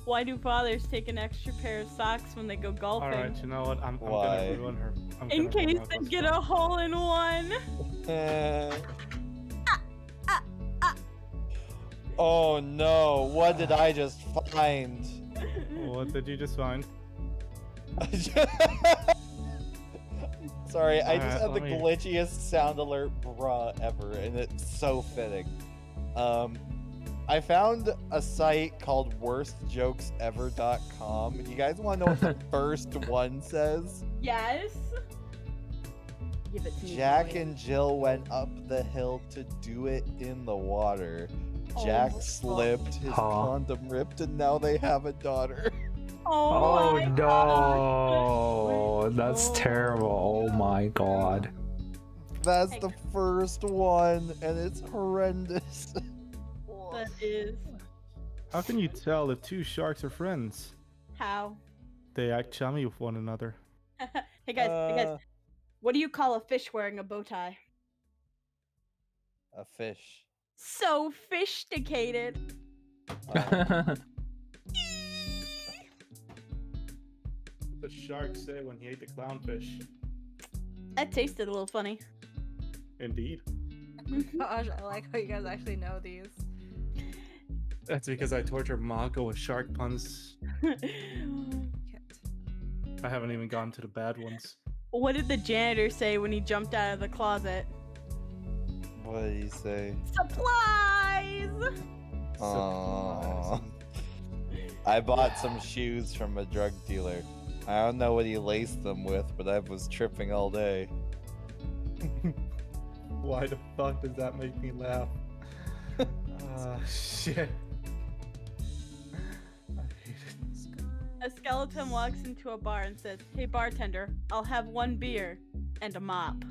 why do fathers take an extra pair of socks when they go golfing? Alright, you know what? I'm Why? gonna ruin her. In case they get a hole in one. Oh no, what did I just find? What did you just find? Sorry, I just had the let me- glitchiest sound alert bruh ever, and it's so fitting. I found a site called worstjokesever.com. You guys want to know what the first one says? Yes. Give it to me. Jack boy. and Jill went up the hill to do it in the water. Jack Oh, slipped, his Huh. condom ripped, and now they have a daughter. Oh my no. That's Oh. terrible. Oh my god. That's the first one, and it's horrendous. That is How can you tell if two sharks are friends? how. They act chummy with one another. Hey guys, what do you call a fish wearing a bow tie? A fish. So fisticated. The shark said when he ate the clownfish. That tasted a little funny. Indeed. Gosh, I like how you guys actually know these. That's because I torture Mahko with shark puns. I haven't even gotten to the bad ones. What did the janitor say when he jumped out of the closet? What did he say? Supplies! Aww. I bought some shoes from a drug dealer. I don't know what he laced them with, but I was tripping all day. Why the fuck does that make me laugh? Shit. I hate it. A skeleton walks into a bar and says, "Hey bartender, I'll have one beer and a mop."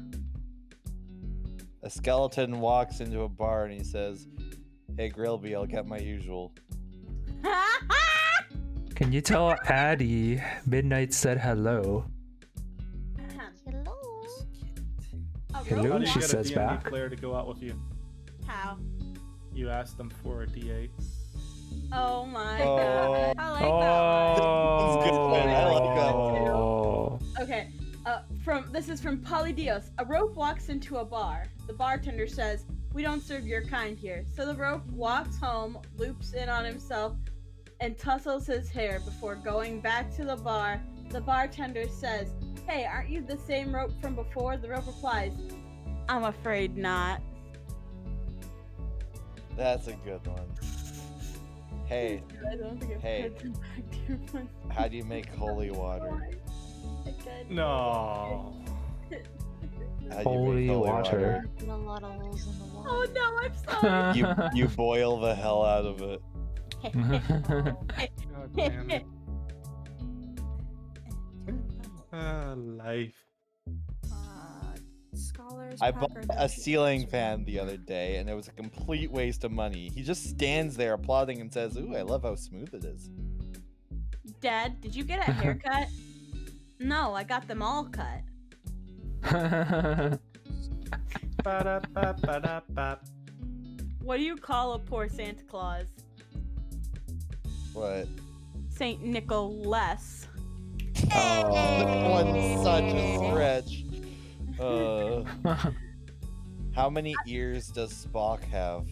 A skeleton walks into a bar and he says, "Hey Grillby, I'll get my usual." Can you tell Addie Midnight said hello? Hello. Hello, How do you she get says a D&D back. player to go out with you? How? You ask them for a D8. Oh my Oh. god. I like that one. That's good, man. I like that one. Oh. Okay, this is from Polydios. A rope walks into a bar. The bartender says, "We don't serve your kind here." So the rope walks home, loops in on himself, and tussles his hair before going back to the bar. The bartender says, "Hey, aren't you the same rope from before?" The rope replies, "I'm afraid not." That's a good one. Hey, I don't think I've Hey. heard them back to your one. how do you make holy water? No. How do you Holy make water. Put a lot of holes in the wall. Oh no, I'm sorry. You boil the hell out of it. God damn it. Life. Scholars. I Pack bought are the a cheapest. ceiling fan the other day, and it was a complete waste of money. He just stands there applauding and says, "Ooh, I love how smooth it is." Dad, did you get a haircut? No, I got them all cut. Ba-da-ba-ba-da-ba. What do you call a poor Santa Claus? What? Saint Nicholas. That one's such a stretch. How many ears does Spock have?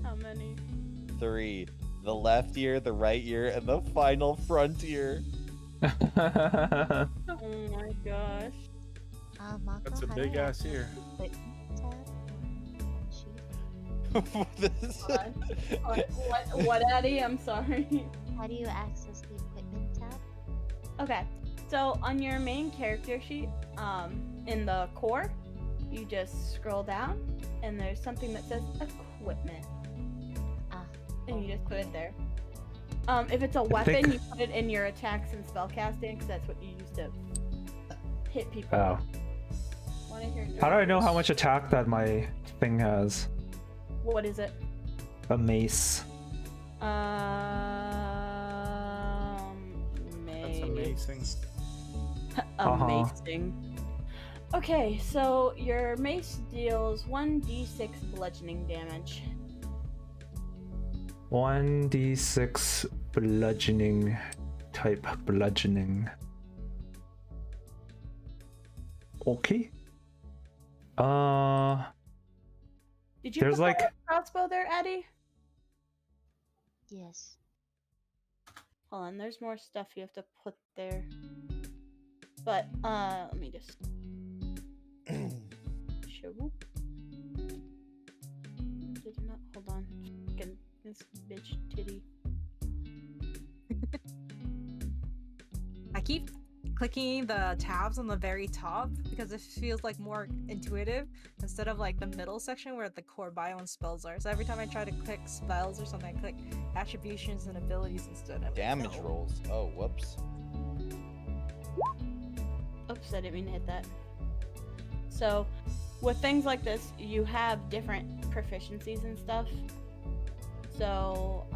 How many? 3. The left ear, the right ear, and the final front ear. Oh my gosh. That's a big ass ear. What, Addie? I'm sorry. How do you access the equipment tab? Okay, so on your main character sheet, in the core, you just scroll down, and there's something that says equipment, and you just put it there. If it's a weapon, you put it in your attacks and spellcasting, because that's what you use to hit people. Oh. How do I know how much attack that my thing has? What is it? A mace. That's amazing. Amazing. Okay, so your mace deals 1d6 bludgeoning damage. 1d6 bludgeoning type bludgeoning. Okay. Did you there's put like the crossbow there, Addie? Yes. Hold on, there's more stuff you have to put there. But let me just show. Did not hold on. Fucking this bitch titty. I keep clicking the tabs on the very top because it feels like more intuitive instead of like the middle section where the core bio and spells are. So every time I try to click spells or something, I click attributions and abilities instead. Damage rolls. Oh, whoops. Oops, I didn't mean to hit that. So, with things like this, you have different proficiencies and stuff. So,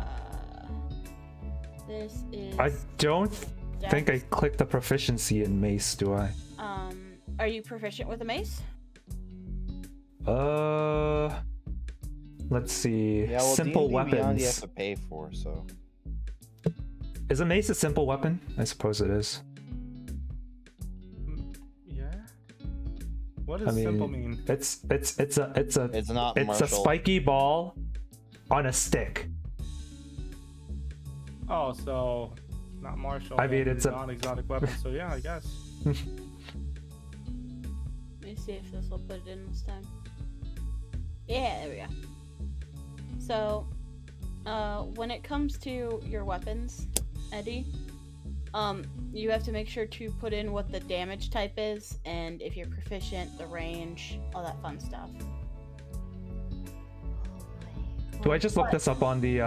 this is... I don't think I clicked the proficiency in mace, do I? Are you proficient with a mace? Let's see. Yeah, well, simple D&D Beyond weapons. you have to pay for, so. Is a mace a simple weapon? I suppose it is. Yeah. What does simple mean? It's not a martial. spiky ball on a stick. Oh, so not martial. I mean, it's a non-exotic weapon. So yeah, I guess. Let me see if this will put it in this time. Yeah, there we go. So, when it comes to your weapons, Eddie, you have to make sure to put in what the damage type is, and if you're proficient, the range, all that fun stuff. Do I just look this up on the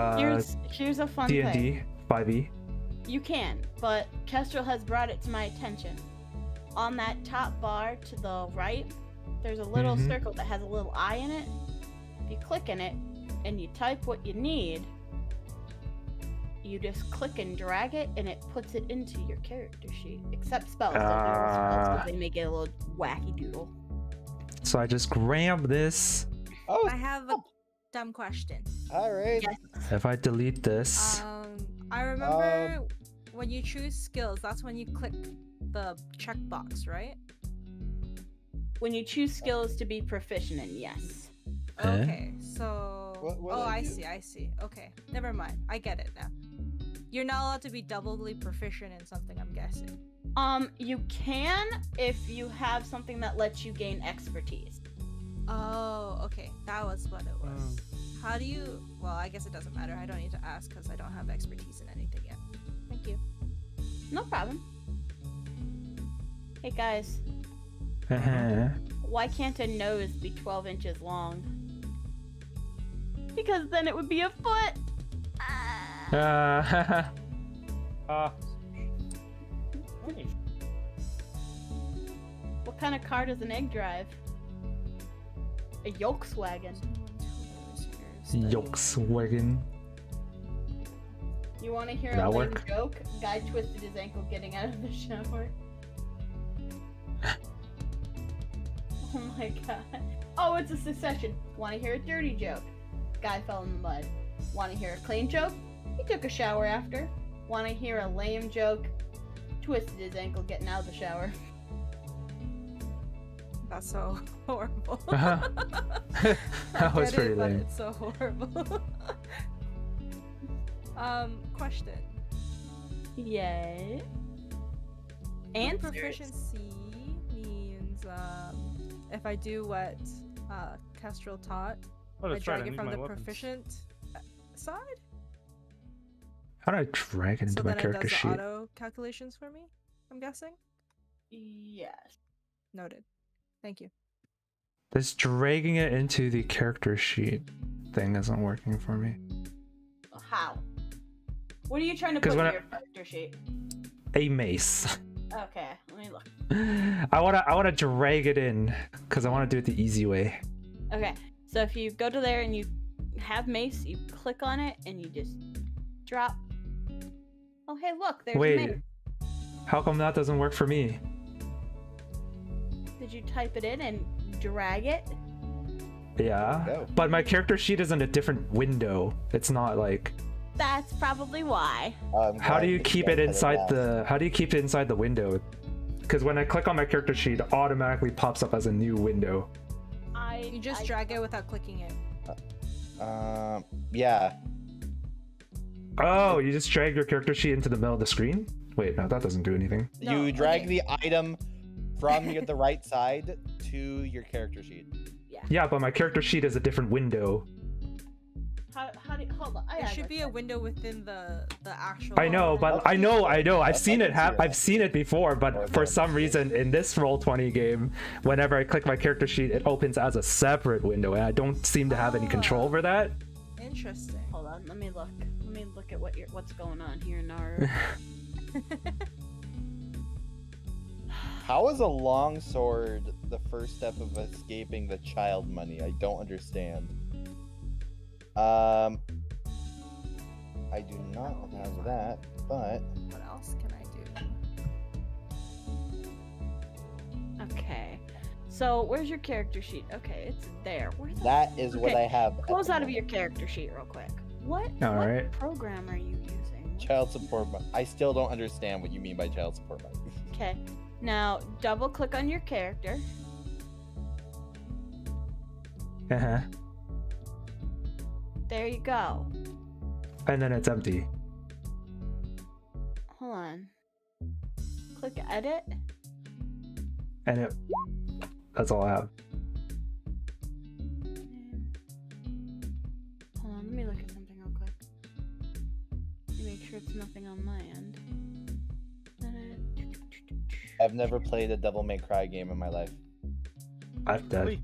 here's a fun D&D thing. 5e? You can, but Kestrel has brought it to my attention. On that top bar to the right, there's a little circle that has a little eye in it. If you click in it and you type what you need, you just click and drag it, and it puts it into your character sheet. Except spells, don't do spells because they make it a little wacky doodle. So I just grab this. Oh, I have a dumb question. alright. Yes. If I delete this, I remember when you choose skills, that's when you click the checkbox, right? When you choose skills to be proficient in, yes. Okay, so... What oh, I I do? see. Okay, never mind. I get it now. You're not allowed to be doubly proficient in something, I'm guessing. You can if you have something that lets you gain expertise. Oh, okay. That was what it was. How do you... Well, I guess it doesn't matter. I don't need to ask because I don't have expertise in anything yet. Thank you. No problem. Hey guys, uh-huh. why can't a nose be 12 inches long? Because then it would be a foot! What kind of car does an egg drive? A Volkswagen. Volkswagen. You want to hear a That'll lame work. joke? Guy twisted his ankle getting out of the shower. Oh my god. Oh, it's a succession. Want to hear a dirty joke? Guy fell in the mud. Want to hear a clean joke? He took a shower after. Want to hear a lame joke? Twisted his ankle getting out of the shower. That's so horrible. That was get pretty it, but lame. It's so horrible. Question. Yay. Answers. Proficiency means if I do what Kestrel taught, Oh, I that's right. drag I it need from my the weapons. proficient side. How do I drag it into So my then it character does the sheet? auto calculations for me. I'm guessing. Yes. Noted. Thank you. This dragging it into the character sheet thing isn't working for me. How? What are you trying to 'Cause put in when your character sheet? A mace. Okay, let me look. I wanna drag it in because I wanna do it the easy way. Okay, so if you go to there and you have mace, you click on it and you just drop. Oh, hey, look, there's Wait, mace. how come that doesn't work for me? Did you type it in and drag it? Yeah, Go. but my character sheet is in a different window. It's not like. That's probably why. How do you keep it inside the? How do you keep it inside the window? Because when I click on my character sheet, it automatically pops up as a new window. You just drag it without clicking it. Yeah. Oh, you just drag your character sheet into the middle of the screen? Wait, no, that doesn't do anything. No, You drag okay. the item from the right side to your character sheet. Yeah, but my character sheet is a different window. How do you, hold on. There should be a window within the actual. I know, but I know. I've That's seen it like I've seen it before, but Or for the- some reason in this Roll20 game, whenever I click my character sheet, it opens as a separate window, and I don't seem to have any control over that. Interesting. Hold on, let me look. Let me look at what's going on here, Naru. How is a longsword the first step of escaping the child money? I don't understand. I do not have that, but What else can I do? Okay. So where's your character sheet? Okay, it's there. Where the that is what Okay, I have. at Close the out of your moment. character sheet real quick. What Alright. program are you using? Child support money. I still don't understand what you mean by child support money. Okay. Now double click on your character. Uh-huh. There you go. And then it's empty. Hold on. Click edit. And it. That's all I have. Hold on, let me look at something real quick. Make sure it's nothing on my end. I've never played a Devil May Cry game in my life. I've dead. Really?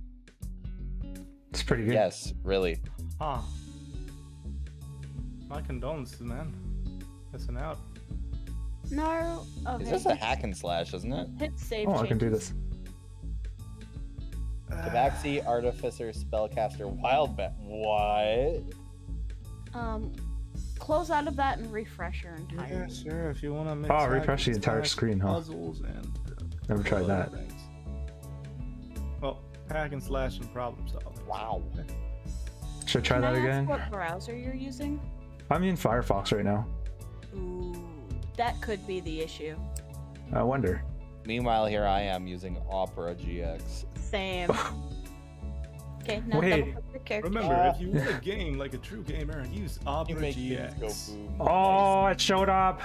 It's pretty good. Yes, really. Huh. My condolences, man. Missing out. No. Okay. Is this a hack and slash, isn't it? Hit save. Oh, I can do changes. this. Tabaxi, Artificer, Spellcaster, Wildbat. What? Close out of that and refresh your entire. Yeah, sure. If you want to make. Oh, refresh the entire screen, huh? Puzzles and. Never tried other that. things. Well, hack and slash and problem solving. Wow. Should I try Can that I ask again? what browser you're using? I'm in Firefox right now. Ooh, that could be the issue. I wonder. Meanwhile, here I am using Opera GX. Same. Okay, now Wait. double click your character. Remember, if you want a game like a true gamer, use You Opera make things go GX. boom. Oh, it showed up.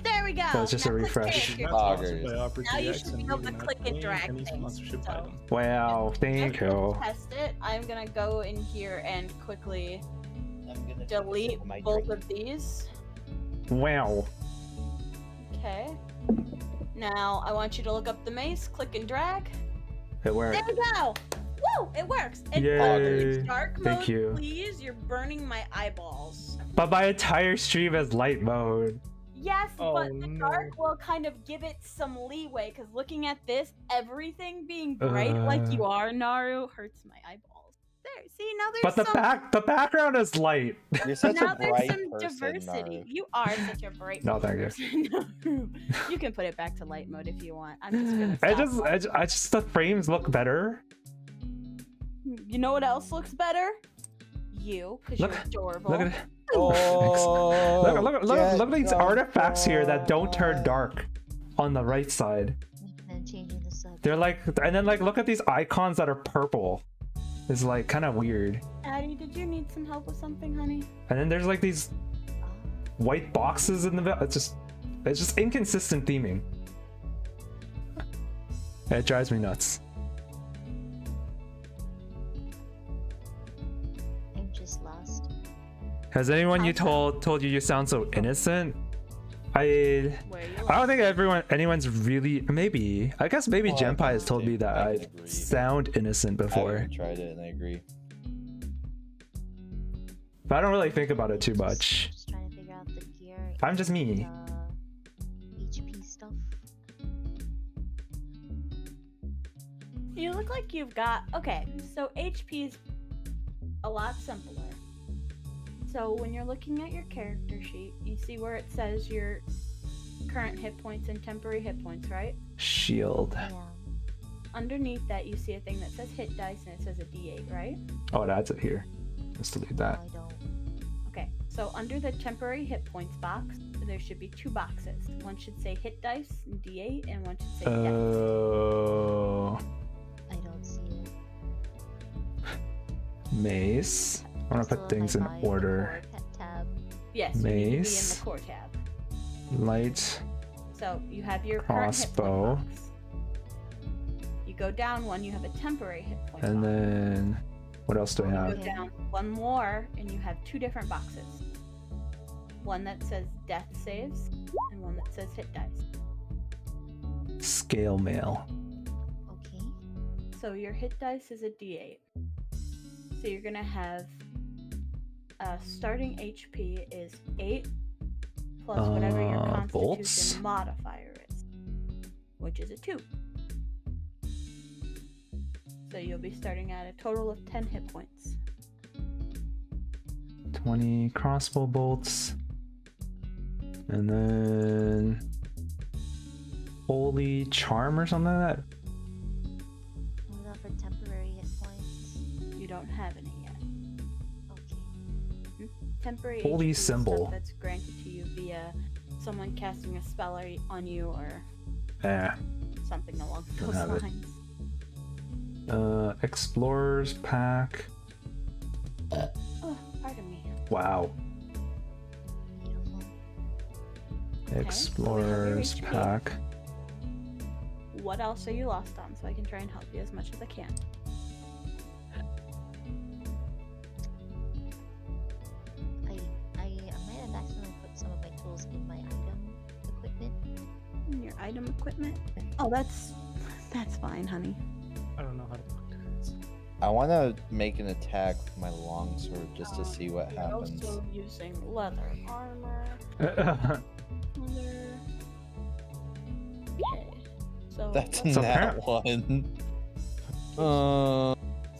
There we go. So it's just a Now click refresh. character. Not Oh, sponsored great. by Opera Now you GX, should be and able we to do not click and claim drag any things, sponsorship so- item. Wow, thank Just to you. test it, I'm gonna go in here and quickly I'm gonna delete sip my both drink. of these. Wow. Okay. Now I want you to look up the mace, click and drag. It worked. There we go. Woo! It works. And Yay. follow in dark mode, Thank you. please. You're burning my eyeballs. But my entire stream is light mode. Yes, Oh, but the no. dark will kind of give it some leeway, because looking at this, everything being bright like you are, Naru, hurts my eyeballs. There. See, now there's But the background is light. You're such now a there's bright some person, diversity. Naru. You are such a bright No, thank you. person. You can put it back to light mode if you want. I'm just gonna I just the frames look better. You know what else looks better? You, because you're adorable. Look at it. Oh, Look at these artifacts here that don't turn dark on the right side. And changing the subject. They're like, and then like look at these icons that are purple. It's like kind of weird. Addie, did you need some help with something, honey? And then there's like these white boxes in the it's just inconsistent theming. It drives me nuts. I'm just lost. Has anyone you told you sound so innocent? I don't think anyone's really, maybe I guess maybe Jempai has told me that I sound innocent before. I tried it and I agree. But I don't really think about it too much. Just trying to figure out the gear. I'm just me. HP stuff. You look like you've got... Okay, so HP is a lot simpler. So when you're looking at your character sheet, you see where it says your current hit points and temporary hit points, right? Shield. Yeah. Underneath that, you see a thing that says hit dice and it says a D8, right? Oh, that's it here. Let's delete that. I don't. Okay, so under the temporary hit points box, there should be two boxes. One should say hit dice and D8, and one should say death. Oh. I don't see it. Mace. I want to put things in order. Tab. Yes, you need to be in Mace. the core tab. Light. So you have your current hit Crossbow. point box. You go down one, you have a temporary hit point And box. then what else do I You have? go down one more, and you have two different boxes. One that says death saves, and one that says hit dice. Scale mail. Okay. So your hit dice is a D8. So you're gonna have starting HP is 8 plus whatever your Constitution bolts? modifier is, which is a 2. So you'll be starting at a total of 10 hit points. 20 crossbow bolts. And then Holy Charm or something like that. What about for temporary hit points? You don't have any yet. Okay. Temporary Holy HP is symbol. stuff that's granted to you via someone casting a spell on you or something along Don't those have it. lines. Explorers Pack. Oh, pardon me. Wow. Beautiful. Explorers HP. Pack. What else are you lost on so I can try and help you as much as I can? I might have accidentally put some of my tools in my item equipment. In your item equipment? Oh, that's fine, honey. I don't know how to look at this. I want to make an attack with my longsword just to see what You're happens. also using leather armor. Uh, Leather. Okay. So That's let's So not one.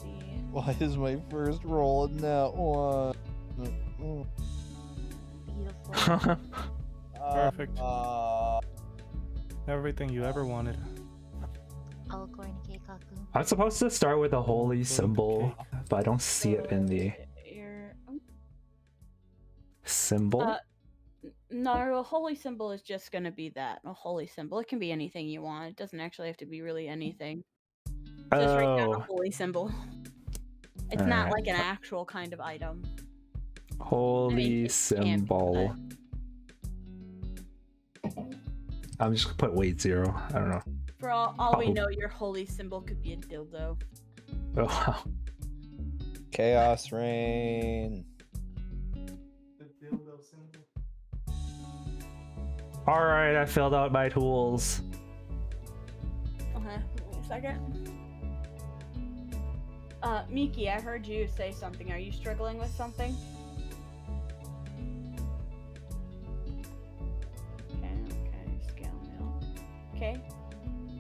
see. Why is my first roll in that one? Beautiful. Perfect. Everything you ever wanted. All according to Keikaku. I'm supposed to start with a holy symbol, but I don't see it in the symbol. No, a holy symbol is just gonna be that. A holy symbol. It can be anything you want. It doesn't actually have to be really anything. Just write down a holy symbol. It's not Alright. like an actual kind of item. Holy it can be, symbol. I'm just gonna put weight 0. I don't know. For all we Oh. know, your holy symbol could be a dildo. Oh wow. Chaos Rain. Alright, I filled out my tools. Okay, wait a second. Miki, I heard you say something. Are you struggling with something? Okay, scale mail. Okay.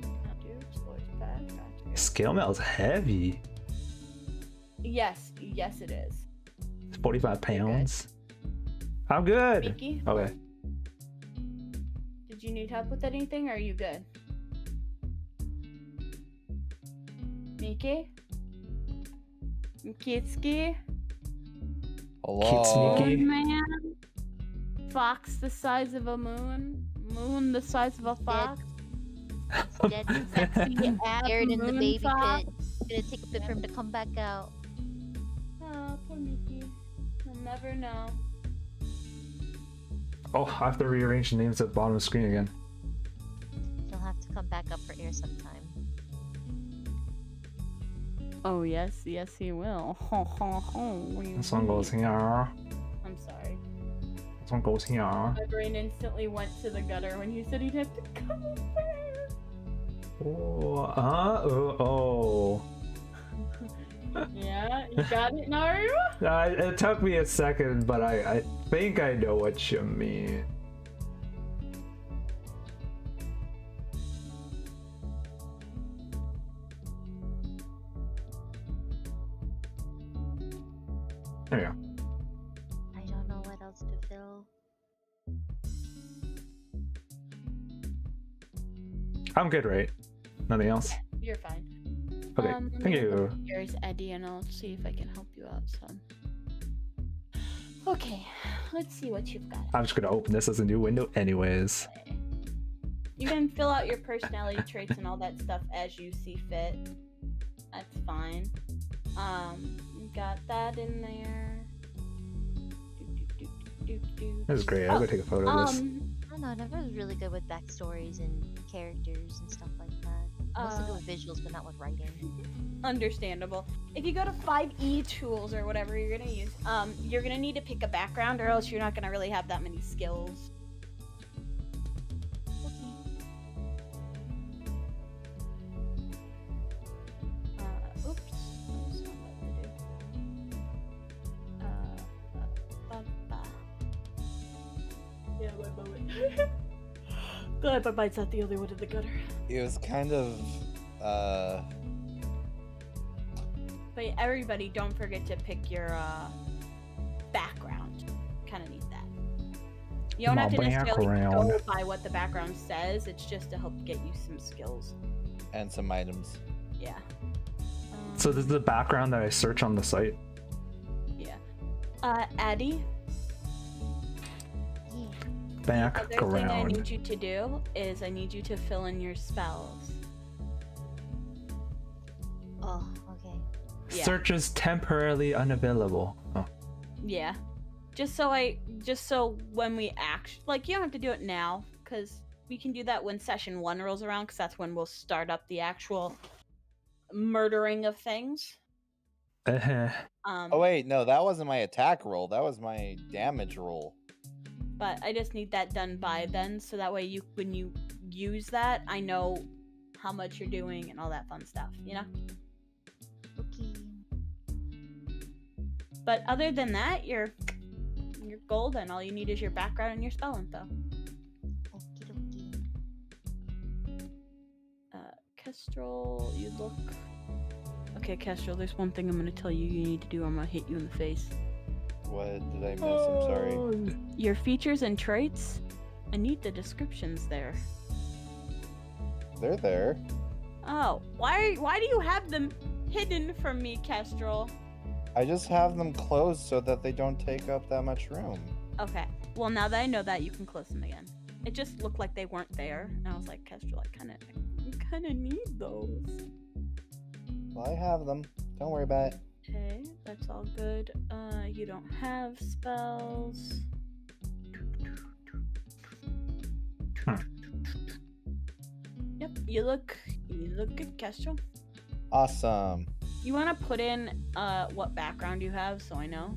Now do explorers pack. Gotcha. Scale mail is heavy. Yes, it is. It's 45 pounds. I'm good. Miki? Okay. Did you need help with anything, or are you good? Miki? Mikitsuki? Hello. Mikitsuki. Man? Fox the size of a moon? Moon the size of a fox? Dead. Sexy ass Buried in the moon baby fox? pit. Gonna take a bit for him to come back out. Oh, poor Miki. You'll never know. Oh, I have to rearrange the names at the bottom of the screen again. He'll have to come back up for air sometime. Oh, yes, he will. This one goes here. I'm sorry. This one goes here. My brain instantly went to the gutter when you said he'd have to come over. Oh. Yeah, you got it, Naru? It took me a second, but I think I know what you mean. There you go. I don't know what else to fill. I'm good, right? Nothing else? You're fine. Okay, Let thank me you. look up Here's Eddie, and I'll see if I can help you out some. Okay, let's see what you've got. I'm just gonna open this as a new window anyways. You can fill out your personality traits and all that stuff as you see fit. That's fine. You got that in there. This is great. I'm gonna take a photo of this. I don't know, I never was really good with backstories and characters and stuff like that. Mostly good with visuals, but not with writing. Understandable. If you go to 5E tools or whatever you're gonna use, you're gonna need to pick a background, or else you're not gonna really have that many skills. Oops. That's not what to do. Yeah, wait. Glad my bite's not the only one in the gutter. It was kind of But everybody, don't forget to pick your background. Kind of need that. You don't have to necessarily go by what the background says. It's just to help get you some skills. and some items. Yeah. So this is the background that I search on the site. Yeah. Addie, Yeah. the other thing I Background. need you to do is I need you to fill in your spells. Oh, okay. Yeah. Search is temporarily unavailable. Oh. Yeah. Just so when we like, you don't have to do it now, because we can do that when session 1 rolls around, because that's when we'll start up the actual murdering of things. Oh wait, no, that wasn't my attack roll. That was my damage roll. But I just need that done by then, so that way when you use that, I know how much you're doing and all that fun stuff, you know? Okay. But other than that, you're golden. All you need is your background and your spell info. Okie dokie. Kestrel, you look... Okay, Kestrel, there's one thing I'm gonna tell you need to do, or I'm gonna hit you in the face. What did I miss? I'm sorry. Your features and traits, I need the descriptions there. They're there. Oh, why do you have them hidden from me, Kestrel? I just have them closed so that they don't take up that much room. Okay, well, now that I know that, you can close them again. It just looked like they weren't there, and I was like, Kestrel, I kind of need those. Well, I have them. Don't worry about it. Okay, that's all good. You don't have spells. Yep, you look good, Kestrel. Awesome. You want to put in what background you have, so I know.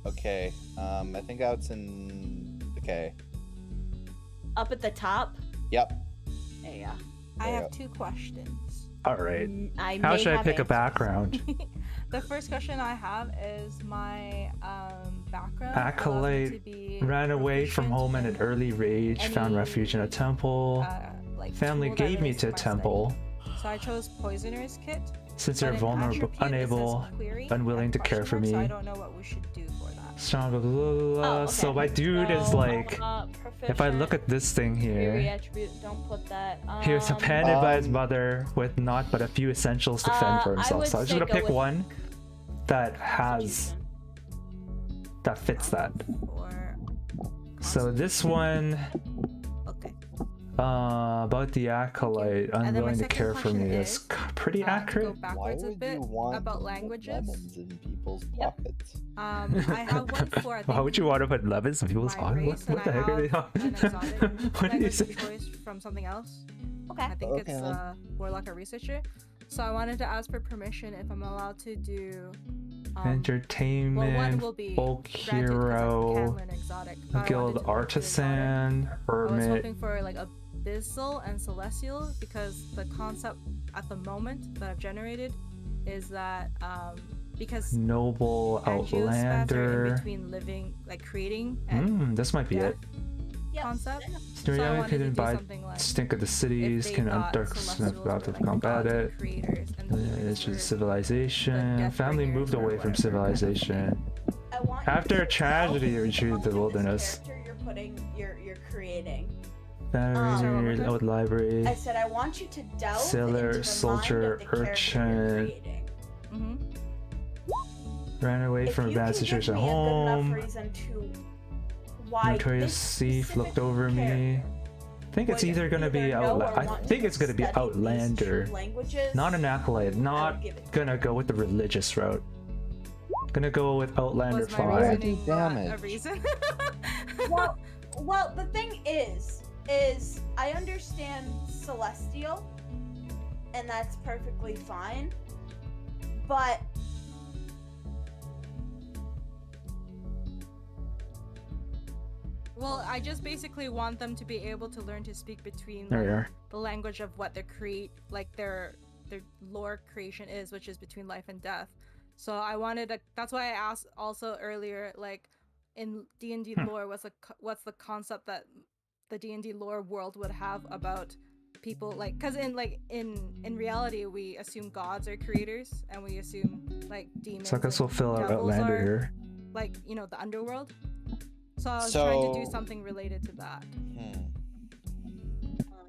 Okay. I think that's in the K. Up at the top. Yep. There you go. I There you have go. 2 questions. All right. I How may should I have pick a answers. background? The first question I have is my background. Accolade, allows me to be ran away from proficient home in an early rage, found any, refuge in a temple. like Family tool that gave me relates to a my temple. study. So I chose Poisoner's Kit. Since But you're in vulnerable, attribute, it says unable, query unwilling and to care for question mark, me. So I don't know what we should do for that. Strong, blah, blah, blah, blah. Oh, So okay. my dude is like, if I look proficient, at this thing query here, attribute, don't put that. he was abandoned by his mother with not but a few essentials to fend for I himself. would So I'm just say gonna go pick with one that has that fits that. Or So this one, okay. about the acolyte, And then my unwilling to second care for question me, is is, pretty To go accurate. Why backwards a would bit you want about languages. lemons in people's Yep. pockets? I have one for I think Why would you want to put lemons in people's my pockets? race, What and the heck are they I have an exotic on? What did you language say? of choice from something else. Okay. I think Okay, it's then. Warlock or Researcher. So I wanted to ask for permission if I'm allowed to do. Well, one Entertainment, will be folk granted 'cause I can hero, learn exotic. but I wanted guild to move to exotic. artisan, I was hermit. hoping for like abyssal and celestial because the concept at the moment that I've generated is that because Noble angiospaths are in outlander. between living, like creating and This might be death it. Yep. concept. Still So I young wanted can to do invite something like stink of the if cities, they can thought dark celestials about to were like combat gods or it. creators and the It's humans were just civilization. death Family bringers moved or away from whatever. civilization. I want you After to a tragedy, tell retreated how to the many of this wilderness. character you're creating. Battery, old library. I said I want you to delve Sailor, into the soldier, mind of the character urchin. you're creating. Ran away If from a you bad can give situation at me a good enough home. reason to why Notorious this thief looked specific over me. character I think it's would either gonna be either know or Outlander. I want think it's gonna be study these Outlander. two languages, Not an acolyte. Not give it. gonna go with the religious route. Gonna go with Outlander Was my 5. reasoning not a damage. reason? Well, the thing is I understand celestial, and that's perfectly fine, but Well, I just basically want them to be able to learn to speak between There you like, are. the language of what their lore creation is, which is between life and death. So I wanted to. That's why I asked also earlier, like in D&D lore, what's the concept that the D&D lore world would have about people, like, because in reality we assume gods are creators and we assume like demons. So I guess we'll and fill out devils Outlander are, here. like, you know, the underworld. So I was trying to do something related to that.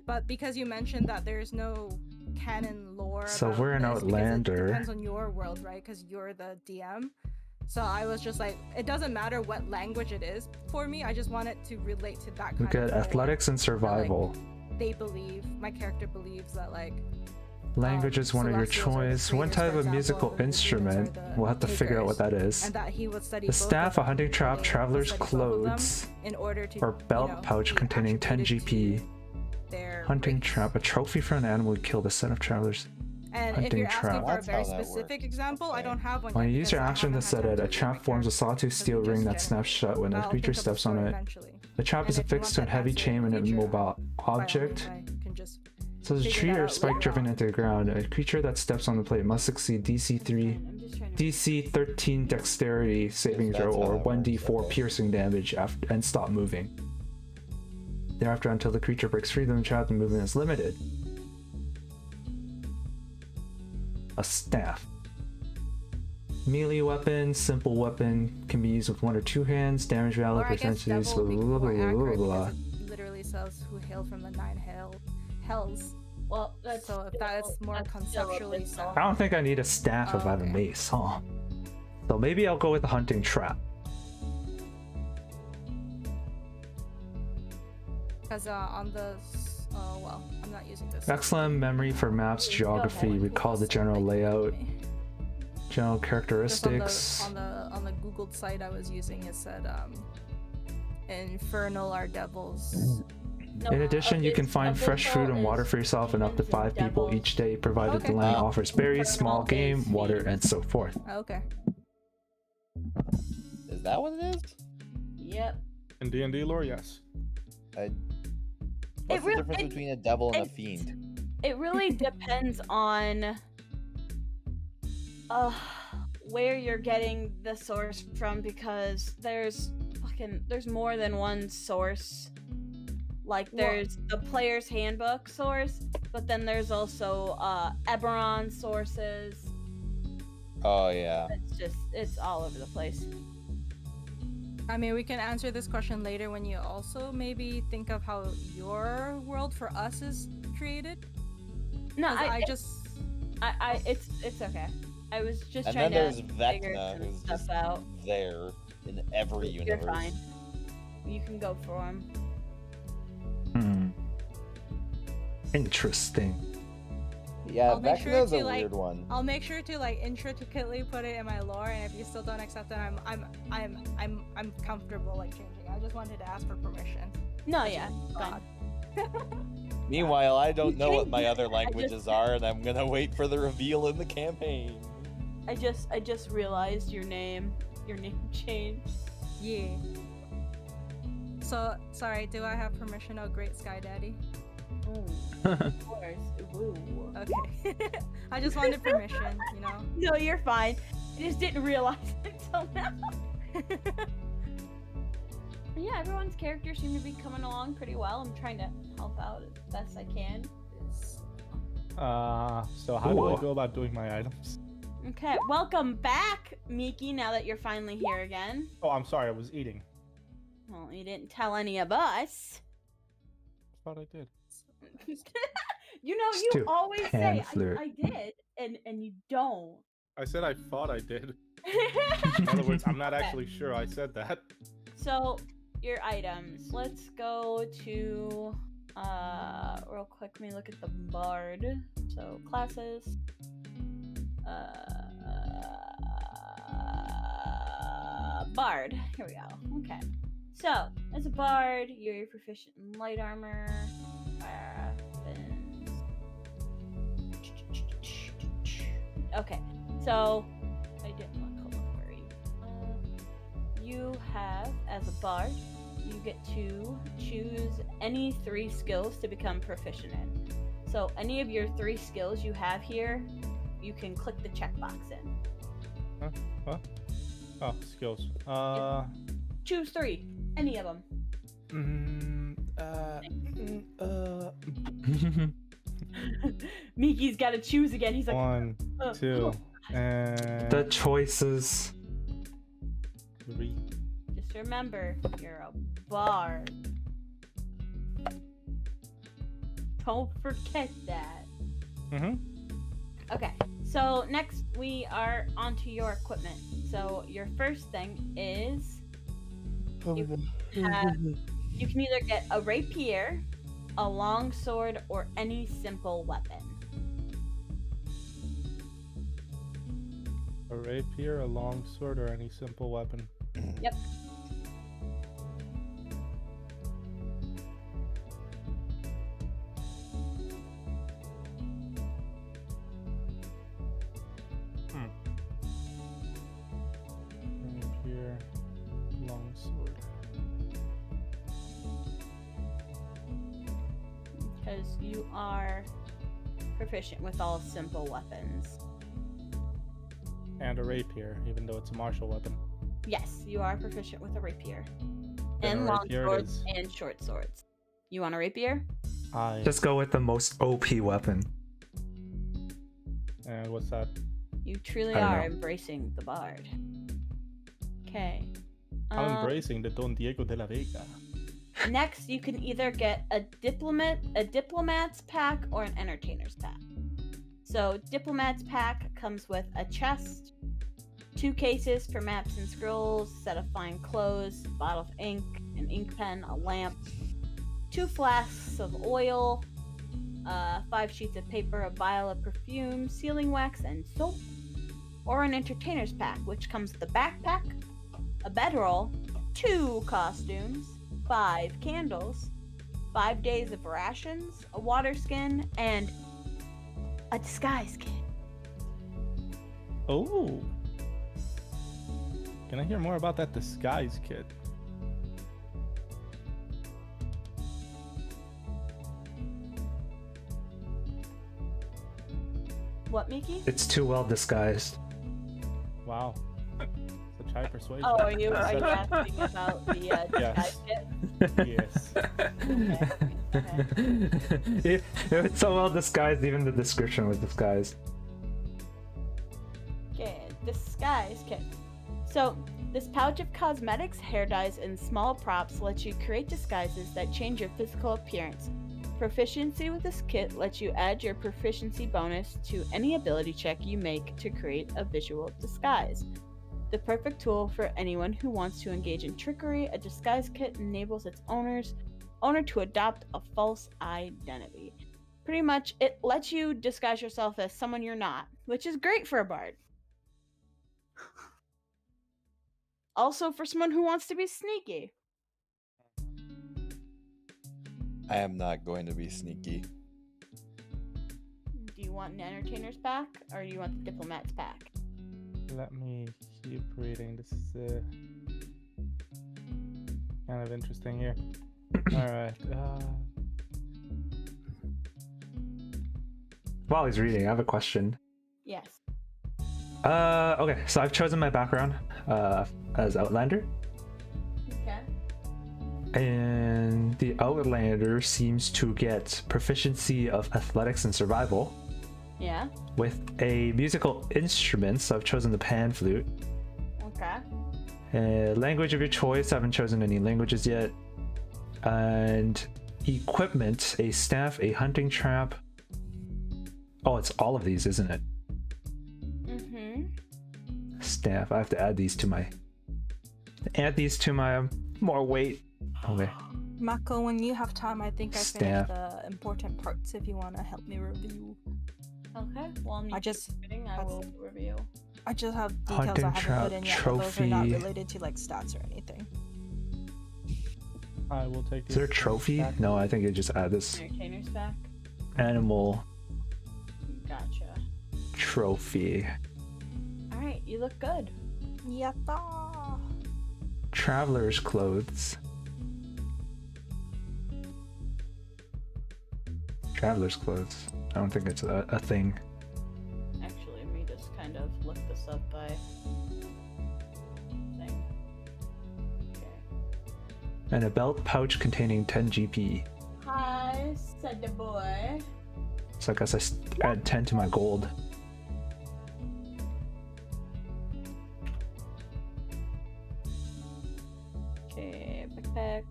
But because you mentioned that there's no canon lore, So about we're an this, because Outlander. It depends on your world, right? Because you're the DM. So I was just like, it doesn't matter what language it is for me. I just want it to relate to that We kind got of lore athletics and that, survival. like, they believe, my character believes that like Language is one of your celestials are the choice. One creators, type for of example, musical and the demons are instrument. the We'll have to figure out what that is. and that he would study The both of staff, a them, hunting trap, and they would traveler's study both of them clothes, in order to, or belt you know, pouch be containing 10 attributed GP. to their Hunting race. trap, a trophy for an animal we killed. A set of travelers. And if hunting you're asking trap. for a That's very how that specific works. example, I don't have one. When yet you use your because I action to haven't had set time it, to a read trap my forms a character, sawtooth because steel we ring just that snaps generated. shut when But a I'll creature think of a steps on story it. eventually. The trap And is if you want affixed to a that heavy answer chain in and the an future, immobile by all object. means, I can just So there's a figure tree that or out spike later driven on. into the ground. A creature that steps on the plate must succeed DC 13 dexterity saving That's throw how or that works, 1d4 okay. piercing damage and stop moving. Thereafter, until the creature breaks free, the trap, the movement is limited. A staff. Melee weapon, simple weapon, can be used with one or two hands, damage value, Or I guess percentages, devil blah would be blah blah more blah accurate blah blah. because it literally says who hail from the 9 hells. well, that's So if that is more that's conceptually still sound. I don't think I need a staff if I have a Okay. mace, huh? So maybe I'll go with the hunting trap. Because on the well, I'm not using this. Excellent memory for maps, geography, recall the general layout, general Just characteristics. on the Googled site I was using, it said infernal are devils. In addition, you can find fresh food and Abyssal water is for yourself and up to 5 people devils. each day, provided the Okay. land offers berries, small Infernal is game, water, meat. and so forth. Okay. Is that what it is? Yep. In D&D lore, yes. What's the really- difference it- between a devil and a it- fiend? It really depends on where you're getting the source from, because there's more than one source. Like there's the player's handbook source, but then there's also Eberron sources. Oh yeah. It's all over the place. I mean, we can answer this question later when you also maybe think of how your world for us is created. No, it's okay. I was just and trying then to there's figure Vecna, some who's stuff just out. there in every You're universe. fine. You can go for him. Interesting. Yeah, I'll make sure Vecna's to, a weird one. I'll make sure to like intricately put it in my lore, and if you still don't accept it, I'm comfortable like changing. I just wanted to ask for permission. No, yeah, fine. Meanwhile, I don't know what my other languages are, and I'm gonna wait for the reveal in the campaign. I just realized your name changed. Yeah. So sorry, do I have permission? Oh, great Sky Daddy. Of course. Ooh. Okay. I just wanted permission, you know. No, you're fine. I just didn't realize it until now. Yeah, everyone's characters seem to be coming along pretty well. I'm trying to help out as best I can. So how do I go about doing my items? Okay, welcome back, Miki, now that you're finally here again. Oh, I'm sorry, I was eating. Well, you didn't tell any of us. I thought I did. You know, you Still always say, pamphlet. I did, and you don't. I said I thought I did. In other words, I'm not actually sure I said that. So, your items. Let's go to, real quick, let me look at the bard. So, classes. Bard. Here we go. Okay. So, as a bard, you're proficient in light armor, weapons. Okay, so I didn't look. Hold on, where are you? You have, as a bard, you get to choose any 3 skills to become proficient in. So, any of your 3 skills you have here, you can click the checkbox in. Huh? Oh, skills. Choose 3. Any of them. Miki's got to choose again. He's like 1, 2, and The choices. 3. Just remember, you're a bard. Don't forget that. Okay, so next we are onto your equipment. So your first thing is you can either get a rapier, a longsword, or any simple weapon. A rapier, a longsword, or any simple weapon. Yep. Rapier, longsword. Because you are proficient with all simple weapons. And a rapier, even though it's a martial weapon. Yes, you are proficient with a rapier. Then And a rapier longswords is- and short swords. You want a rapier? Just go with the most OP weapon. And what's that? You truly I don't are know. embracing the bard. Okay. I'm embracing the Don Diego de la Vega. Next, you can either get a Diplomats Pack or an Entertainer's Pack. So, Diplomats Pack comes with a chest, 2 cases for maps and scrolls, set of fine clothes, bottle of ink, an ink pen, a lamp, 2 flasks of oil, 5 sheets of paper, a vial of perfume, sealing wax, and soap. Or an Entertainer's Pack, which comes with a backpack, a bedroll, 2 costumes, 5 candles, 5 days of rations, a water skin, and a disguise kit. Oh. Can I hear more about that disguise kit? What, Miki? It's too well disguised. Wow. Such high persuasion. Oh, are you asking about the disguise kit? Yes. It was so well disguised, even the description was disguised. Okay, disguise kit. So, this pouch of cosmetics, hair dyes, and small props lets you create disguises that change your physical appearance. Proficiency with this kit lets you add your proficiency bonus to any ability check you make to create a visual disguise. The perfect tool for anyone who wants to engage in trickery, a disguise kit enables its owner to adopt a false identity. Pretty much, it lets you disguise yourself as someone you're not, which is great for a bard. Also for someone who wants to be sneaky. I am not going to be sneaky. Do you want an Entertainer's Pack, or do you want the Diplomats Pack? Let me keep reading. This is kind of interesting here. Alright. While he's reading, I have a question. Yes. Okay, so I've chosen my background as Outlander. Okay. And the Outlander seems to get proficiency of athletics and survival. Yeah. With a musical instrument, so I've chosen the pan flute. Okay. Language of your choice, I haven't chosen any languages yet. And equipment, a staff, a hunting trap. Oh, it's all of these, isn't it? Mm-hmm. Staff, I have to add these to my... more weight. Okay. Mako, when you have time, I think I Staff. finished the important parts if you want to help me review. Okay. Well, I just- I will review. I just have details Hunting I haven't put in yet, but those are not trophy. related to like stats or anything. I will take Is there a these trophy? back. No, I think you just add this Entertainer's Pack. animal Gotcha. trophy. All right. You look good. Yatta! Traveler's clothes. Traveler's clothes. I don't think it's a thing. Actually, let me just kind of look this up by thing. Okay. And a belt pouch containing 10 GP. Hi, said the boy. So I guess I add 10 to my gold. Okay, backpack.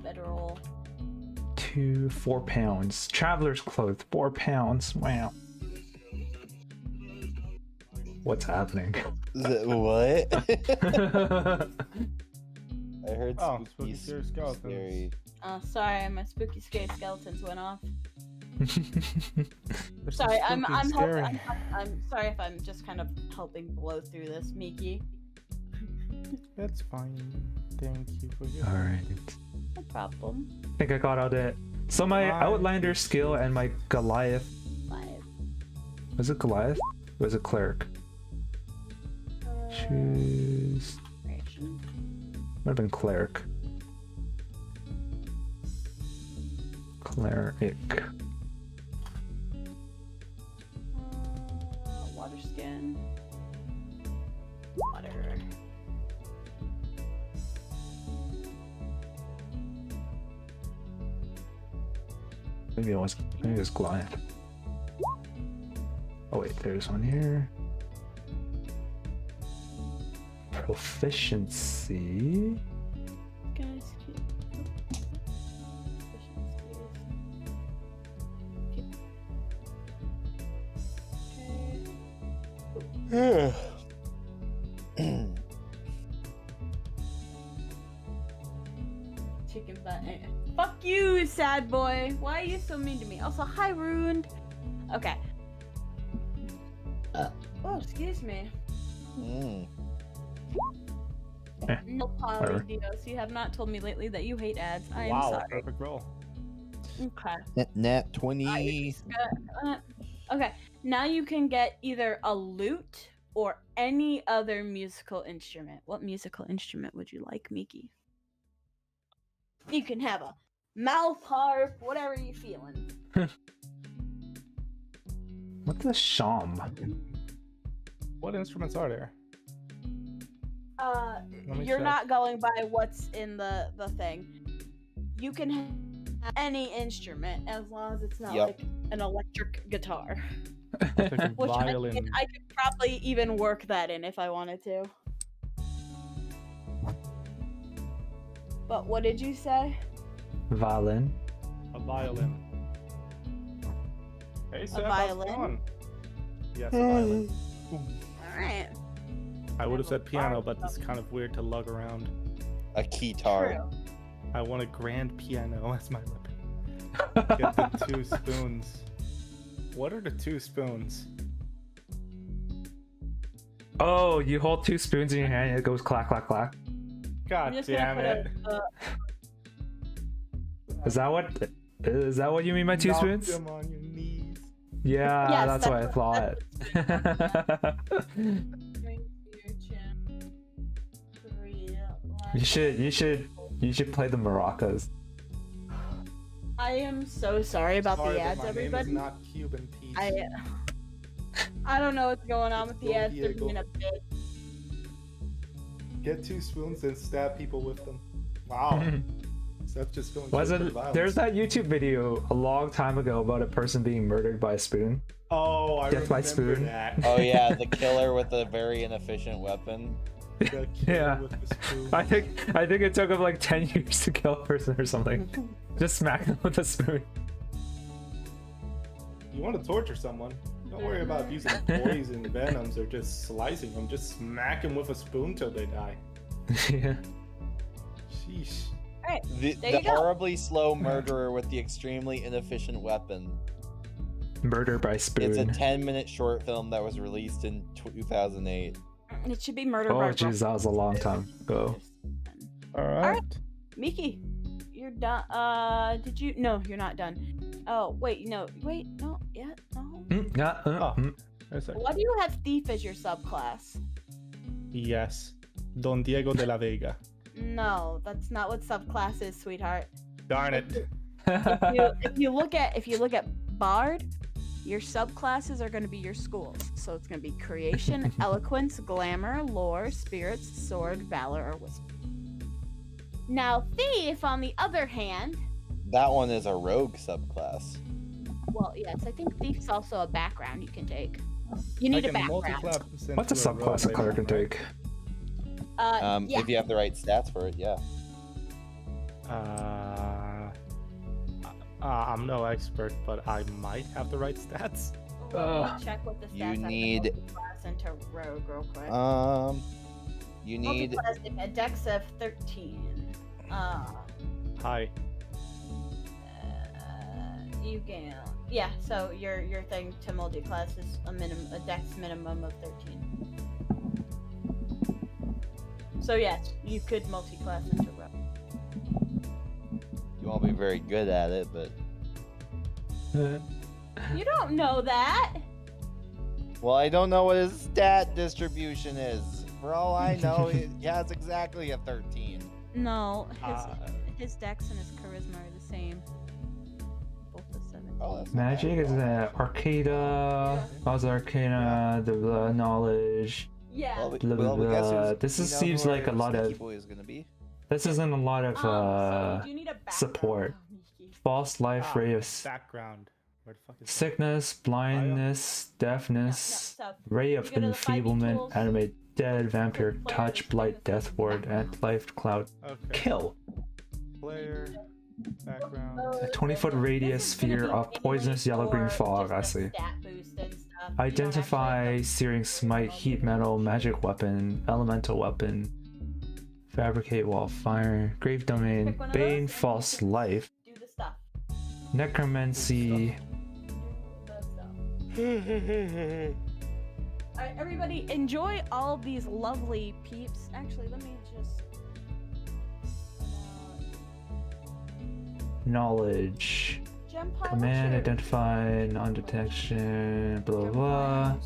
Federal. 4 pounds. Traveler's clothes, 4 pounds. Wow. What's happening? What? I heard Oh, spooky, spooky scary skeletons. scary. Oh, sorry, my spooky scary skeletons went off. There's Sorry, some I'm spooky helping. scary. I'm sorry if I'm just kind of helping blow through this, Miki. That's fine. Thank you for your. Alright. No problem. I think I got out it. So my Why? Outlander skill and my Goliath. 5. Was it Goliath? Or was it Cleric? Choose. Inspiration. Might have been Cleric. Cleric. Water skin. Water. Maybe it was Goliath. Oh wait, there's one here. Proficiency. Guys, chicken butt. Fuck you, sad boy. Why are you so mean to me? Also, hi, Ruined. Okay. Oh, excuse me. No whatever. Dios, you have not told me lately that you hate ads. I am Wow, sorry. perfect roll. Okay. Nat 20. Okay, now you can get either a lute or any other musical instrument. What musical instrument would you like, Miki? You can have a mouth harp, whatever you're feeling. What's a sham? What instruments are there? You're not going by what's in the thing. You can have any instrument as long as it's not like an electric guitar. Which Violin. I could probably even work that in if I wanted to. But what did you say? Violin. A violin. Hey, Seb, violin? how's it going? Yes, a violin. Alright. I would have said piano, but it's kind of weird to lug around. A keytar. True. I want a grand piano as my weapon. Get the 2 spoons. What are the 2 spoons? Oh, you hold 2 spoons in your hand and it goes clack, clack, clack. God damn it. Is that what you mean by 2 spoons? Knock them on your knees. Yeah, Yes, that's what I thought. you should play the maracas. I am so sorry about Sorry, the but ads, my everybody. name is not Cuban Pete. I don't know what's going on with the Don ads. They're Diego. being a bit. Get 2 spoons and stab people with them. Wow. That's just going Wasn't there's that YouTube video a long time ago about a person being murdered by a spoon? Oh, I Death by remember spoon. that. Oh yeah, the killer with a very inefficient weapon. The killer Yeah. with the spoon. I think it took him like 10 years to kill a person or something. Just smack them with a spoon. You want to torture someone? Don't worry about using poison venoms or just slicing them. Just smack them with a spoon till they die. Yeah. Sheesh. Alright, The there you go. horribly slow murderer with the extremely inefficient weapon. Murder by spoon. It's a 10-minute short film that was released in 2008. It should be murder Oh by jeez, that was a long time ago. Alright. Miki, you're done. Did you? No, you're not done. Oh, wait, no. Wait, no. Yeah, no. There's a- Why do you have Thief as your subclass? Yes. Don Diego de la Vega. No, that's not what subclass is, sweetheart. Darn it. If you look at Bard, your subclasses are going to be your schools. So it's going to be Creation, Eloquence, Glamour, Lore, Spirits, Sword, Valor, or Whisper. Now, Thief, on the other hand, That one is a rogue subclass. well, yes, I think Thief's also a background you can take. You need a background. What's a subclass a cleric can take? Yeah. If you have the right stats for it, yeah. I'm no expert, but I might have the right stats. Let me check what the stats You are for need- multiclass into Rogue real quick. You need. Multiclass, a dex of 13. Hi. You can. Yeah, so your thing to multiclass is a dex minimum of 13. So yes, you could multiclass into Rogue. You won't be very good at it, but You don't know that. well, I don't know what his stat distribution is. For all I know, he has exactly a 13. No, his dex and his charisma are the same. Both the 7. Oh, that's not Magic bad is at all. Arcana, Cause Arcana, the knowledge. Yeah. Well, Blah, blah, we guess blah. who's- This we is- know seems who like a our lot sneaky of- boy is gonna be. This isn't a lot of So you do need a background. support. False life, ray of Background. Where the fuck is that? sickness, blindness, deafness, No, so ray of you go to the 5e enfeeblement, tools. animate, dead, vampire, Player touch, display blight, the death ward, background. and life cloud. Okay. Kill. Player. Background. 20-foot radius This is gonna sphere be of mainly poisonous yellow-green for fog. I just a see. stat boost and stuff. You don't Identify, actually have searing smite, heat metal, magic weapon, elemental weapon, fabricate while fire, grave domain, Pick one of bane, those and false life, to do the stuff. necromancy. Do the stuff. Alright, everybody, enjoy all of these lovely peeps. Actually, let me just. Knowledge. Jempai, Command, what's your- identify, non-detection, blah blah.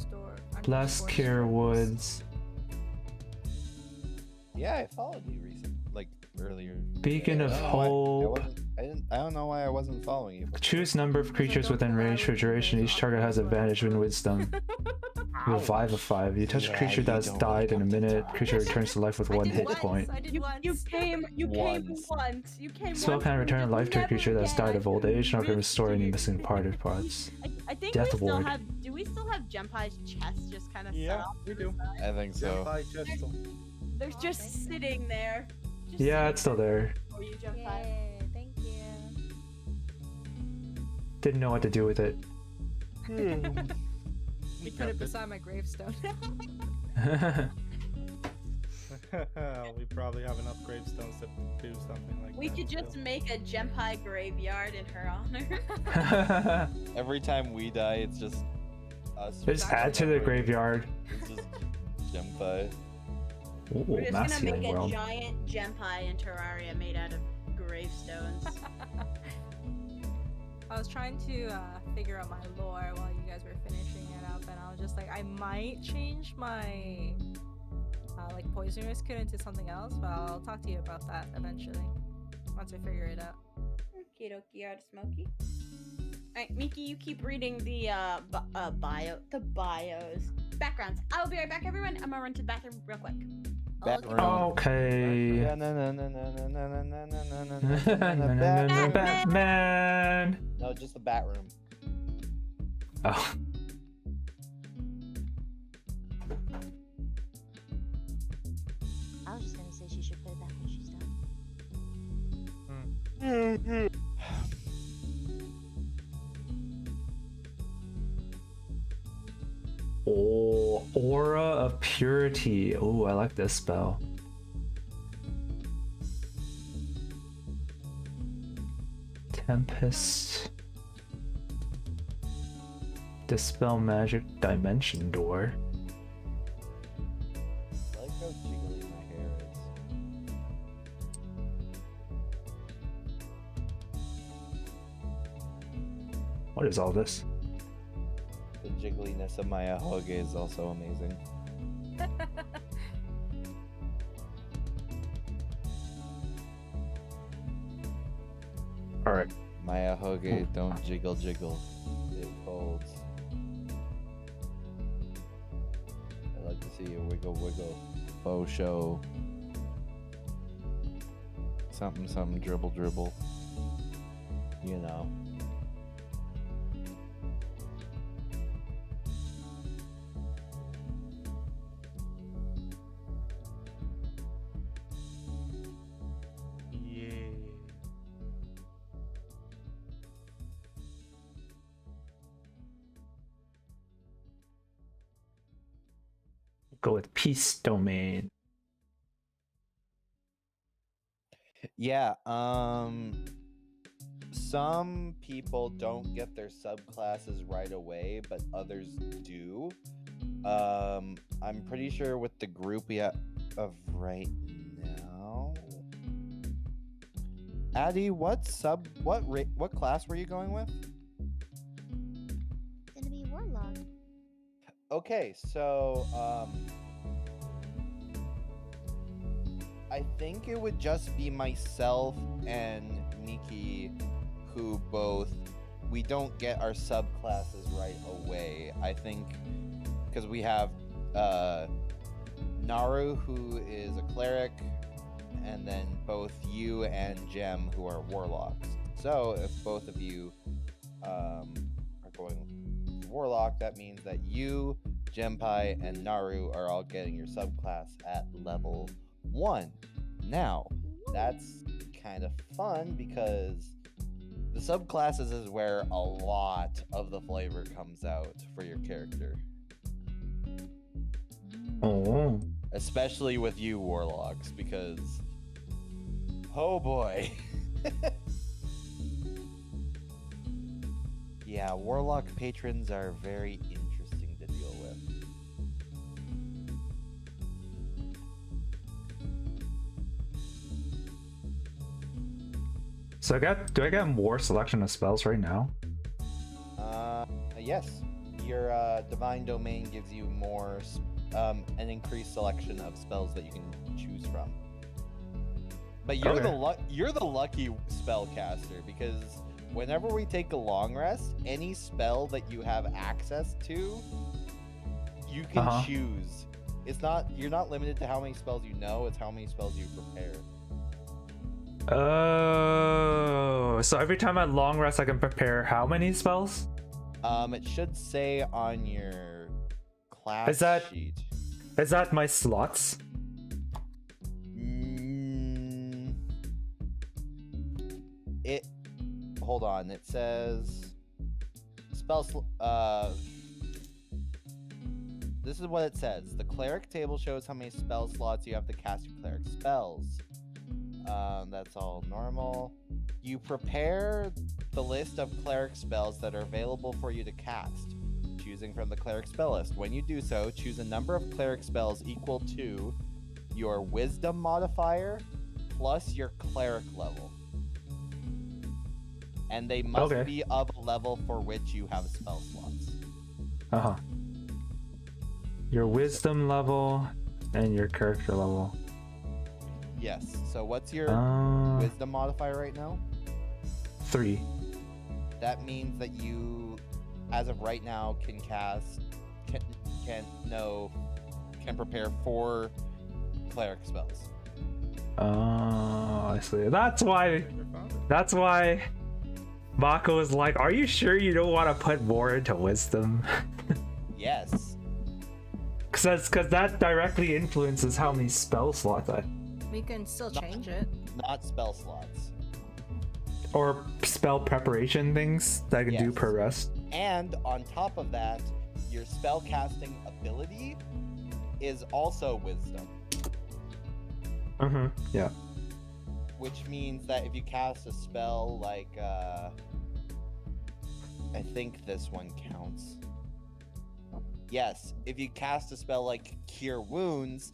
Bless, cure woods. Yeah, I followed you recently, like earlier. Beacon of I don't know hope. I don't know why I wasn't following you. Choose number of creatures within range for duration. Each target has advantage in wisdom. Revive a 5. You touch a creature that has died in a minute. Creature returns to life with 1 hit point. You came once. You came Spell once. can return You life to a never creature that has died of old age, and can restore any Dude. missing parted parts. I think Death we still Ward. have. Do we still have Jempai's chest just kind of set Yeah, off we to the do. side? I think so. They're just sitting there. Just Yeah, sitting it's still there. for you, Jempai. Yay, thank you. Didn't know what to do with it. We put it beside my gravestone. We probably have enough gravestones to do something like We that. could just make a Jempai graveyard in her honor. Every time we die, it's just us. Just add to the graveyard. It's just Jempai. Ooh, We're just mass gonna make healing a world. giant Jempai in Terraria made out of gravestones. I was trying to figure out my lore while you guys were finishing it up, and I was just like, I might change my like poison risk into something else, but I'll talk to you about that eventually once I figure it out. Okie dokie, art smoky. Alright, Miki, you keep reading the bios. Backgrounds. I will be right back, everyone. I'm gonna run to the bathroom real quick. Bathroom. Okay. Batman. No, just the bat room. Oh. I was just gonna say she should play that when she's done. Oh, Aura of Purity. Oh, I like this spell. Tempest. Dispel Magic Dimension Door. I like how jiggly my hair is. What is all this? The jiggliness of my ahoge is also amazing. Alright. My ahoge don't jiggle jiggle. It holds. I like to see you wiggle wiggle. Faux show. Something something dribble dribble. You know. Yeah. Go with Peace Domain. Yeah, some people don't get their subclasses right away, but others do. I'm pretty sure with the group we have of right now. Addie, what class were you going with? It's gonna be Warlock. Okay, so I think it would just be myself and Miki who we don't get our subclasses right away. I think because we have Naru, who is a cleric, and then both you and Jem, who are warlocks. So if both of you are going warlock, that means that you, Jempai, and Naru are all getting your subclass at level 1. Now, that's kind of fun because the subclasses is where a lot of the flavor comes out for your character. Oh. Especially with you warlocks, because oh boy. Yeah, warlock patrons are very interesting to deal with. So do I get more selection of spells right now? Yes. Your divine domain gives you more an increased selection of spells that you can choose from. But you're Okay. the lucky spellcaster, because whenever we take a long rest, any spell that you have access to You can choose. It's not. You're not limited to how many spells you know. It's how many spells you prepare. Oh, so every time I long rest, I can prepare how many spells? It should say on your class sheet. Is that my slots? Hold on. It says this is what it says. The cleric table shows how many spell slots you have to cast your cleric spells. That's all normal. You prepare the list of cleric spells that are available for you to cast, choosing from the cleric spell list. When you do so, choose a number of cleric spells equal to your wisdom modifier plus your cleric level. And they must be of a level for which you have spell slots. Your wisdom level and your character level. Yes. So what's your wisdom modifier right now? 3. That means that you, as of right now, can prepare 4 cleric spells. Oh, I see. That's why Mahko is like, are you sure you don't want to put more into wisdom? Yes. Because that directly influences how many spell slots I... We can still change it. Not spell slots. Or spell preparation things that I can do per rest. And on top of that, your spell casting ability is also wisdom. Yeah. Which means that if you cast a spell like, I think this one counts. Yes, if you cast a spell like Cure Wounds,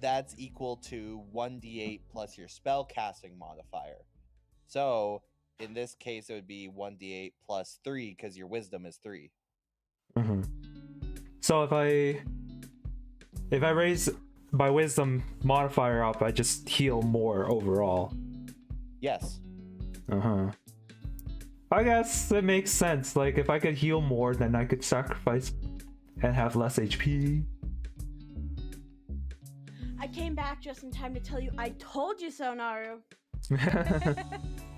that's equal to 1d8 plus your spell casting modifier. So, in this case, it would be 1d8 plus 3 because your wisdom is 3. So if I raise my wisdom modifier up, I just heal more overall. Yes. I guess it makes sense. Like, if I could heal more, then I could sacrifice and have less HP. I came back just in time to tell you I told you so, Naru.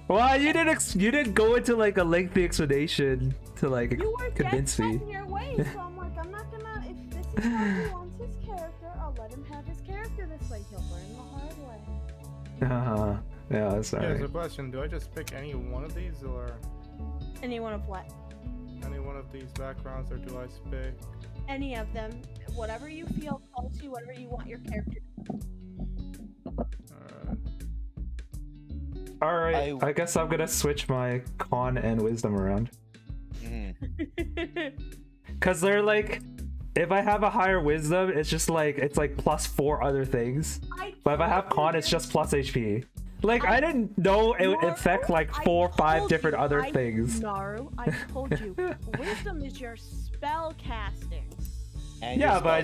Well, you didn't go into like a lengthy explanation to like convince me. You were dead set in your ways, so I'm like, I'm not gonna. If this is how he wants his character, I'll let him have his character this way. He'll learn the hard way. Yeah, that's alright. Here's a question: do I just pick any one of these, or Any one of what? any one of these backgrounds, or do I pick? Any of them. Whatever you feel called to, whatever you want your character to do. Alright, I guess I'm gonna switch my con and wisdom around. Cause they're like, if I have a higher wisdom, it's like plus 4 other things. But if I have con, it's just plus HP. Like, I didn't know it would affect like 4 or 5 different other things. Naru, I told you, wisdom is your spell casting. Yeah, but I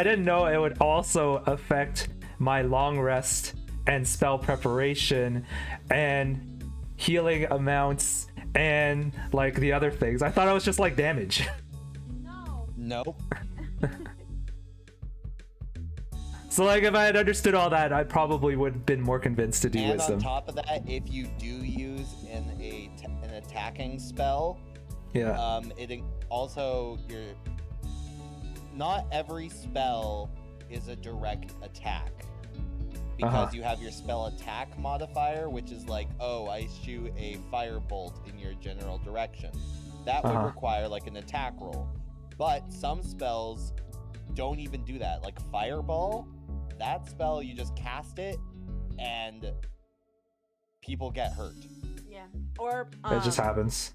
didn't know it would also affect my long rest and spell preparation and healing amounts and like the other things. I thought it was just like damage. No. Nope. So like if I had understood all that, I probably would have been more convinced to do wisdom. And on top of that, if you do use an attacking spell, it also not every spell is a direct attack. Because you have your spell attack modifier, which is like, oh, I shoot a firebolt in your general direction. That would require like an attack roll. But some spells don't even do that. Like Fireball, that spell, you just cast it and people get hurt. Yeah. Or it just happens.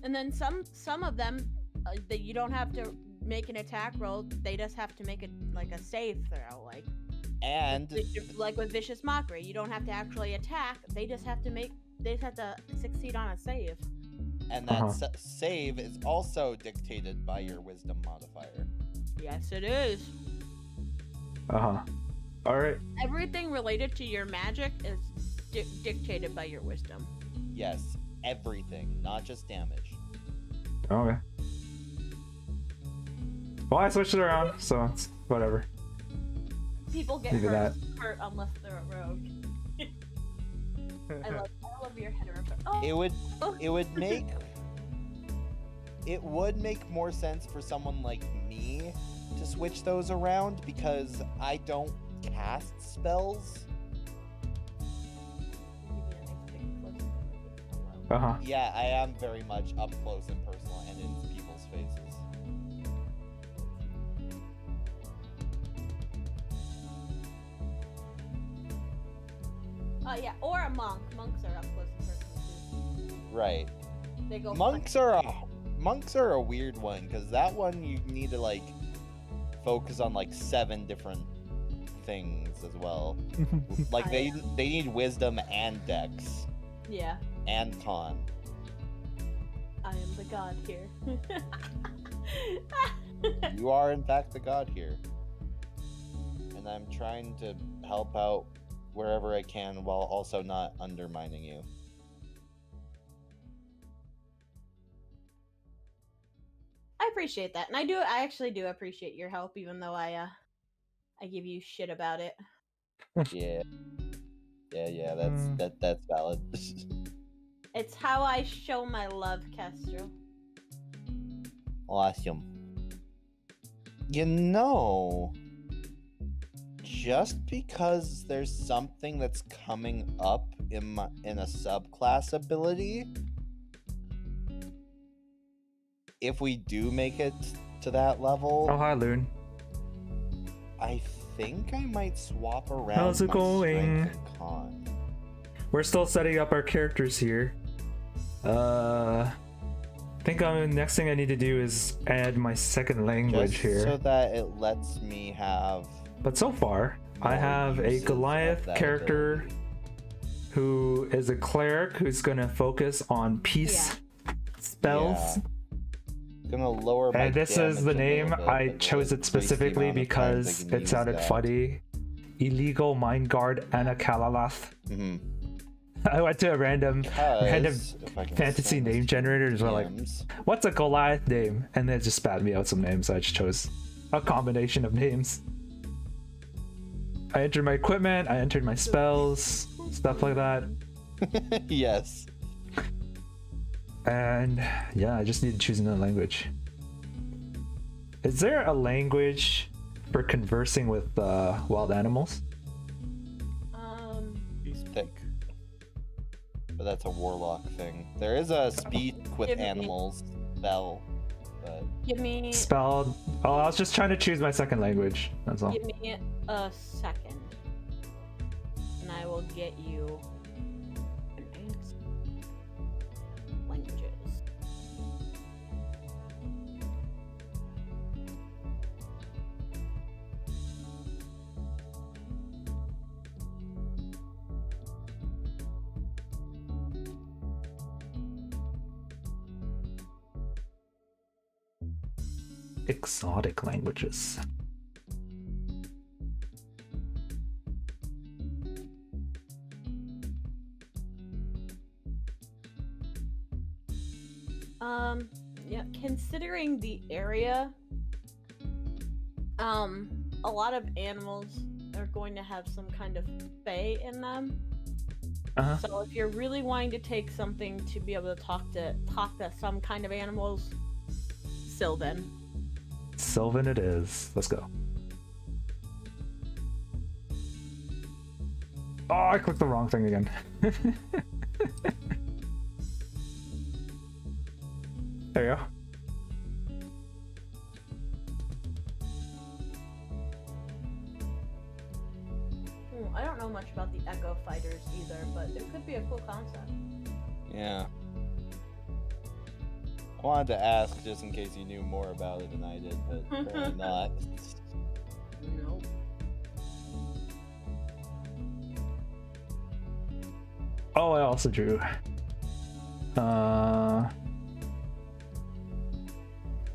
And then some of them that you don't have to make an attack roll, they just have to make it like a save throw, like with Vicious Mockery, you don't have to actually attack. They just have to succeed on a save. And that save is also dictated by your wisdom modifier. Yes, it is. All right. Everything related to your magic is dictated by your wisdom. Yes, everything, not just damage. Okay. Well, I switched it around, so it's whatever. People get Leave it hurt unless they're a rogue. I love your hetero. Oh. It would make more sense for someone like me to switch those around because I don't cast spells. Yeah, I am very much up close and personal and in people's faces. Yeah, or a monk. Monks are up close and personal too. Right. They go. Monks are a weird one because that one you need to like focus on like 7 different things as well. Like they need wisdom and dex. Yeah. And con. I am the god here. You are in fact the god here. And I'm trying to help out wherever I can while also not undermining you. I appreciate that. And I actually do appreciate your help even though I give you shit about it. Yeah. Yeah, that's valid. It's how I show my love, Kestrel. Awesome. You know, just because there's something that's coming up in a subclass ability, if we do make it to that level, oh hi Loon. I think I might swap around. How's it my going? strength and con. We're still setting up our characters here. I think next thing I need to do is add my second language Just here. so that it lets me have. But so far, I have a Goliath character who is a cleric who's gonna focus on peace spells. Gonna lower my and this is the damage a name. little bit, I but chose it increase the specifically amount of times because I can it use sounded that. funny. Illegal Mind Guard Anakalalath. Mm-hmm. I went to a random fantasy name generator as well, like, what's a Goliath name? And they just spat me out some names, so I just chose a combination of names. I entered my equipment, I entered my spells, stuff like that. Yes. And yeah, I just need to choose another language. Is there a language for conversing with wild animals? Thick. But that's a warlock thing. There is a speak with animals spell, but Give me spelled. Oh, I was just trying to choose my second language. That's all. Give me a second, and I will get you languages. Exotic languages. Yeah, considering the area, a lot of animals are going to have some kind of fae in them. So if you're really wanting to take something to be able to talk to some kind of animals, Sylvan. Sylvan it is. Let's go. Oh, I clicked the wrong thing again. There you go. I don't know much about the Echo Fighters either, but it could be a cool concept. yeah. I wanted to ask just in case you knew more about it than I did, but apparently not. Nope. Oh, I also drew. I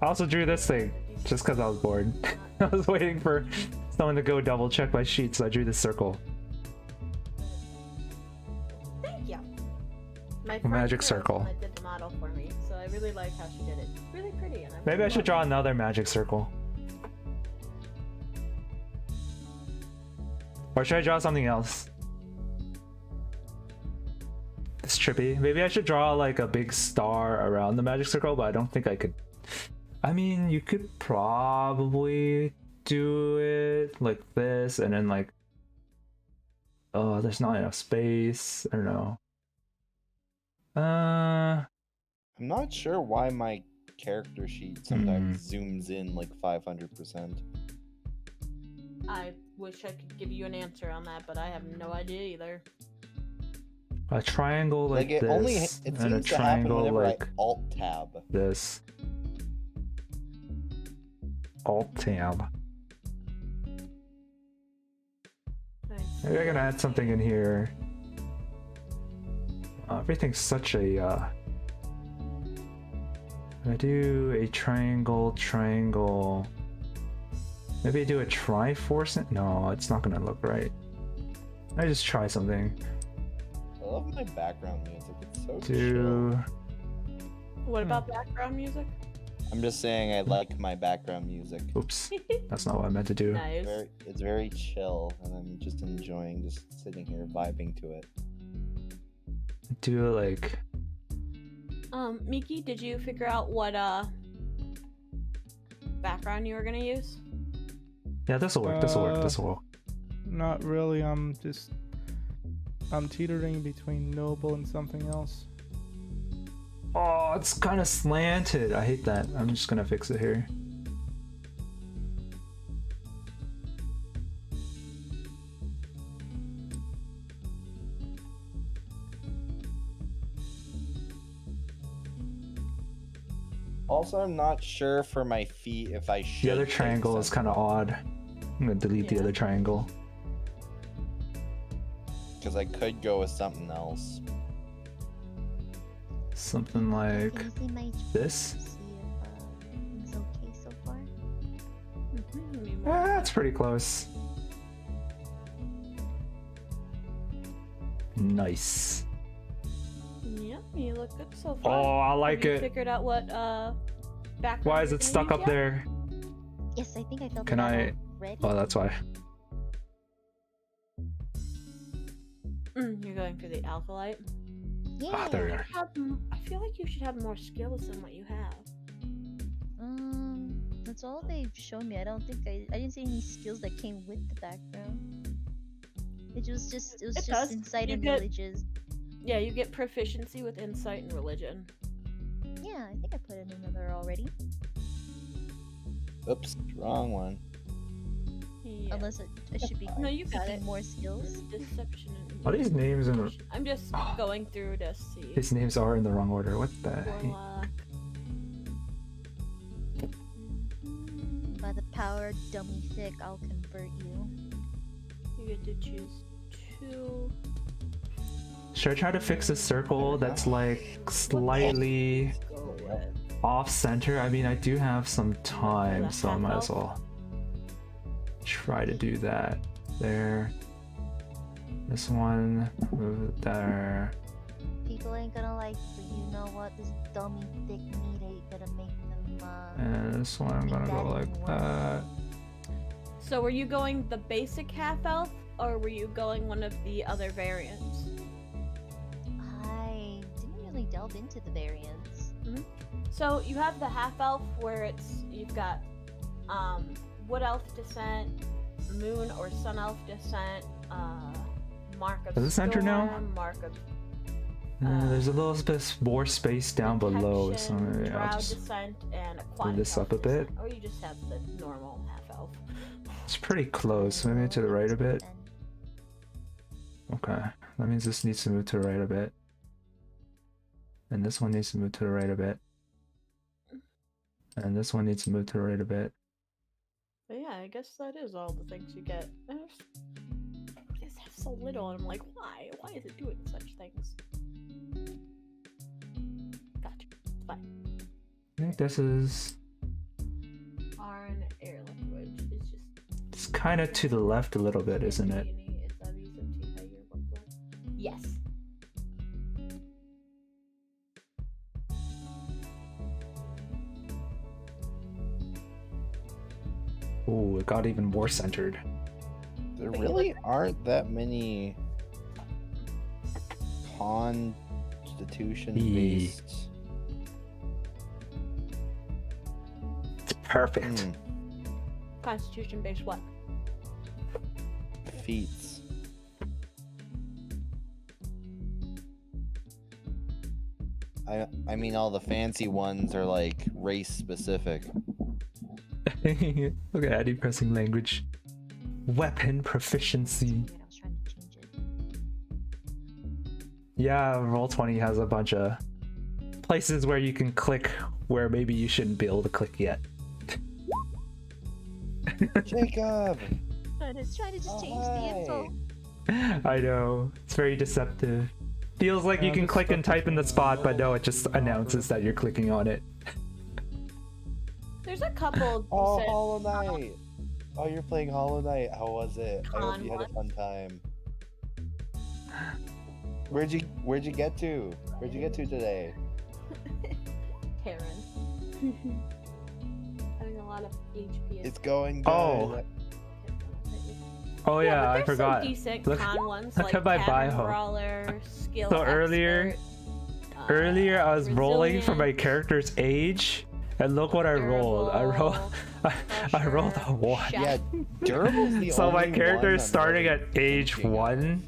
also drew this thing just because I was bored. I was waiting for someone to go double check my sheet, so I drew this circle. Thank you. My A magic friend circle. did the model for me, so I really like how she did it. Really pretty. And Maybe I should draw another magic circle. Or should I draw something else? It's trippy. Maybe I should draw like a big star around the magic circle, but I don't think I could. I mean, you could probably do it like this, and then like, oh, there's not enough space. I don't know. I'm not sure why my character sheet sometimes zooms in like 500%. I wish I could give you an answer on that, but I have no idea either. A triangle like it this, only and a seems to happen triangle whenever like I alt tab. this. Alt tab. Nice. Maybe I can add something in here. Everything's such a. I do a triangle, triangle. Maybe I do a Triforce. No, it's not gonna look right. I just try something. I love my background music. It's so Do. chill. What about background music? I'm just saying I like my background music. Oops, that's not what I meant to do. Nice. It's very chill, and I'm just enjoying just sitting here vibing to it. Do like. Miki, did you figure out what background you were gonna use? Yeah, this'll work. This'll work. This'll work. Not really. I'm teetering between noble and something else. Oh, it's kind of slanted. I hate that. I'm just gonna fix it here. Also, I'm not sure for my feet if I should. The other take triangle is kind of odd. I'm gonna delete the other triangle. because I could go with something else. Something like Can you see my this. See if it's okay so far. That's pretty close. Nice. Yep, you look good so Oh, far. I like Have you it. figured out what background Why is you're it gonna stuck use up yet? there? Yes, I think I filled Can it out I- already. Oh, that's why. You're going for the alkalite. Yeah. Ah, there we are. I feel like you should have more skills than what you have. That's all they've shown me. I don't think I didn't see any skills that came with the background. It was just does. insight You and get- religious. Yeah, you get proficiency with insight and religion. Yeah, I think I put it in there already. Oops, wrong one. Yeah. Unless it should be No, you got picking it. more skills. Deception and All these names in I'm just going through to see. these names are in the wrong order. What the heck? Warlock. By the power dummy thick, I'll convert you. You get to choose 2. Should I try to fix a circle that's like slightly Go with. off center? I mean, I do have some time, That so I half might as elf? well try to do that. There. This one, move it there. People ain't gonna like, but you know what? This dummy thick meat ain't gonna make them. And this one, I'm gonna go like that. So were you going the basic half elf, or were you going one of the other variants? I didn't really delve into the variants. So you have the half elf where you've got wood elf descent, moon or sun elf descent, mark of Does it center now? storm, mark of There's a little bit more space down below, so protection, maybe I'll drow just descent, and move aquatic this elf up a bit. descent, or you just have the normal half elf. It's pretty close. Maybe to the right a bit. And Okay, that means this needs to move to the right a bit. And this one needs to move to the right a bit. And this one needs to move to the right a bit. But yeah, I guess that is all the things you get. I just have so little, and I'm like, why? Why is it doing such things? Gotcha. It's fine. I think this is... Foreign air language is just. It's kind of to the left a little bit, isn't it? Yes. Ooh, it got even more centered. There really aren't that many constitution-based. It's perfect. Constitution-based what? Feats. I mean, all the fancy ones are like race-specific. Look at Eddie pressing language. Weapon proficiency. I was trying to change it. Yeah, Roll20 has a bunch of places where you can click where maybe you shouldn't be able to click yet. Jacob! I was trying to just change the info. I know. It's very deceptive. Feels like you can click and type in the spot, but no, it just announces that you're clicking on it. There's a couple. Oh, decent- Hollow Knight! Oh, you're playing Hollow Knight. How was it? I hope you had a fun time. Where'd you get to? Where'd you get to today? Terran. Having a lot of HP. It's going good. Oh. Oh yeah, but I there's forgot. Some decent Look- con ones look like at my Tavern bio. Brawler, Skill So earlier I was rolling for my character's age, and look what I rolled. I rolled a 1. Yeah, Durable's the So my only character one is I'm starting really at age thinking of. 1.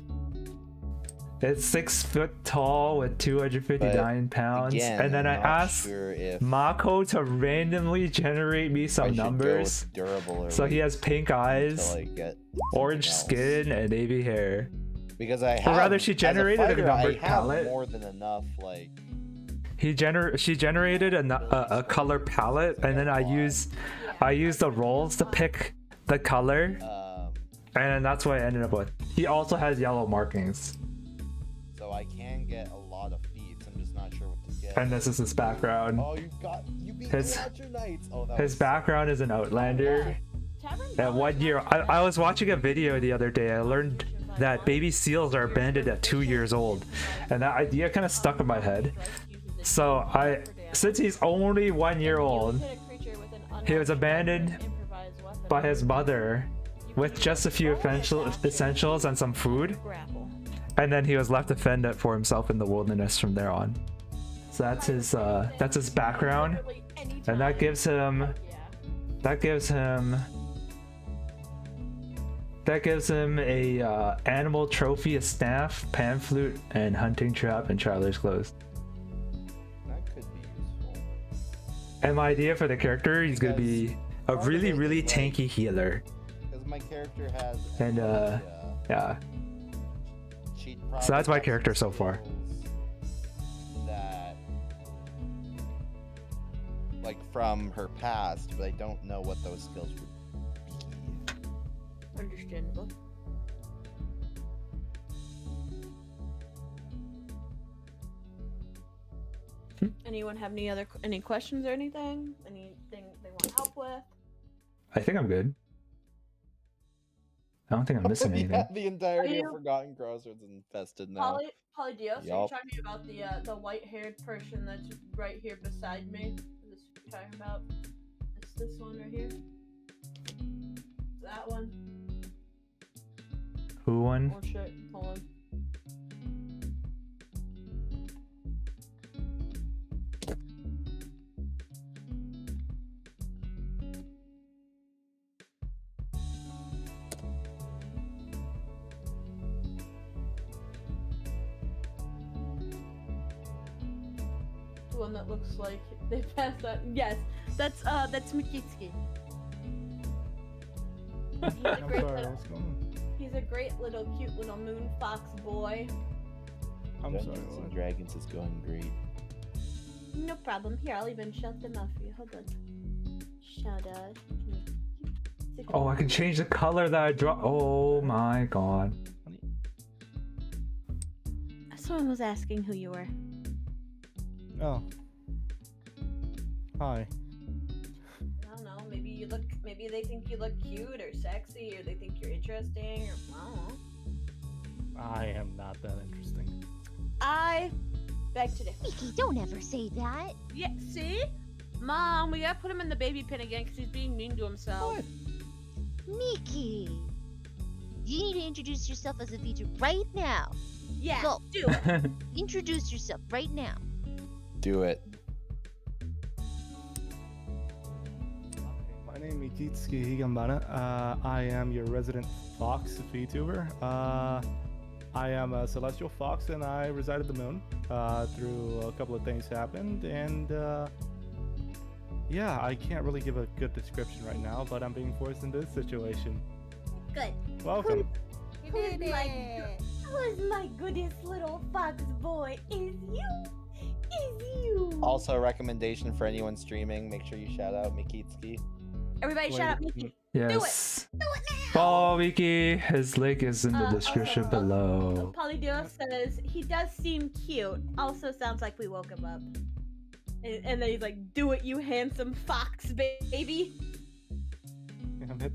It's 6 foot tall with 259 pounds, Again, and then I I'm not asked sure if Mahko to randomly generate me I some should go numbers. with Durable or So he has pink eyes, until I get orange something else. skin, and navy hair. Because I have, Or rather, she as a generated a fighter, numbered I have palette. more than enough, like. She generated a color palette, and then I used the rolls to pick the color, and that's what I ended up with. He also has yellow markings, So I can get a lot of feats. I'm just not sure what to get. and this is his background. Oh, you beat His- me out your knights. Oh, that His was background is an Outlander. At 1 year, I was watching a video the other day. I learned that baby seals are abandoned at 2 years old, and that idea kind of stuck in my head. So since he's only 1 year old, he was abandoned by his mother with just a few essentials and some food, and then he was left to fend it for himself in the wilderness from there on. So that's his background, and that gives him a animal trophy, a staff, pan flute, and hunting trap, and traveler's clothes. That could be useful. And my idea for the character, he's gonna be a really, really tanky healer. Because my character has. And, yeah. So that's my character so far. That, like, from her past, but I don't know what those skills would be. Understandable. Anyone have any questions or anything? Anything they want help with? I think I'm good. I don't think I'm missing anything. Yeah, the entirety of Forgotten Crossroads infested now. Polydios, are you Yup. talking about the white-haired person that's right here beside me? Is this what you're talking about? It's this one right here? That one? Who won? Oh shit, hold on. The one that looks like they passed out. Yes, that's Mikitsuki. He's a I'm great sorry, little, what's going on? he's a great little cute little moon fox boy. I'm sorry. Dungeons and what? Dragons is going great. No problem. Here, I'll even shout them out for you. Hold on. Shout out. Oh, I can change the color that I draw. Oh my god. Someone was asking who you were. Oh. Hi. I don't know. Maybe they think you look cute or sexy, or they think you're interesting, or I don't know. I am not that interesting. I beg to differ. Mickey, don't ever say that. Yeah, see? Mom, we gotta put him in the baby pin again because he's being mean to himself. Mickey. You need to introduce yourself as a VTuber right now. Yeah, Go. do it. Introduce yourself right now. Do it. My name is Mikitsuki Higambana. I am your resident fox VTuber. I am a celestial fox and I reside at the moon. Through a couple of things happened, and yeah, I can't really give a good description right now, but I'm being forced into this situation. Good. Welcome. You did it. Who's my goodest little fox boy? Is you? Is you? Also, a recommendation for anyone streaming: make sure you shout out Mikitsuki. Everybody, shout out Miki. Yes. Do it now. Follow Wiki. His link is in the description below. Polydio says he does seem cute. Also sounds like we woke him up. And then he's like, "Do it, you handsome fox baby." Damn it.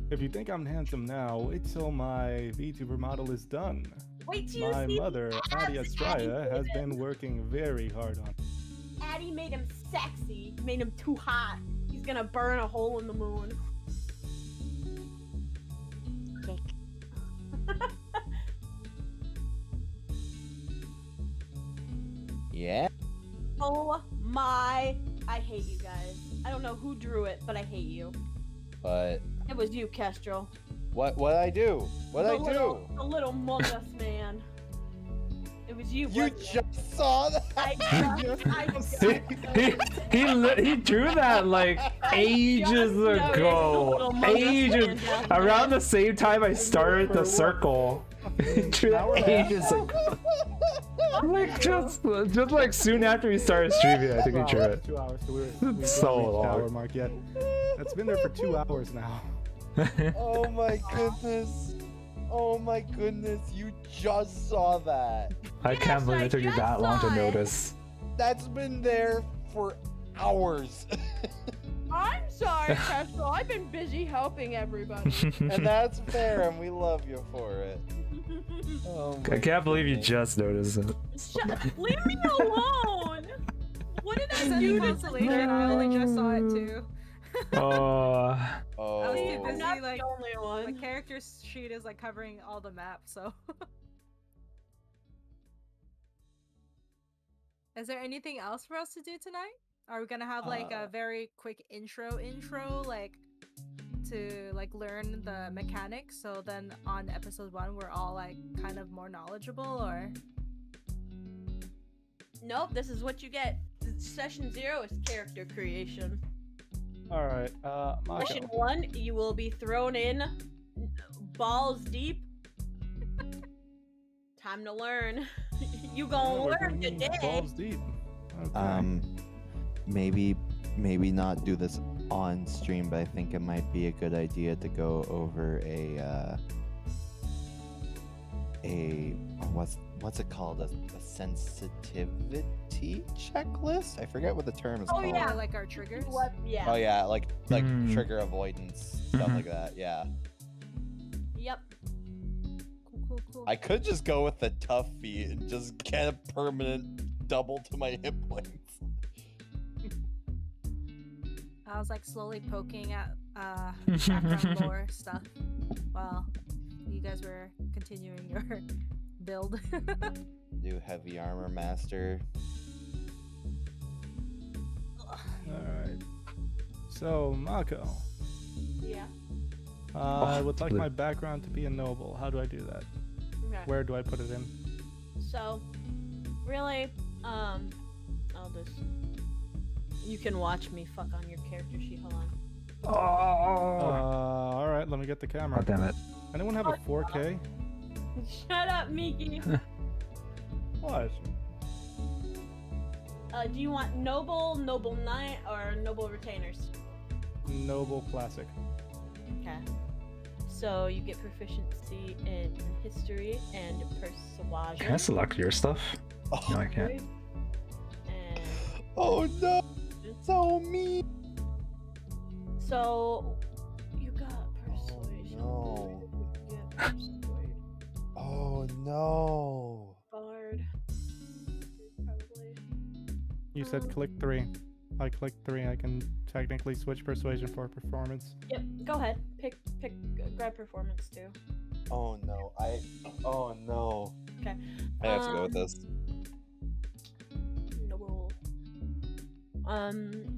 If you think I'm handsome now, wait till my VTuber model is done. Wait till you My see mother, the Addie abs Astraya, has made been him. working very hard on. Addie made him sexy. Made him too hot. He's gonna burn a hole in the moon. Kick. Yeah. Oh my! I hate you guys. I don't know who drew it, but I hate you. But It was you, Kestrel. what I do? What I do? The little mungus man. It was you. You wasn't it? just saw that. He drew that like ages ago. Ages. Around the same time I started the circle. He drew that ages ago. Like just like soon after we started streaming, I think he drew it. 2 hours. So we So haven't reached the hour long. mark yet. That's been there for 2 hours now. Oh my goodness. Oh my goodness. You just saw that. I can't believe it took you just that long to saw it. notice. That's been there for hours. I'm sorry, Kestrel. I've been busy helping everybody. And that's fair, and we love you for it. Oh I my can't believe you goodness. just noticed it. Leave me alone! What did I Send do you to consolation. I only just saw it too. Oh, I was too Oh. busy, Not like, the only my one. character sheet is like covering all the maps, so. Is there anything else for us to do tonight? Are we gonna have like a very quick intro, like to like learn the mechanics, so then on episode 1 we're all like kind of more knowledgeable, or? Nope, this is what you get. Session 0 is character creation. Alright, Session Mahko. 1, you will be thrown in balls deep. Time to learn. You gonna We're learn going today. balls deep. Okay. Maybe not do this on stream, but I think it might be a good idea to go over a what's it called? A sensitivity checklist? I forget what the term is Oh, called. yeah. Like our triggers? What? Yeah. Oh yeah, like Hmm. trigger avoidance, stuff Mhm. like that. Yeah. Yep. Cool. I could just go with the tough feat and just get a permanent double to my hit points. I was like slowly poking at background lore stuff while you guys were continuing your build. Do heavy armor master. Alright. So, Mahko. Yeah. I would like the- my background to be a noble. How do I do that? Okay. Where do I put it in? So, really, I'll just. You can watch me fuck on your character sheet. Hold on. Oh. Alright, let me get the camera. Oh, damn it. Anyone have a 4K? Shut up, Miki. What? Do you want noble, noble knight, or noble retainers? Noble classic. Okay. So you get proficiency in history and persuasion. Can I select your stuff? No, I can't. And Oh no! So mean! so you got persuasion. no. You get persuade. Oh no! Bard. Probably. You said click 3. I clicked 3. I can technically switch persuasion for performance. Yep, go ahead. Grab performance too. Oh no, oh no. Okay. I have to go with this. No.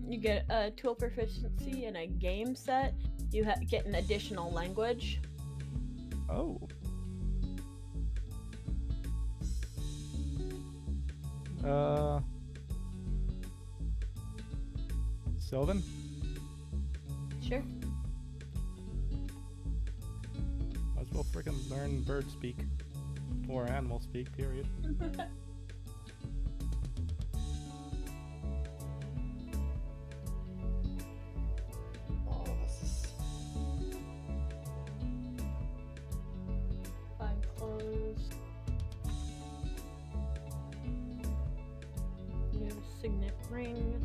You get a tool proficiency and a game set. You get an additional language. Oh. Sylvan? Sure. Might as well freaking learn bird speak. Or animal speak, period. Oh, this is... Find clothes. New signet ring.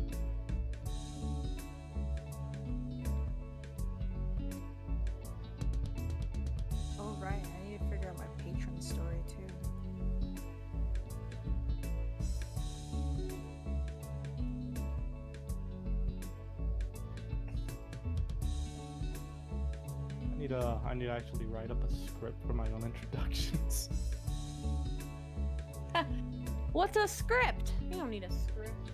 Oh right, I need to figure out my patron story too. I need to actually write up a script for my own introductions. What's a script? You don't need a script.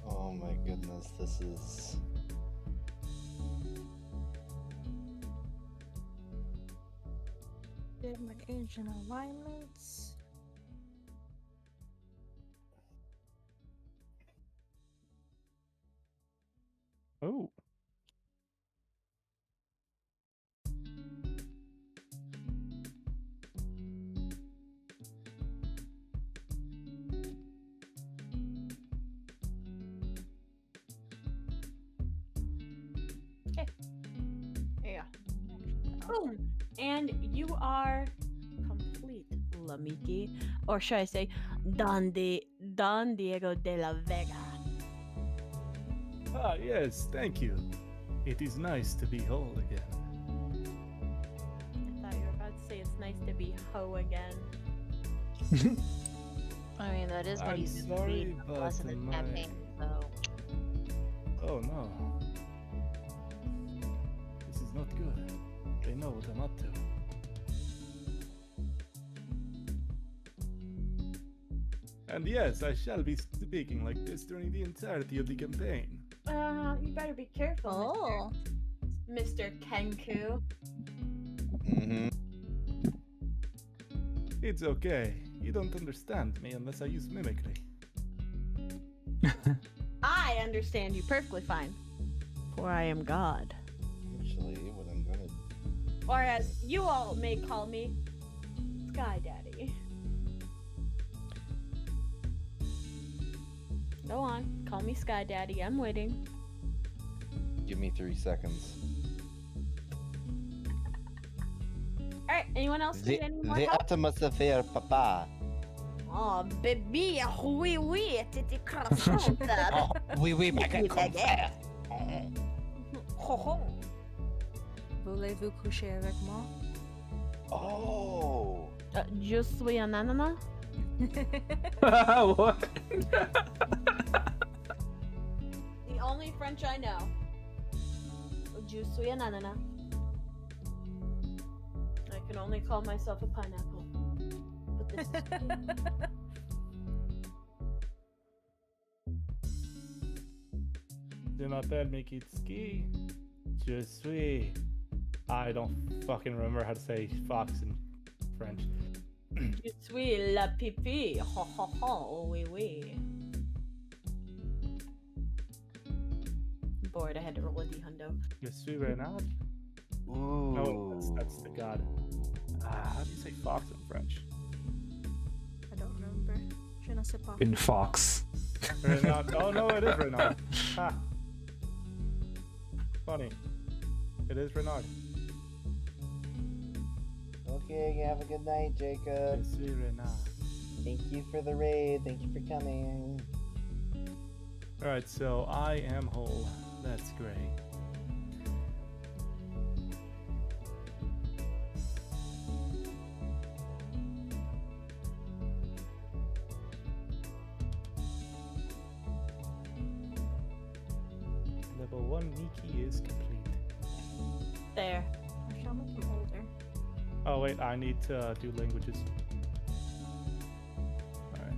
Oh my goodness, this is... Did my agent alignments. Oh. Okay. Yeah. Boom. And you are complete, Lamiki. Or should I say, Don Diego de la Vega. Ah, yes, thank you. It is nice to be whole again. I thought you were about to say it's nice to be hoe again. I mean, that is what I'm he's been sorry, saying for the but rest of the my- campaign, so. Oh no. This is not good. They know what I'm up to. And yes, I shall be speaking like this during the entirety of the campaign. You better be careful, Oh. Mr. Kenku. Mm-hmm. It's okay. You don't understand me unless I use mimicry. I understand you perfectly fine, for I am God. Actually, what I'm gonna... Or as you all may call me, Sky Daddy. Go on, call me Sky Daddy. I'm waiting. Give me 3 seconds. All right, anyone else need any more The help? atmosphere, papa. Oh, baby, oui, oui, t'étais croissante. Oui, oui, ma confrère. Ho ho. Voulez-vous coucher avec moi? Oh. Je suis un ananas. What? The only French I know. Je suis un ananas. I can only call myself a pineapple. But this is Je m'appelle Mikitsuki. Je suis... I don't fucking remember how to say fox in French. Je suis la pipi. Ho ho ho. Oui oui. I'm bored. I had to roll a D-hundo. Je suis Renard. Ooh. No, that's the god. How do you say fox in French? I don't remember. Je ne sais pas. In Fox. Renard. Oh no, it is Renard. Ha. Funny. It is Renard. Okay, have a good night, Jacob. Je suis Renard. Thank you for the raid. Thank you for coming. Alright, so I am whole. That's great. Level 1 Miki is complete. There. I shall make him older. Oh wait, I need to do languages. Alright.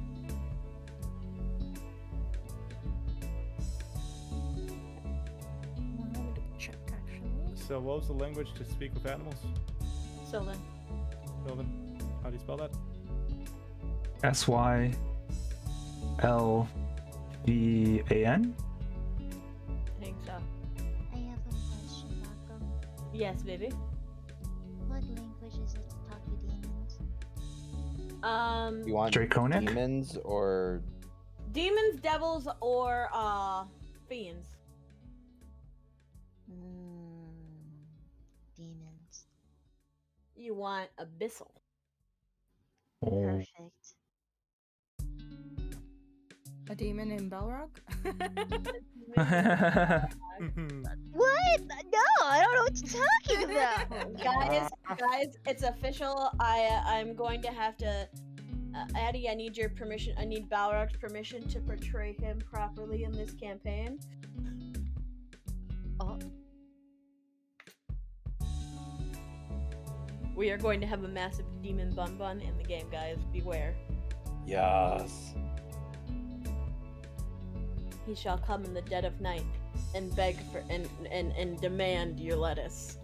Let me double check actually. So what was the language to speak with animals? Sylvan. Sylvan? How do you spell that? SYLVAN? I think so. I have a question, Malcolm. Yes, baby. What language is it to talk to demons? You want Draconic? demons or Demons, devils, or fiends. Demons. You want abyssal. Oh. Perfect. A demon in Belrock? What? No, I don't know what you're talking about. guys, it's official. I'm going to have to. Addie, I need your permission. I need Balrog's permission to portray him properly in this campaign. Oh. We are going to have a massive demon bun bun in the game, guys. Beware. yes? He shall come in the dead of night and beg for and demand your lettuce.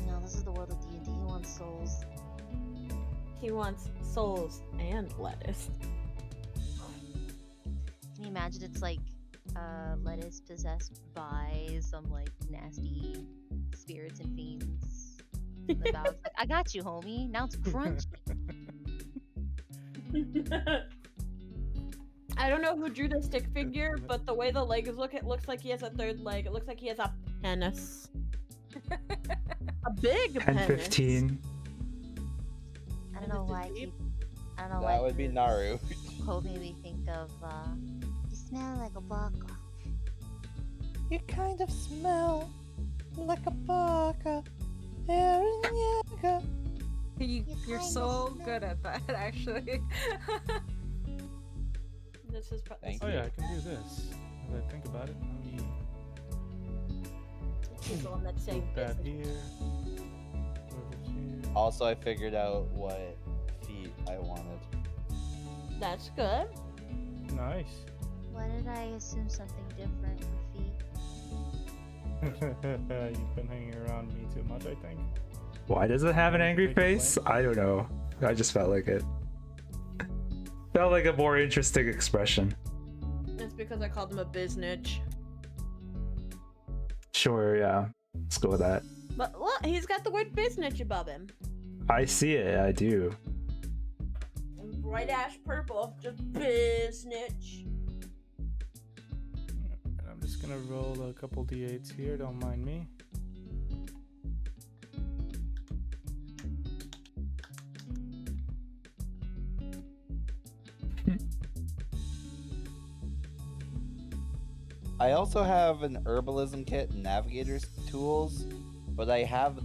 No, this is the world of D&D. He wants souls. He wants souls and lettuce. Can you imagine it's like lettuce possessed by some like nasty spirits and fiends? The dog's like, I got you, homie. Now it's crunchy. I don't know who drew the stick figure, but the way the legs look, it looks like he has a third leg. It looks like he has a penis. A big penis. 10-15. I don't know why I keep. I don't know why. That would be Naru. Quote made me think of. You smell like a baka. You kind of smell like a baka. You're kinda so smell- good at that, actually. This is Thank Oh you. yeah, I can do this. If I think about it, let me He's the one that's saying put that business. here. Over here. Also, I figured out what feet I wanted. That's good. Nice. Why did I assume something different for feet? You've been hanging around me too much, I think. Why does it have an angry Make a face? I don't know. I just felt like it. Felt like a more interesting expression. That's because I called him a biznitch. Sure, yeah. Let's go with that. But look, he's got the word biznitch above him. I see it, I do. And bright ash purple, just biznitch. And I'm just gonna roll a couple d8s here, don't mind me. I also have an herbalism kit and navigator's tools, but I have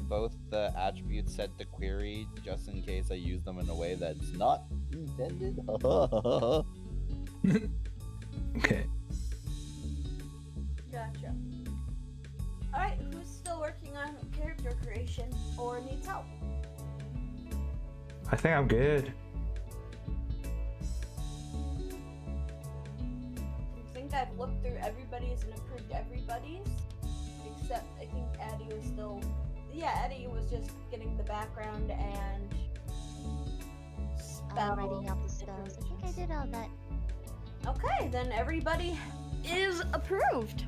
both the attributes set to query just in case I use them in a way that's not intended. Okay. Gotcha. Alright, who's still working on character creation or needs help? I think I'm good. I think I've looked through everybody's and approved everybody's. Except I think Addie was still... Yeah, Addie was just getting the background and... Writing out the spells. I think I did all that. Okay, then everybody is approved.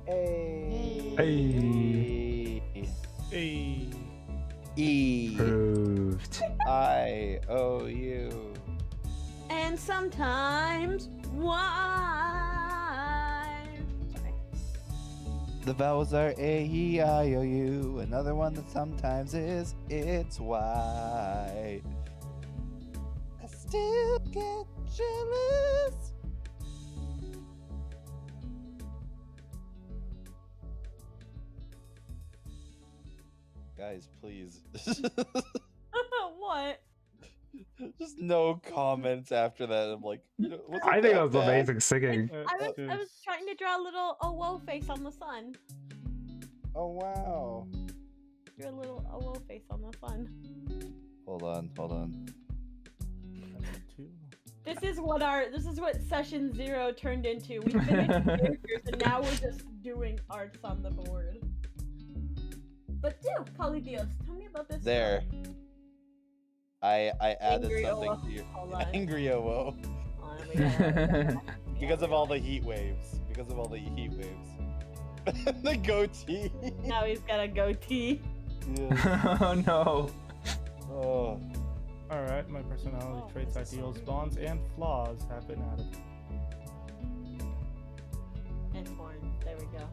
Hey. Hey. Hey. E. Approved. I O U. And sometimes why? Sorry. The vowels are A, E, I, O, U. Another one that sometimes is it's Y. I still get jealous. Guys, please. What? Just no comments after that. I'm like, I think that was amazing singing. I was trying to draw a little whoa face on the sun. Oh wow. Drew a little whoa face on the sun. Hold on. This is what session 0 turned into. We finished characters and now we're just doing arts on the board. But Polydios, tell me about this. There. story. I added Angry something OO. to you. Hold on. Angry OO. Hold on, we gotta- Because of all the heat waves. The goatee. Now he's got a goatee. Yeah. Oh no. Oh. Alright, my personality traits, ideals, bonds, and flaws have been added. And horn. There we go.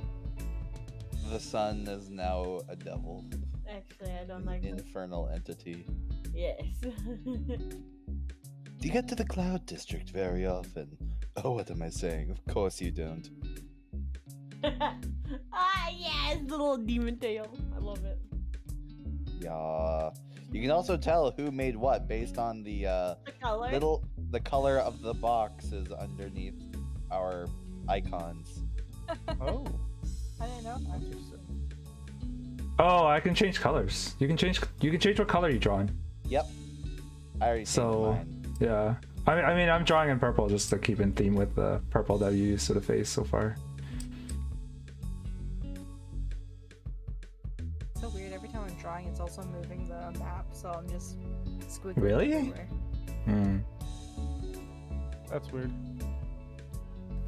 The sun is now a devil. Actually, I don't like this. Infernal entity. Yes. Do you get to the Cloud District very often? Oh, what am I saying? Of course you don't. Yes, the little demon tail. I love it. Yeah. You can also tell who made what based on the The color. the color of the boxes underneath our icons. Oh, I didn't know. interesting. Oh, I can change colors. You can change what color you draw in. Yep. I already changed So mine. yeah. I mean I'm drawing in purple just to keep in theme with the purple that you used for the face so far. So weird. Every time I'm drawing, it's also moving the map, so I'm just squiggling Really? everywhere. That's weird.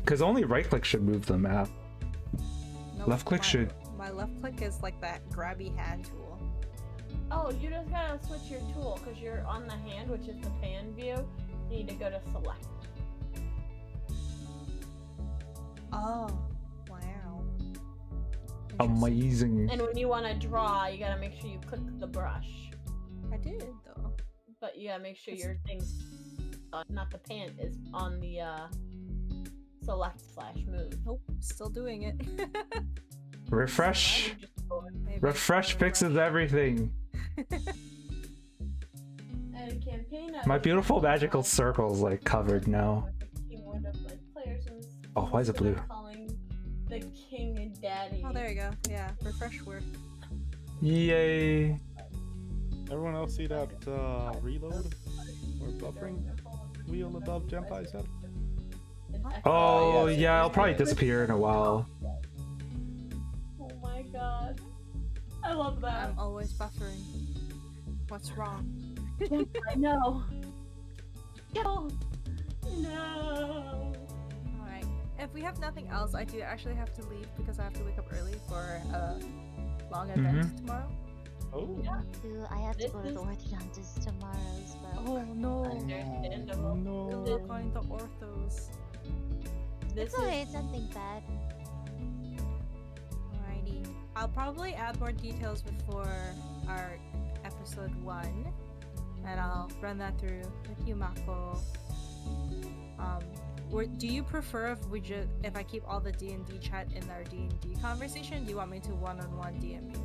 Because only right click should move the map. Nope, Left click my- should. My left click is like that grabby hand tool. Oh, you just gotta switch your tool because you're on the hand, which is the pan view. You need to go to select. Oh, wow. Amazing. And when you want to draw, you gotta make sure you click the brush. I did though. But you gotta make sure your thing's not the pan is on the select/move. Nope, still doing it. Refresh. Maybe Refresh fixes everything. And campaign. My beautiful magical circle's like covered now. Oh, why is it blue? Calling the king and daddy. Oh, there you go. Yeah, refresh work. Yay. Everyone else see that reload or buffering wheel above Jempai's head? Oh yes, yeah, it'll yes, probably yes. disappear in a while. Oh my god. I love that. I'm always buffering. What's wrong? I know. No. No. Alright. If we have nothing else, I do actually have to leave because I have to wake up early for a long event tomorrow. Oh, I have to This go to the is- orthodontist tomorrow as well. Oh no. Understandable. no. Good luck going to orthos. This It's okay, it's nothing bad. Alrighty. I'll probably add more details before our episode 1. And I'll run that through with you, Mahko. Do you prefer if I keep all the D&D chat in our D&D conversation? Do you want me to one-on-one DM you?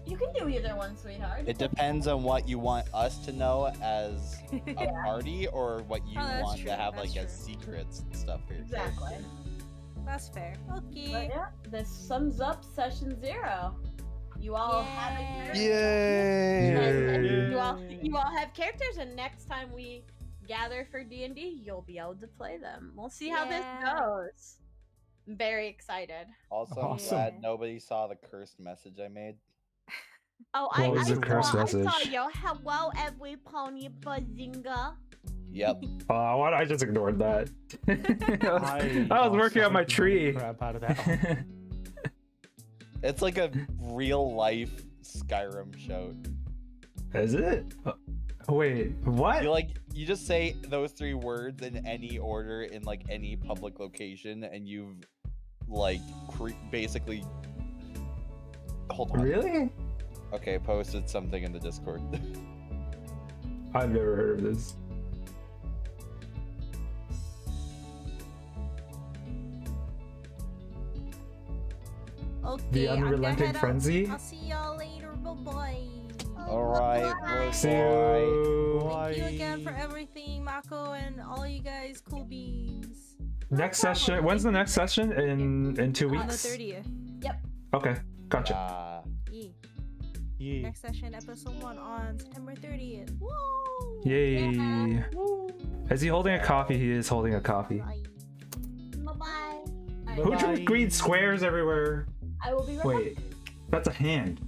You can do either one, sweetheart. It depends on what you want us to know as a party or what you Oh, that's want true, to have that's like as true. secrets and stuff for your Exactly. character. That's fair. Okay. But yeah, this sums up session 0. You all have a character. Yay! And you all have characters, and next time we gather for D&D, you'll be able to play them. We'll see how this Yeah. goes. I'm very excited. Also, Awesome. I'm glad nobody saw the cursed message I made. Oh, What was the cursed I saw message? your hello every pony bazinga. Yep. Why I just ignored that? I was working on my tree. Crap out of that one. It's like a real life Skyrim show. Is it? Wait, what? You just say those 3 words in any order in like any public location, and you've like basically. Hold on. Really? Okay, posted something in the Discord. I've never heard of this. Okay, The I'm gonna unrelenting head out. frenzy? I'll see y'all later. Bye bye. All right, See boy. you. Thank you again for everything, Mako, and all you guys, cool beans. Next session. When's the next session? In 2 weeks. On the 30th. Yep. Okay, gotcha. Yeah. Next session, episode 1 on September 30th. Woo! Yay! Yeah. Is he holding a coffee? He is holding a coffee. Bye-bye. Who drew green squares everywhere? I will be right Wait, that's a hand.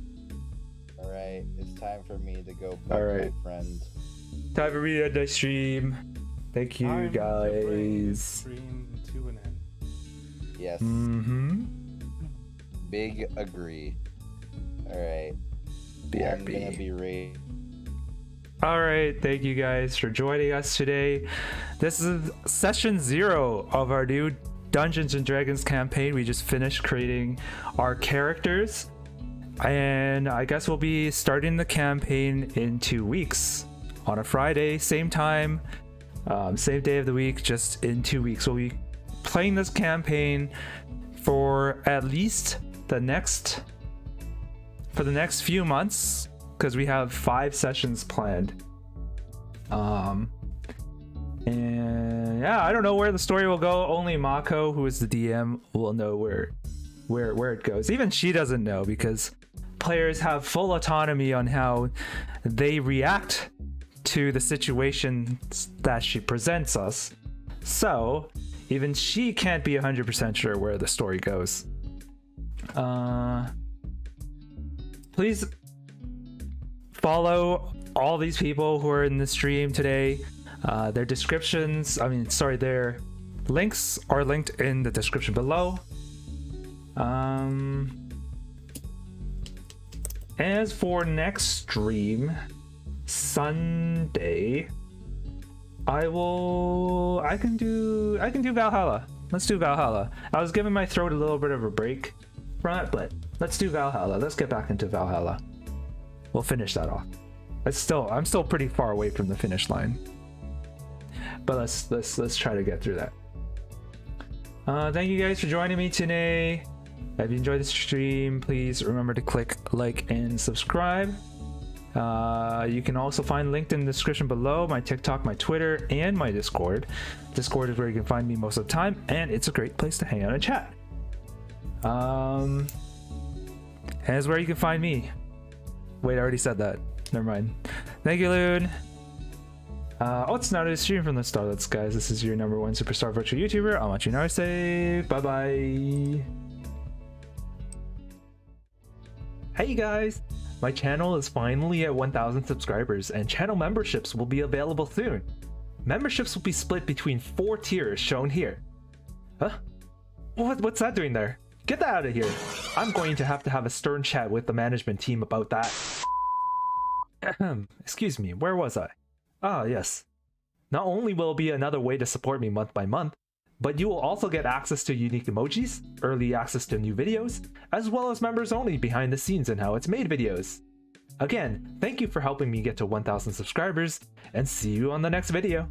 All right, it's time for me to go back, All right. my friend. Time for me to end my stream. Thank you, Time to bring guys. stream to an end. Yes. Mm-hmm. Big agree. All right. I'm gonna be ready. All right, thank you guys for joining us today. This is session 0 of our new Dungeons and Dragons campaign. We just finished creating our characters, and I guess we'll be starting the campaign in 2 weeks on a Friday, same time, same day of the week, just in 2 weeks. We'll be playing this campaign for at least the next few months, because we have 5 sessions planned. And yeah, I don't know where the story will go. Only Mako, who is the DM, will know where it goes. Even she doesn't know, because players have full autonomy on how they react to the situations that she presents us. So even she can't be 100% sure where the story goes. Please follow all these people who are in the stream today. Their links are linked in the description below. As for next stream, Sunday, I can do Valhalla. Let's do Valhalla. I was giving my throat a little bit of a break from it, but let's do Valhalla. Let's get back into Valhalla. We'll finish that off. I'm still pretty far away from the finish line, but let's try to get through that. Thank you guys for joining me today. If you enjoyed the stream, please remember to click like and subscribe. You can also find linked in the description below my TikTok, my Twitter, and my Discord. Discord is where you can find me most of the time, and it's a great place to hang out and chat. And it's where you can find me. Wait, I already said that. Never mind. Thank you, Loon. It's not a stream from the Starlets, guys. This is your #1 superstar virtual YouTuber, Amachi Naruse. Bye-bye. Hey guys! My channel is finally at 1,000 subscribers, and channel memberships will be available soon. Memberships will be split between 4 tiers shown here. Huh? What's that doing there? Get that out of here! I'm going to have a stern chat with the management team about that. Excuse me, where was I? Ah, yes. Not only will it be another way to support me month by month, but you will also get access to unique emojis, early access to new videos, as well as members only behind the scenes and how it's made videos. Again, thank you for helping me get to 1,000 subscribers, and see you on the next video.